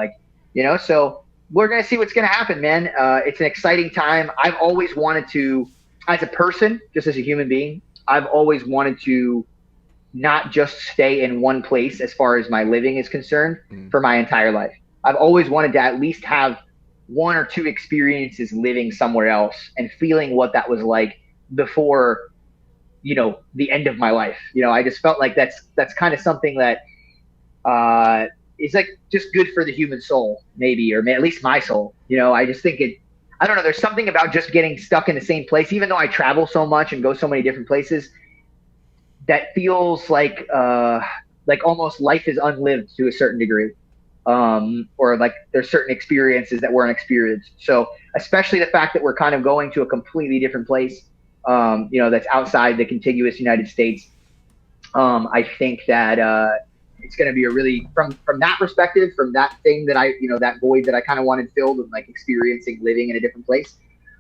So we're going to see what's going to happen, man. It's an exciting time. I've always wanted to, as a person, just as a human being, I've always wanted to not just stay in one place as far as my living is concerned for my entire life. I've always wanted to at least have one or two experiences living somewhere else and feeling what that was like before, the end of my life. I just felt like that's kind of something that is just good for the human soul, maybe, or at least my soul. I just think I don't know. There's something about just getting stuck in the same place, even though I travel so much and go so many different places, that feels like almost life is unlived to a certain degree. Or there's certain experiences that weren't experienced. So especially the fact that we're kind of going to a completely different place, that's outside the contiguous United States. I think that it's going to be a really, from that perspective, from that thing that that void that I kind of wanted filled with experiencing living in a different place,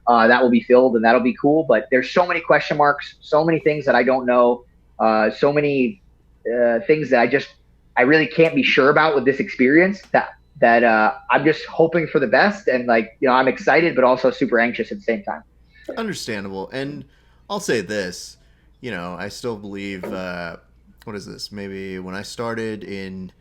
that will be filled and that'll be cool. But there's so many question marks, so many things that I don't know. So many things that I really can't be sure about with this experience that I'm just hoping for the best. And I'm excited, but also super anxious at the same time. Understandable. And I'll say this, I still believe, what is this? Maybe when I started in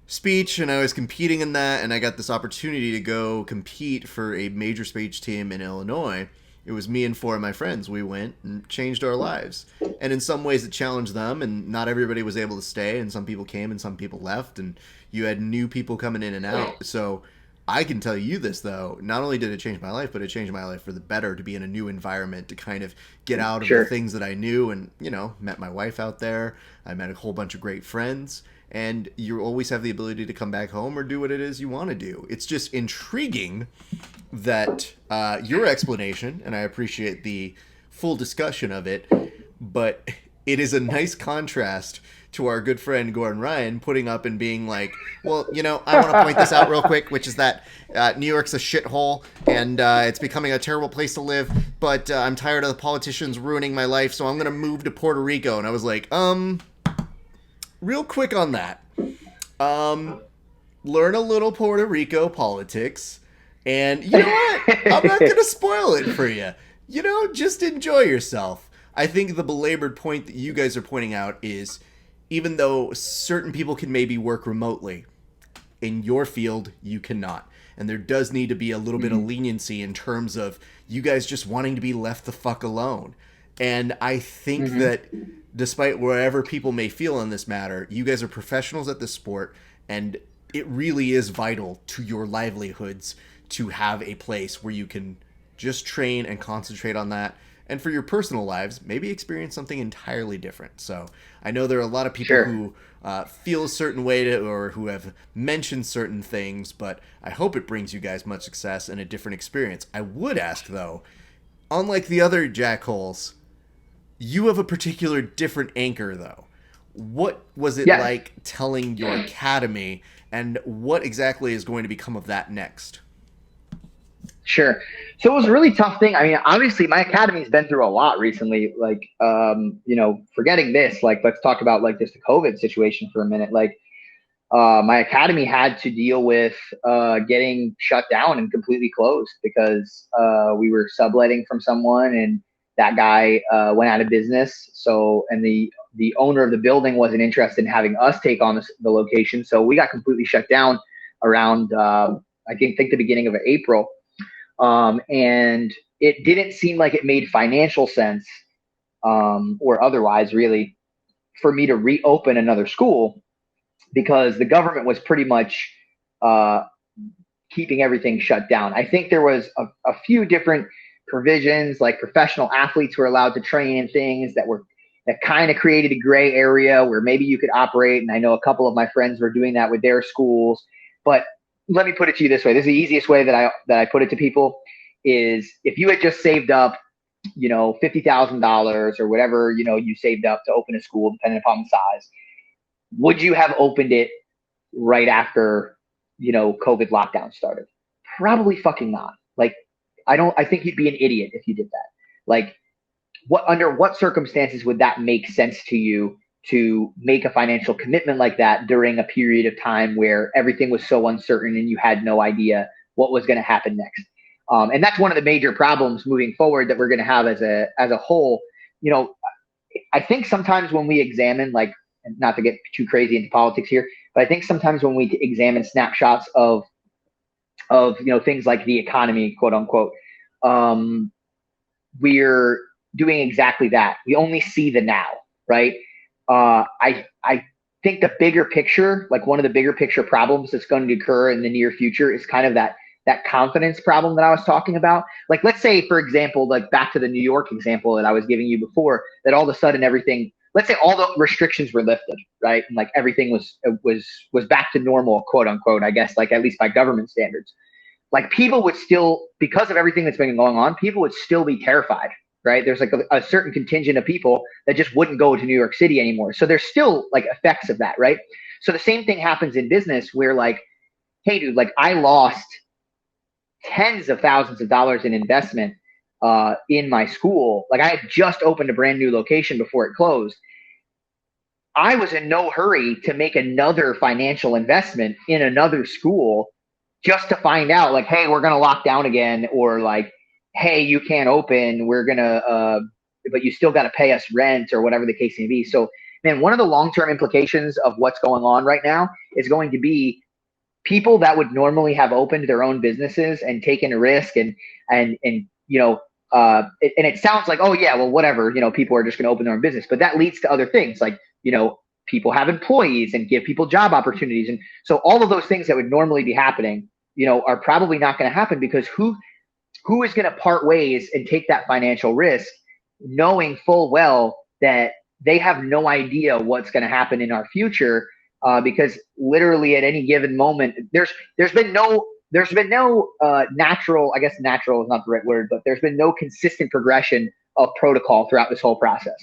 speech and I was competing in that and I got this opportunity to go compete for a major speech team in Illinois, it was me and 4 of my friends. We went and changed our lives. And in some ways it challenged them, and not everybody was able to stay, and some people came and some people left, and you had new people coming in and out. So I can tell you this, though. Not only did it change my life, but it changed my life for the better to be in a new environment, to kind of get out of the things that I knew and, met my wife out there. I met a whole bunch of great friends. And you always have the ability to come back home or do what it is you want to do. It's just intriguing that your explanation, and I appreciate the full discussion of it, but it is a nice contrast to our good friend Gordon Ryan putting up and being like, well, I want to point this out real quick, which is that New York's a shithole and it's becoming a terrible place to live, but I'm tired of the politicians ruining my life, so I'm going to move to Puerto Rico. And I was like, real quick on that. Learn a little Puerto Rico politics, and you know what? I'm not going to spoil it for you. Just enjoy yourself. I think the belabored point that you guys are pointing out is, even though certain people can maybe work remotely, in your field, you cannot. And there does need to be a little bit of leniency in terms of you guys just wanting to be left the fuck alone. And I think that despite wherever people may feel on this matter, you guys are professionals at this sport, and it really is vital to your livelihoods to have a place where you can just train and concentrate on that. And for your personal lives, maybe experience something entirely different. So I know there are a lot of people who feel a certain way or who have mentioned certain things, but I hope it brings you guys much success and a different experience. I would ask, though, unlike the other jackholes, you have a particular different anchor, though. What was it like telling your academy, and what exactly is going to become of that next? Sure. So it was a really tough thing. I mean, obviously my academy's been through a lot recently, like, forgetting this, like, let's talk about like just the COVID situation for a minute. Like, my academy had to deal with, getting shut down and completely closed because, we were subletting from someone and that guy, went out of business. So, and the owner of the building wasn't interested in having us take on the location. So we got completely shut down around, I think the beginning of April. And it didn't seem like it made financial sense, or otherwise really, for me to reopen another school because the government was pretty much, keeping everything shut down. I think there was a few different provisions, like professional athletes were allowed to train in things that kind of created a gray area where maybe you could operate. And I know a couple of my friends were doing that with their schools, but let me put it to you this way. This is the easiest way that I put it to people is if you had just saved up, $50,000 or whatever, you saved up to open a school, depending upon the size, would you have opened it right after, COVID lockdown started? Probably fucking not. Like, I think you'd be an idiot if you did that. Like, under what circumstances would that make sense to you to make a financial commitment like that during a period of time where everything was so uncertain and you had no idea what was going to happen next? And that's one of the major problems moving forward that we're going to have as a whole. I think sometimes when we examine, like, not to get too crazy into politics here, but I think sometimes when we examine snapshots of things like the economy, quote unquote, we're doing exactly that. We only see the now, right? I think the bigger picture, like one of the bigger picture problems that's going to occur in the near future is kind of that confidence problem that I was talking about. Like, let's say, for example, like back to the New York example that I was giving you before, that all of a sudden everything, let's say all the restrictions were lifted, right? And like everything was back to normal, quote unquote, I guess, like at least by government standards. Like people would still, because of everything that's been going on, people would still be terrified, right? There's like a certain contingent of people that just wouldn't go to New York City anymore. So there's still like effects of that, right? So the same thing happens in business where like, hey dude, like I lost tens of thousands of dollars in investment in my school. Like I had just opened a brand new location before it closed. I was in no hurry to make another financial investment in another school just to find out like, hey, we're going to lock down again, or like, hey, you can't open, we're going to, but you still got to pay us rent or whatever the case may be. So, man, one of the long-term implications of what's going on right now is going to be people that would normally have opened their own businesses and taken a risk and it sounds like, oh yeah, well, whatever, people are just going to open their own business, but that leads to other things like, people have employees and give people job opportunities. And so all of those things that would normally be happening, are probably not going to happen, because who is going to part ways and take that financial risk knowing full well that they have no idea what's going to happen in our future, because literally at any given moment, there's been no natural, I guess natural is not the right word, but there's been no consistent progression of protocol throughout this whole process.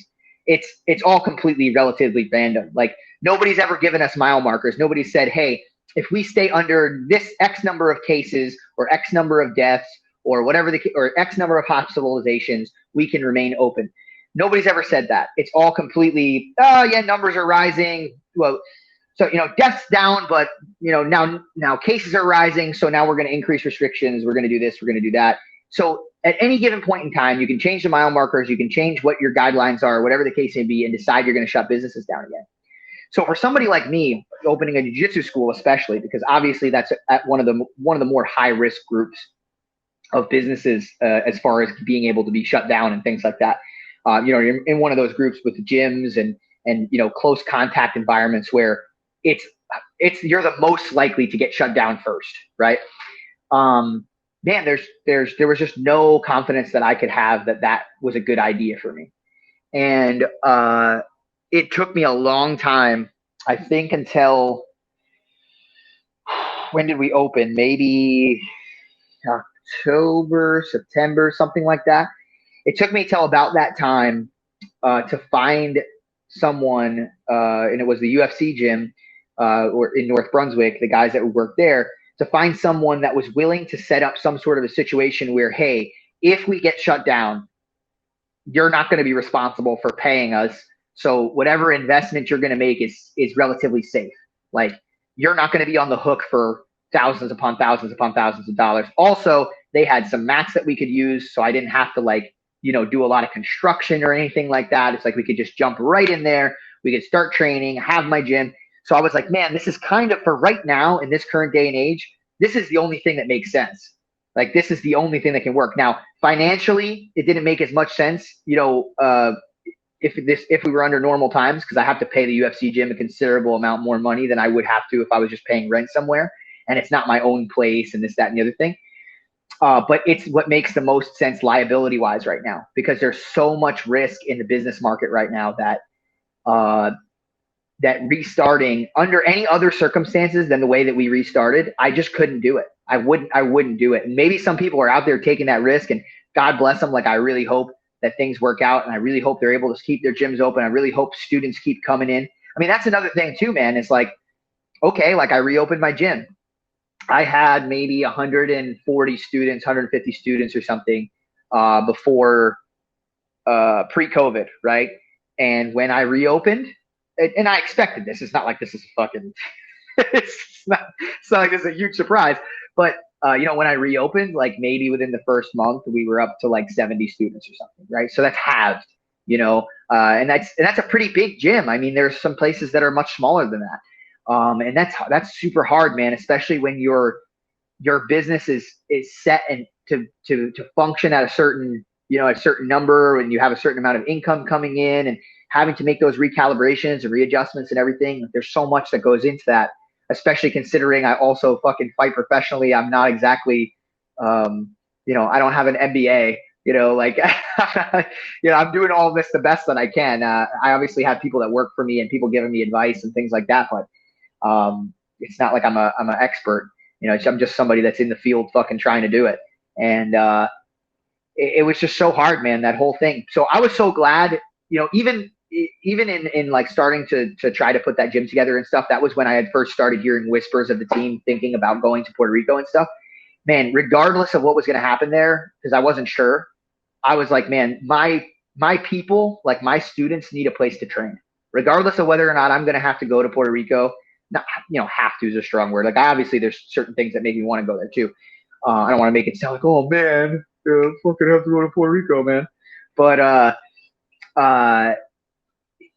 It's all completely relatively random. Like, nobody's ever given us mile markers. Nobody said, hey, if we stay under this X number of cases or X number of deaths or whatever or X number of hospitalizations, we can remain open. Nobody's ever said that. It's all completely, oh yeah, numbers are rising. Well, so, deaths down, but, now cases are rising. So now we're going to increase restrictions. We're going to do this. We're going to do that. So at any given point in time, you can change the mile markers. You can change what your guidelines are, whatever the case may be, and decide you're going to shut businesses down again. So for somebody like me, opening a jiu-jitsu school, especially, because obviously that's at one of the more high risk groups of businesses, as far as being able to be shut down and things like that. You're in one of those groups with the gyms and close contact environments where you're the most likely to get shut down first, right? Man, there was just no confidence that I could have that was a good idea for me. And it took me a long time, I think, until, when did we open? Maybe October, September, something like that. It took me till about that time to find someone, and it was the UFC gym, or in North Brunswick, the guys that would work there, to find someone that was willing to set up some sort of a situation where, hey, if we get shut down, you're not going to be responsible for paying us. So whatever investment you're going to make is relatively safe. Like, you're not going to be on the hook for thousands upon thousands upon thousands of dollars. Also, they had some mats that we could use, so I didn't have to do a lot of construction or anything like that. It's like we could just jump right in there. We could start training, have my gym. So I was like, man, this is kind of, for right now in this current day and age, this is the only thing that makes sense. Like, this is the only thing that can work. Now, financially, it didn't make as much sense, if we were under normal times, because I have to pay the UFC gym a considerable amount more money than I would have to if I was just paying rent somewhere, and it's not my own place and this, that, and the other thing. But it's what makes the most sense liability wise right now, because there's so much risk in the business market right now that restarting under any other circumstances than the way that we restarted, I just couldn't do it. I wouldn't do it. And maybe some people are out there taking that risk, and God bless them. Like, I really hope that things work out, and I really hope they're able to keep their gyms open. I really hope students keep coming in. I mean, that's another thing too, man. It's like, okay, like, I reopened my gym. I had maybe 140 students, 150 students or something before pre-COVID, right? And when I reopened, and I expected this. It's not like this is fucking it's not like this is a huge surprise. But when I reopened, like, maybe within the first month, we were up to like 70 students or something, right? So that's halved, and that's a pretty big gym. I mean, there's some places that are much smaller than that. And that's super hard, man, especially when your business is set and to function at a certain number, and you have a certain amount of income coming in, and having to make those recalibrations and readjustments and everything. There's so much that goes into that, especially considering I also fucking fight professionally. I'm not exactly, I don't have an MBA, I'm doing all this the best that I can. I obviously have people that work for me and people giving me advice and things like that, but it's not like I'm an expert. I'm just somebody that's in the field fucking trying to do it. And it was just so hard, man, that whole thing. So I was so glad, even in like starting to try to put that gym together and stuff, that was when I had first started hearing whispers of the team thinking about going to Puerto Rico and stuff. Man, regardless of what was going to happen there, because I wasn't sure, I was like, man, my people, like my students, need a place to train, regardless of whether or not I'm going to have to go to Puerto Rico. Not, have to is a strong word. Like, obviously there's certain things that make me want to go there too. I don't want to make it sound like, oh man, fucking have to go to Puerto Rico, man. But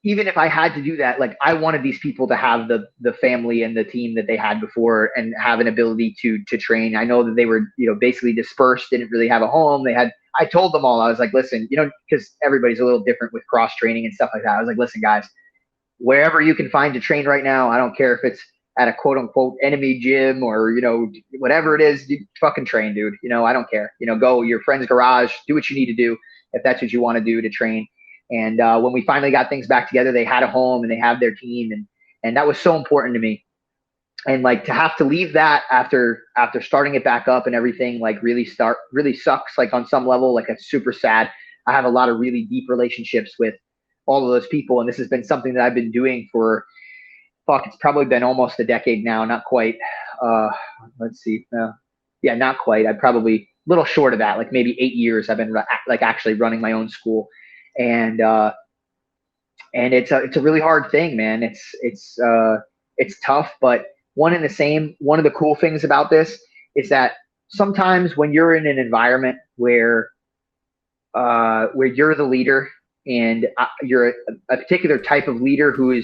even if I had to do that, like, I wanted these people to have the family and the team that they had before and have an ability to train. I know that they were, basically dispersed, didn't really have a home. I told them all, I was like, listen, because everybody's a little different with cross training and stuff like that. I was like, listen, guys, wherever you can find to train right now, I don't care if it's at a quote unquote enemy gym or, whatever it is, you fucking train, dude. I don't care. Go your friend's garage, do what you need to do if that's what you want to do to train. And when we finally got things back together, they had a home and they have their team. And that was so important to me. And like to have to leave that after starting it back up and everything, like really sucks. Like on some level, like it's super sad. I have a lot of really deep relationships with all of those people. And this has been something that I've been doing for, it's probably been almost a decade now. Not quite. Let's see. Yeah, not quite. I'm probably a little short of that, like maybe 8 years I've been like actually running my own school. And it's a really hard thing, man. It's tough, but one of the cool things about this is that sometimes when you're in an environment where you're the leader and you're a particular type of leader who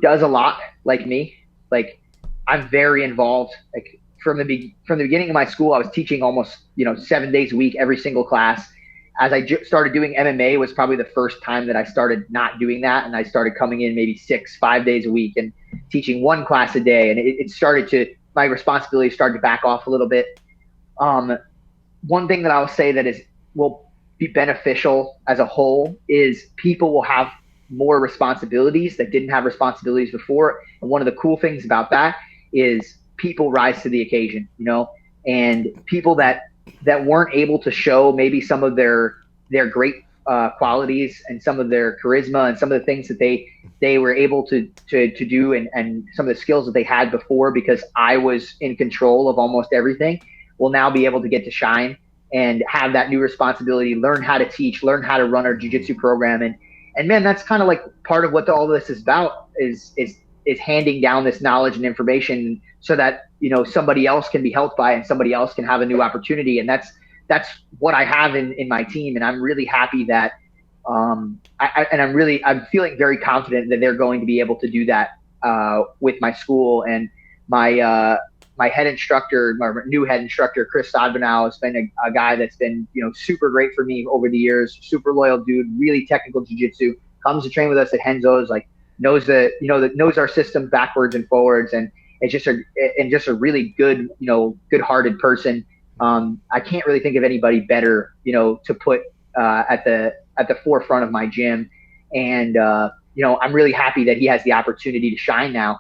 does a lot like me, like I'm very involved. Like from the beginning of my school, I was teaching almost 7 days a week, every single class. As I started doing MMA was probably the first time that I started not doing that. And I started coming in maybe 5 days a week and teaching one class a day. And my responsibility started to back off a little bit. One thing that I'll say that will be beneficial as a whole is people will have more responsibilities that didn't have responsibilities before. And one of the cool things about that is people rise to the occasion, and people that weren't able to show maybe some of their great qualities and some of their charisma and some of the things that they were able to do and some of the skills that they had before because I was in control of almost everything will now be able to get to shine and have that new responsibility, learn how to teach, learn how to run our jiu-jitsu program. And man, that's kind of like part of what all this is about is handing down this knowledge and information so that, somebody else can be helped by it and somebody else can have a new opportunity. And that's what I have in my team. And I'm really happy that, I'm feeling very confident that they're going to be able to do that, with my school. And my head instructor, my new head instructor, Chris Sadbanow, has been a guy that's been, super great for me over the years, super loyal dude, really technical jiu-jitsu, comes to train with us at Henzo's, like knows our system backwards and forwards. And it's just a really good, good-hearted person. I can't really think of anybody better, to put at the forefront of my gym. And, I'm really happy that he has the opportunity to shine now.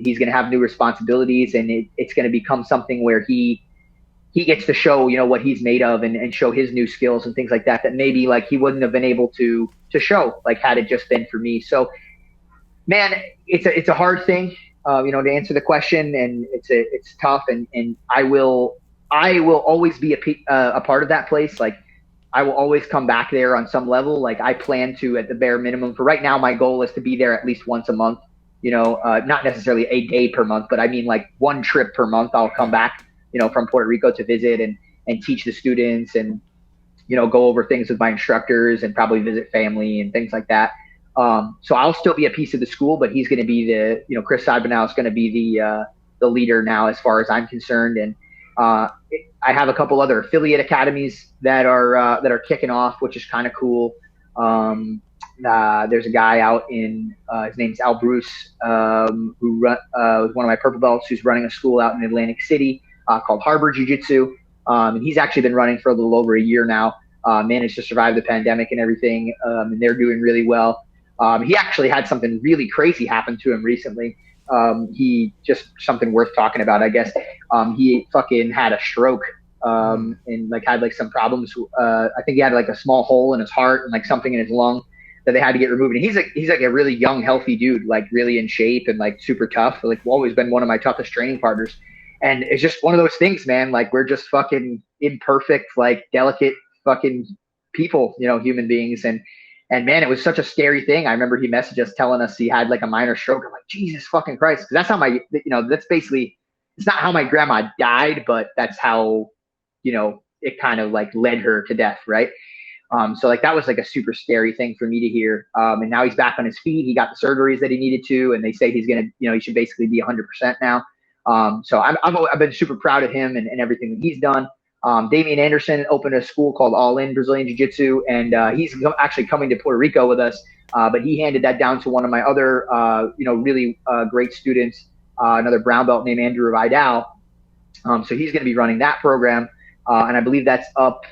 He's going to have new responsibilities, and it's going to become something where he gets to show, what he's made of and show his new skills and things like that maybe like he wouldn't have been able to show, like had it just been for me. So, man, it's a hard thing. To answer the question, and it's tough, and I will always be a part of that place. Like I will always come back there on some level. Like I plan to, at the bare minimum for right now, my goal is to be there at least once a month, not necessarily a day per month, but I mean like one trip per month. I'll come back, from Puerto Rico to visit and teach the students and, go over things with my instructors and probably visit family and things like that. So I'll still be a piece of the school, but he's going to be Chris Sadbanow is going to be the leader now, as far as I'm concerned. And I have a couple other affiliate academies that are kicking off, which is kind of cool. There's a guy out in his name's Al Bruce, who was one of my purple belts, who's running a school out in Atlantic City called Harbor Jiu Jitsu. And he's actually been running for a little over a year now. Managed to survive the pandemic and everything, and they're doing really well. He actually had something really crazy happen to him recently. He just something worth talking about, I guess. He fucking had a stroke, and like had like some problems. I think he had like a small hole in his heart and like something in his lung that they had to get removed. And he's like a really young, healthy dude, like really in shape and like super tough. Like always been one of my toughest training partners. And it's just one of those things, man. Like we're just fucking imperfect, like delicate fucking people, human beings. And man, it was such a scary thing. I remember he messaged us telling us he had like a minor stroke. I'm like, Jesus fucking Christ. Cause that's how that's basically, it's not how my grandma died, but that's how, it kind of like led her to death. Right. So like, that was like a super scary thing for me to hear. And now he's back on his feet. He got the surgeries that he needed to, and they say he's going to, he should basically be 100% now. So I've been super proud of him and everything that he's done. Damian Anderson opened a school called All In Brazilian Jiu-Jitsu, and he's actually coming to Puerto Rico with us. But he handed that down to one of my other, really great students, another brown belt named Andrew Vidal. So he's going to be running that program, and I believe that's up.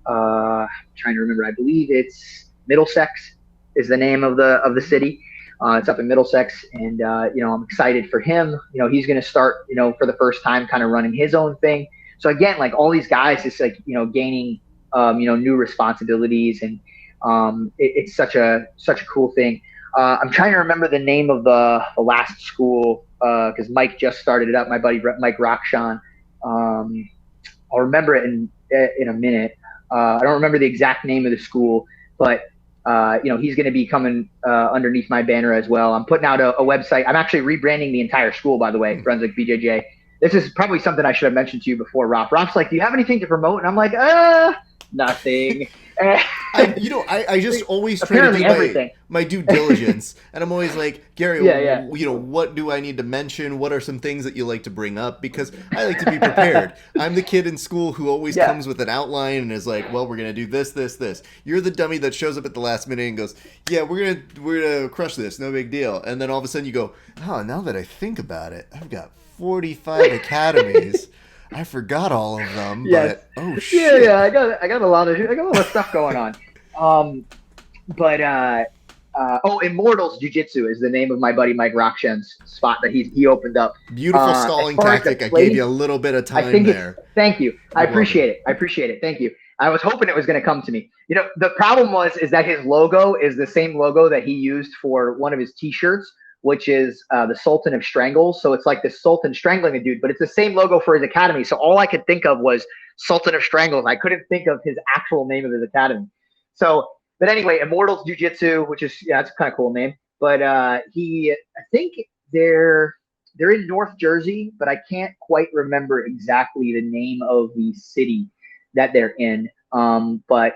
Trying to remember, I believe it's Middlesex is the name of the city. It's up in Middlesex, and I'm excited for him. He's going to start, for the first time, kind of running his own thing. So again, like all these guys, it's like gaining new responsibilities, and it's such a cool thing. I'm trying to remember the name of the last school because Mike just started it up. My buddy Mike Rockshawn. I'll remember it in a minute. I don't remember the exact name of the school, but he's going to be coming underneath my banner as well. I'm putting out a website. I'm actually rebranding the entire school, by the way, Brunswick BJJ. This is probably something I should have mentioned to you before, Rob. Rob's like, do you have anything to promote? And I'm like, nothing. I just always try to do my due diligence, and I'm always like, Gary, what do I need to mention? What are some things that you like to bring up? Because I like to be prepared. I'm the kid in school who always comes with an outline and is like, well, we're gonna do this, this, this. You're the dummy that shows up at the last minute and goes, yeah, we're gonna crush this, no big deal. And then all of a sudden you go, oh, now that I think about it, I've got 45 academies. I forgot all of them, but oh shit! Yeah, I got a lot of stuff going on. Immortals Jiu-Jitsu is the name of my buddy Mike Rockshan's spot that he opened up. Beautiful stalling tactic. I gave you a little bit of time there. Thank you. I appreciate it. Thank you. I was hoping it was going to come to me. The problem is that his logo is the same logo that he used for one of his T-shirts, which is the Sultan of Strangles. So it's like the Sultan strangling a dude, but it's the same logo for his academy. So all I could think of was Sultan of Strangles. I couldn't think of his actual name of his academy. But anyway, Immortals Jiu-Jitsu, which is, it's a kind of cool name. But I think they're in North Jersey, but I can't quite remember exactly the name of the city that they're in. But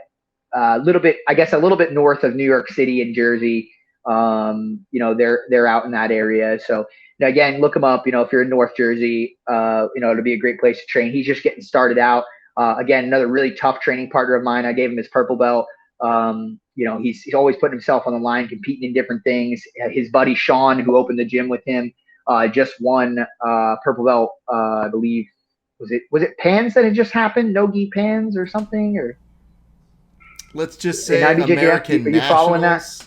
a little bit north of New York City and Jersey. They're out in that area. So again, look him up. If you're in North Jersey, it'll be a great place to train. He's just getting started out. Again, another really tough training partner of mine. I gave him his purple belt. He's always putting himself on the line, competing in different things. His buddy Sean, who opened the gym with him, just won purple belt. I believe was it Pans that had just happened? No-gi Pans or something? Or let's just say American Are you following that?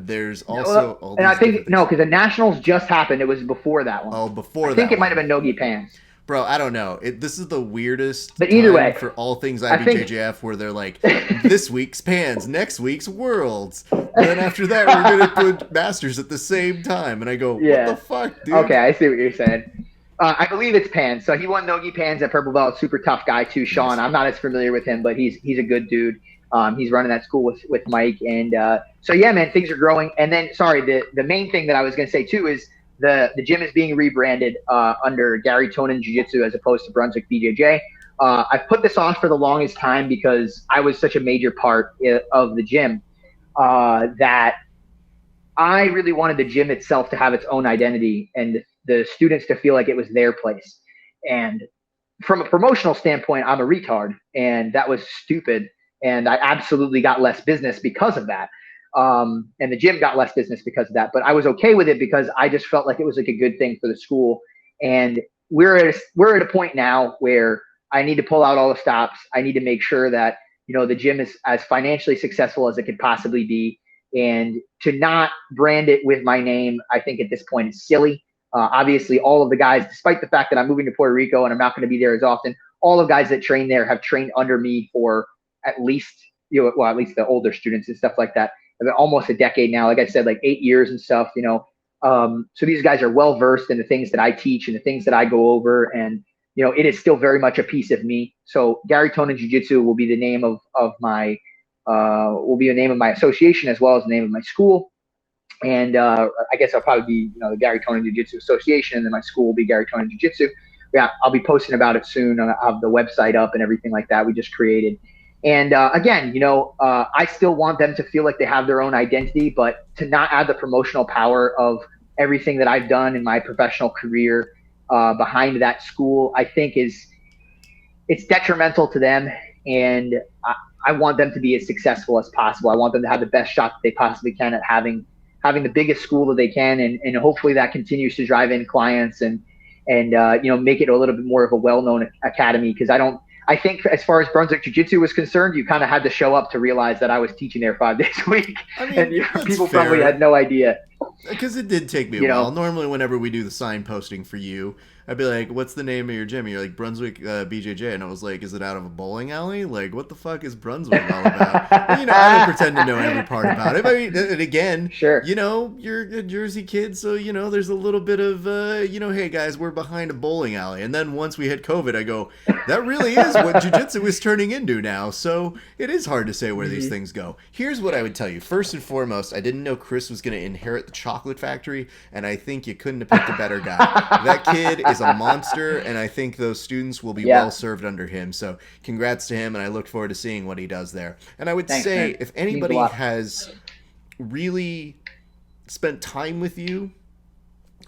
There's also and I think because the Nationals just happened. It was before that one. Oh, before that. I think it might have been Nogi Pans. Bro, I don't know. This is the weirdest. But either way, for all things IBJJF, where they're like, this week's Pans, next week's Worlds, and then after that we're gonna put Masters at the same time, and I go, what the fuck, dude? Okay, I see what you're saying. I believe it's Pans. So he won Nogi Pans at purple belt. Super tough guy too, Sean. I'm not as familiar with him, but he's a good dude. He's running that school with Mike, and so yeah, man, things are growing. And then, the main thing that I was going to say too is the gym is being rebranded under Garry Tonon Jiu-Jitsu as opposed to Brunswick BJJ. I've put this off for the longest time because I was such a major part of the gym that I really wanted the gym itself to have its own identity and the students to feel like it was their place. And from a promotional standpoint, I'm a retard, and that was stupid. And I absolutely got less business because of that. And the gym got less business because of that. But I was okay with it because I just felt like it was like a good thing for the school. And we're at a point now where I need to pull out all the stops. I need to make sure that, the gym is as financially successful as it could possibly be. And to not brand it with my name, I think at this point is silly. Obviously, all of the guys, despite the fact that I'm moving to Puerto Rico and I'm not going to be there as often, all the guys that train there have trained under me for at least the older students and stuff like that. Almost a decade now, like I said, like 8 years and stuff, So these guys are well versed in the things that I teach and the things that I go over, and it is still very much a piece of me. So Garry Tonon Jiu-Jitsu will be the name of my association as well as the name of my school. And I guess I'll probably be the Garry Tonon Jiu-Jitsu Association, and then my school will be Garry Tonon Jiu-Jitsu. Yeah, I'll be posting about it soon. I'll have the website up and everything like that we just created. And again, I still want them to feel like they have their own identity, but to not add the promotional power of everything that I've done in my professional career behind that school, I think is it's detrimental to them, and I want them to be as successful as possible. I want them to have the best shot that they possibly can at having the biggest school that they can, and hopefully that continues to drive in clients and make it a little bit more of a well-known academy. Because I think as far as Brunswick Jiu-Jitsu was concerned, you kind of had to show up to realize that I was teaching there 5 days a week, and people probably had no idea. Because it did take me a while. Normally, whenever we do the sign posting for you, I'd be like, "What's the name of your gym?" You're like, "Brunswick BJJ," and I was like, "Is it out of a bowling alley? Like, what the fuck is Brunswick all about?" I don't pretend to know every part about it. I mean, and again, sure, you're a Jersey kid, so there's a little bit of hey guys, we're behind a bowling alley. And then once we hit COVID, I go, that really is what jiu-jitsu is turning into now. So it is hard to say where these things go. Here's what I would tell you. First and foremost, I didn't know Chris was going to inherit the chocolate factory, and I think you couldn't have picked a better guy. That kid is a monster, and I think those students will be well served under him. So congrats to him, and I look forward to seeing what he does there. And I would say, if anybody has really spent time with you,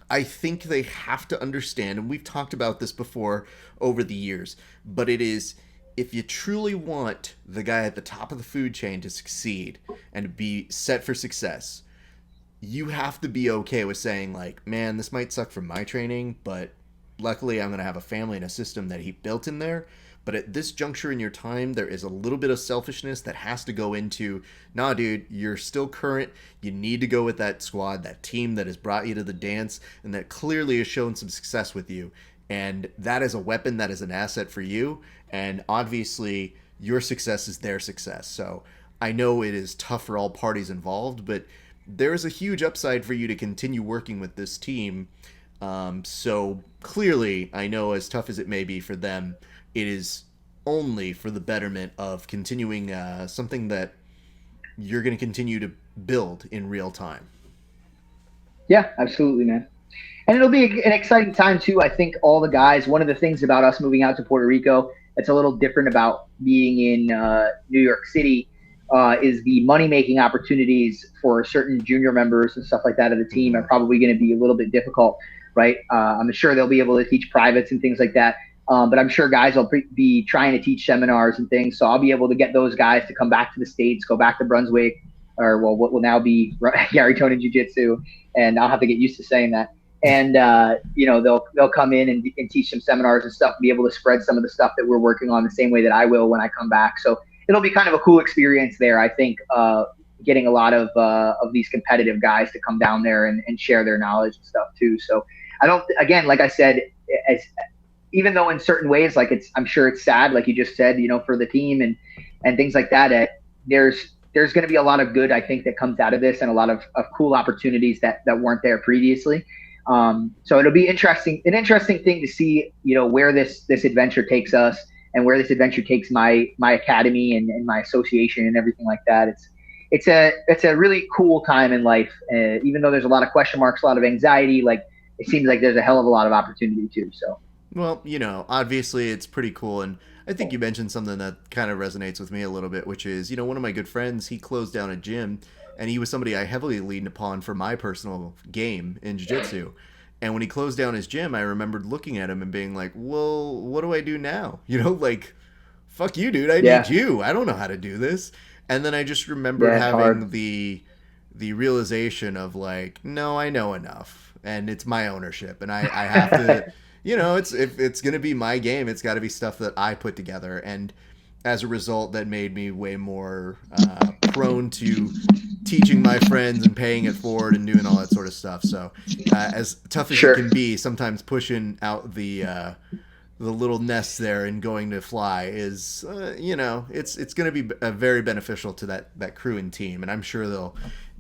I think they have to understand, and we've talked about this before over the years, but it is, if you truly want the guy at the top of the food chain to succeed and be set for success, you have to be okay with saying, like, man, this might suck from my training, but luckily I'm going to have a family and a system that he built in there. But at this juncture in your time, there is a little bit of selfishness that has to go into, nah, dude, you're still current. You need to go with that squad, that team that has brought you to the dance and that clearly has shown some success with you. And that is a weapon, that is an asset for you. And obviously, your success is their success. So I know it is tough for all parties involved, but there is a huge upside for you to continue working with this team. So clearly, I know as tough as it may be for them, it is only for the betterment of continuing something that you're going to continue to build in real time. Yeah, absolutely, man. And it'll be an exciting time too. I think all the guys, one of the things about us moving out to Puerto Rico that's a little different about being in New York City is the money-making opportunities for certain junior members and stuff like that of the team are probably going to be a little bit difficult, right? I'm sure they'll be able to teach privates and things like that. But I'm sure guys will be trying to teach seminars and things. So I'll be able to get those guys to come back to the States, go back to Brunswick, or what will now be Garry Tonon Jiu-Jitsu. And I'll have to get used to saying that. And, they'll come in and teach some seminars and stuff, and be able to spread some of the stuff that we're working on the same way that I will when I come back. So it'll be kind of a cool experience there, I think, getting a lot of these competitive guys to come down there and share their knowledge and stuff too. So again, like I said, even though in certain ways, like I'm sure it's sad, like you just said, for the team and things like that, there's going to be a lot of good, I think, that comes out of this, and a lot of cool opportunities that weren't there previously. So it'll be an interesting thing to see, where this adventure takes us and where this adventure takes my academy and my association and everything like that. It's a really cool time in life. Even though there's a lot of question marks, a lot of anxiety, like it seems like there's a hell of a lot of opportunity too. So. Well, obviously it's pretty cool, and I think you mentioned something that kind of resonates with me a little bit, which is, one of my good friends, he closed down a gym, and he was somebody I heavily leaned upon for my personal game in jiu-jitsu. And when he closed down his gym, I remembered looking at him and being like, well, what do I do now? Like, fuck you, dude, I need you. I don't know how to do this. And then I just remembered having the realization of like, no, I know enough, and it's my ownership, and I have to... if it's going to be my game, it's got to be stuff that I put together. And as a result, that made me way more prone to teaching my friends and paying it forward and doing all that sort of stuff. So as tough as it can be, sometimes pushing out the little nest there and going to fly is, it's going to be very beneficial to that crew and team. And I'm sure they'll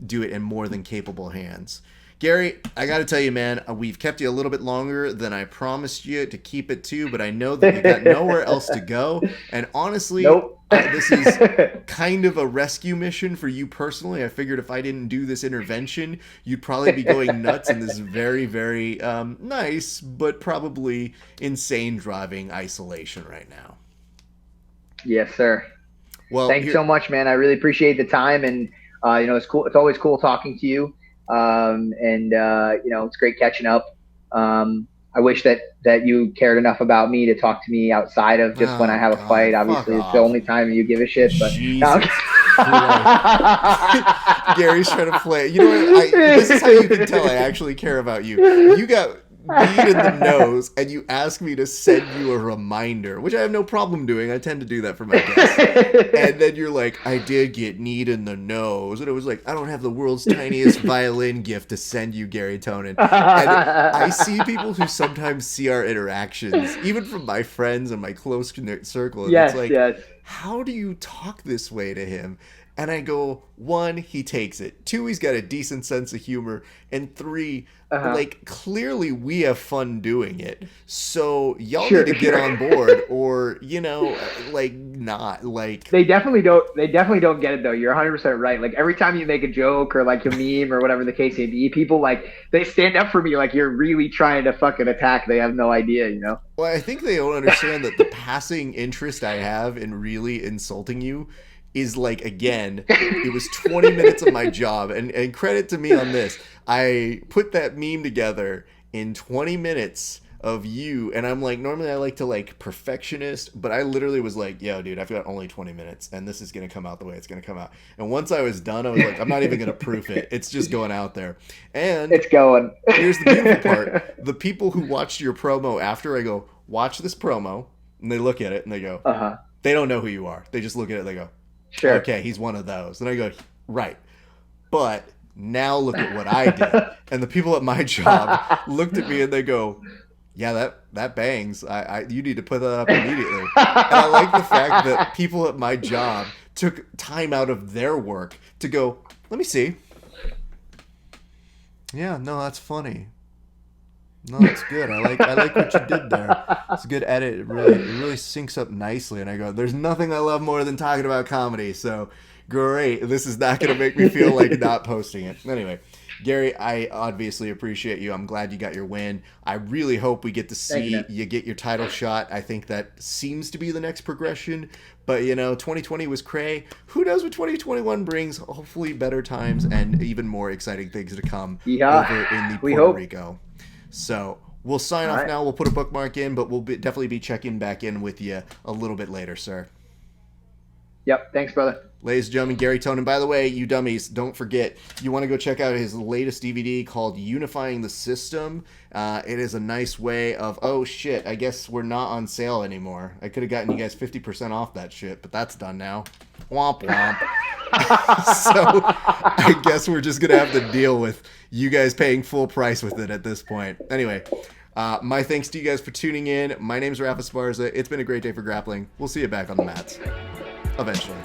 do it in more than capable hands. Garry, I got to tell you, man, we've kept you a little bit longer than I promised you to keep it to, but I know that you got nowhere else to go. And honestly, this is kind of a rescue mission for you personally. I figured if I didn't do this intervention, you'd probably be going nuts in this very, very nice, but probably insane driving isolation right now. Yes, sir. Well, thanks so much, man. I really appreciate the time. And, it's cool. It's always cool talking to you. It's great catching up. I wish that you cared enough about me to talk to me outside of just when I have a fight. Obviously, it's the only time you give a shit. But Jesus Gary's trying to play. You know what? This is how you can tell I actually care about you. You got kneed in the nose, and you ask me to send you a reminder, which I have no problem doing. I tend to do that for my guests. And then you're like, I did get kneed in the nose. And it was like, I don't have the world's tiniest violin gift to send you, Garry Tonon. And I see people who sometimes see our interactions, even from my friends and my close circle. And it's like, how do you talk this way to him? And I go, 1, he takes it. 2, he's got a decent sense of humor. And 3, like, clearly we have fun doing it. So y'all need to get on board, or, you know, like, not. Like, They definitely don't get it, though. You're 100% right. Like, every time you make a joke or, like, a meme or whatever the case may be, people, like, they stand up for me like you're really trying to fucking attack. They have no idea, you know? Well, I think they don't understand that the passing interest I have in really insulting you is like, again, it was 20 minutes of my job, and credit to me on this. I put that meme together in 20 minutes of you, and I'm like, normally I like to like perfectionist, but I literally was like, yo, dude, I've got only 20 minutes, and this is going to come out the way it's going to come out. And once I was done, I was like, I'm not even going to proof it. It's just going out there. And it's going. Here's the beautiful part. The people who watched your promo after, I go, watch this promo, and they look at it, and they go, they don't know who you are. They just look at it, and they go, sure. Okay, he's one of those. And I go, right. But now look at what I did. And the people at my job looked at me and they go, yeah, that bangs. You need to put that up immediately. And I like the fact that people at my job took time out of their work to go, let me see. Yeah, no, that's funny. No, that's good. I like what you did there. It's a good edit. It really syncs up nicely. And I go, there's nothing I love more than talking about comedy. So great. This is not going to make me feel like not posting it. Anyway, Garry, I obviously appreciate you. I'm glad you got your win. I really hope we get to see you get your title shot. I think that seems to be the next progression. But, you know, 2020 was cray. Who knows what 2021 brings? Hopefully better times and even more exciting things to come over in the Puerto Rico. So we'll sign off now. We'll put a bookmark in, but we'll definitely be checking back in with you a little bit later, sir. Yep. Thanks, brother. Ladies and gentlemen, Garry Tonon. By the way, you dummies, don't forget, you want to go check out his latest DVD called Unifying the System. It is a nice way of, oh shit, I guess we're not on sale anymore. I could have gotten you guys 50% off that shit, but that's done now. Womp womp. So I guess we're just going to have to deal with you guys paying full price with it at this point. Anyway, my thanks to you guys for tuning in. My name's Rafa Esparza. It's been a great day for grappling. We'll see you back on the mats eventually.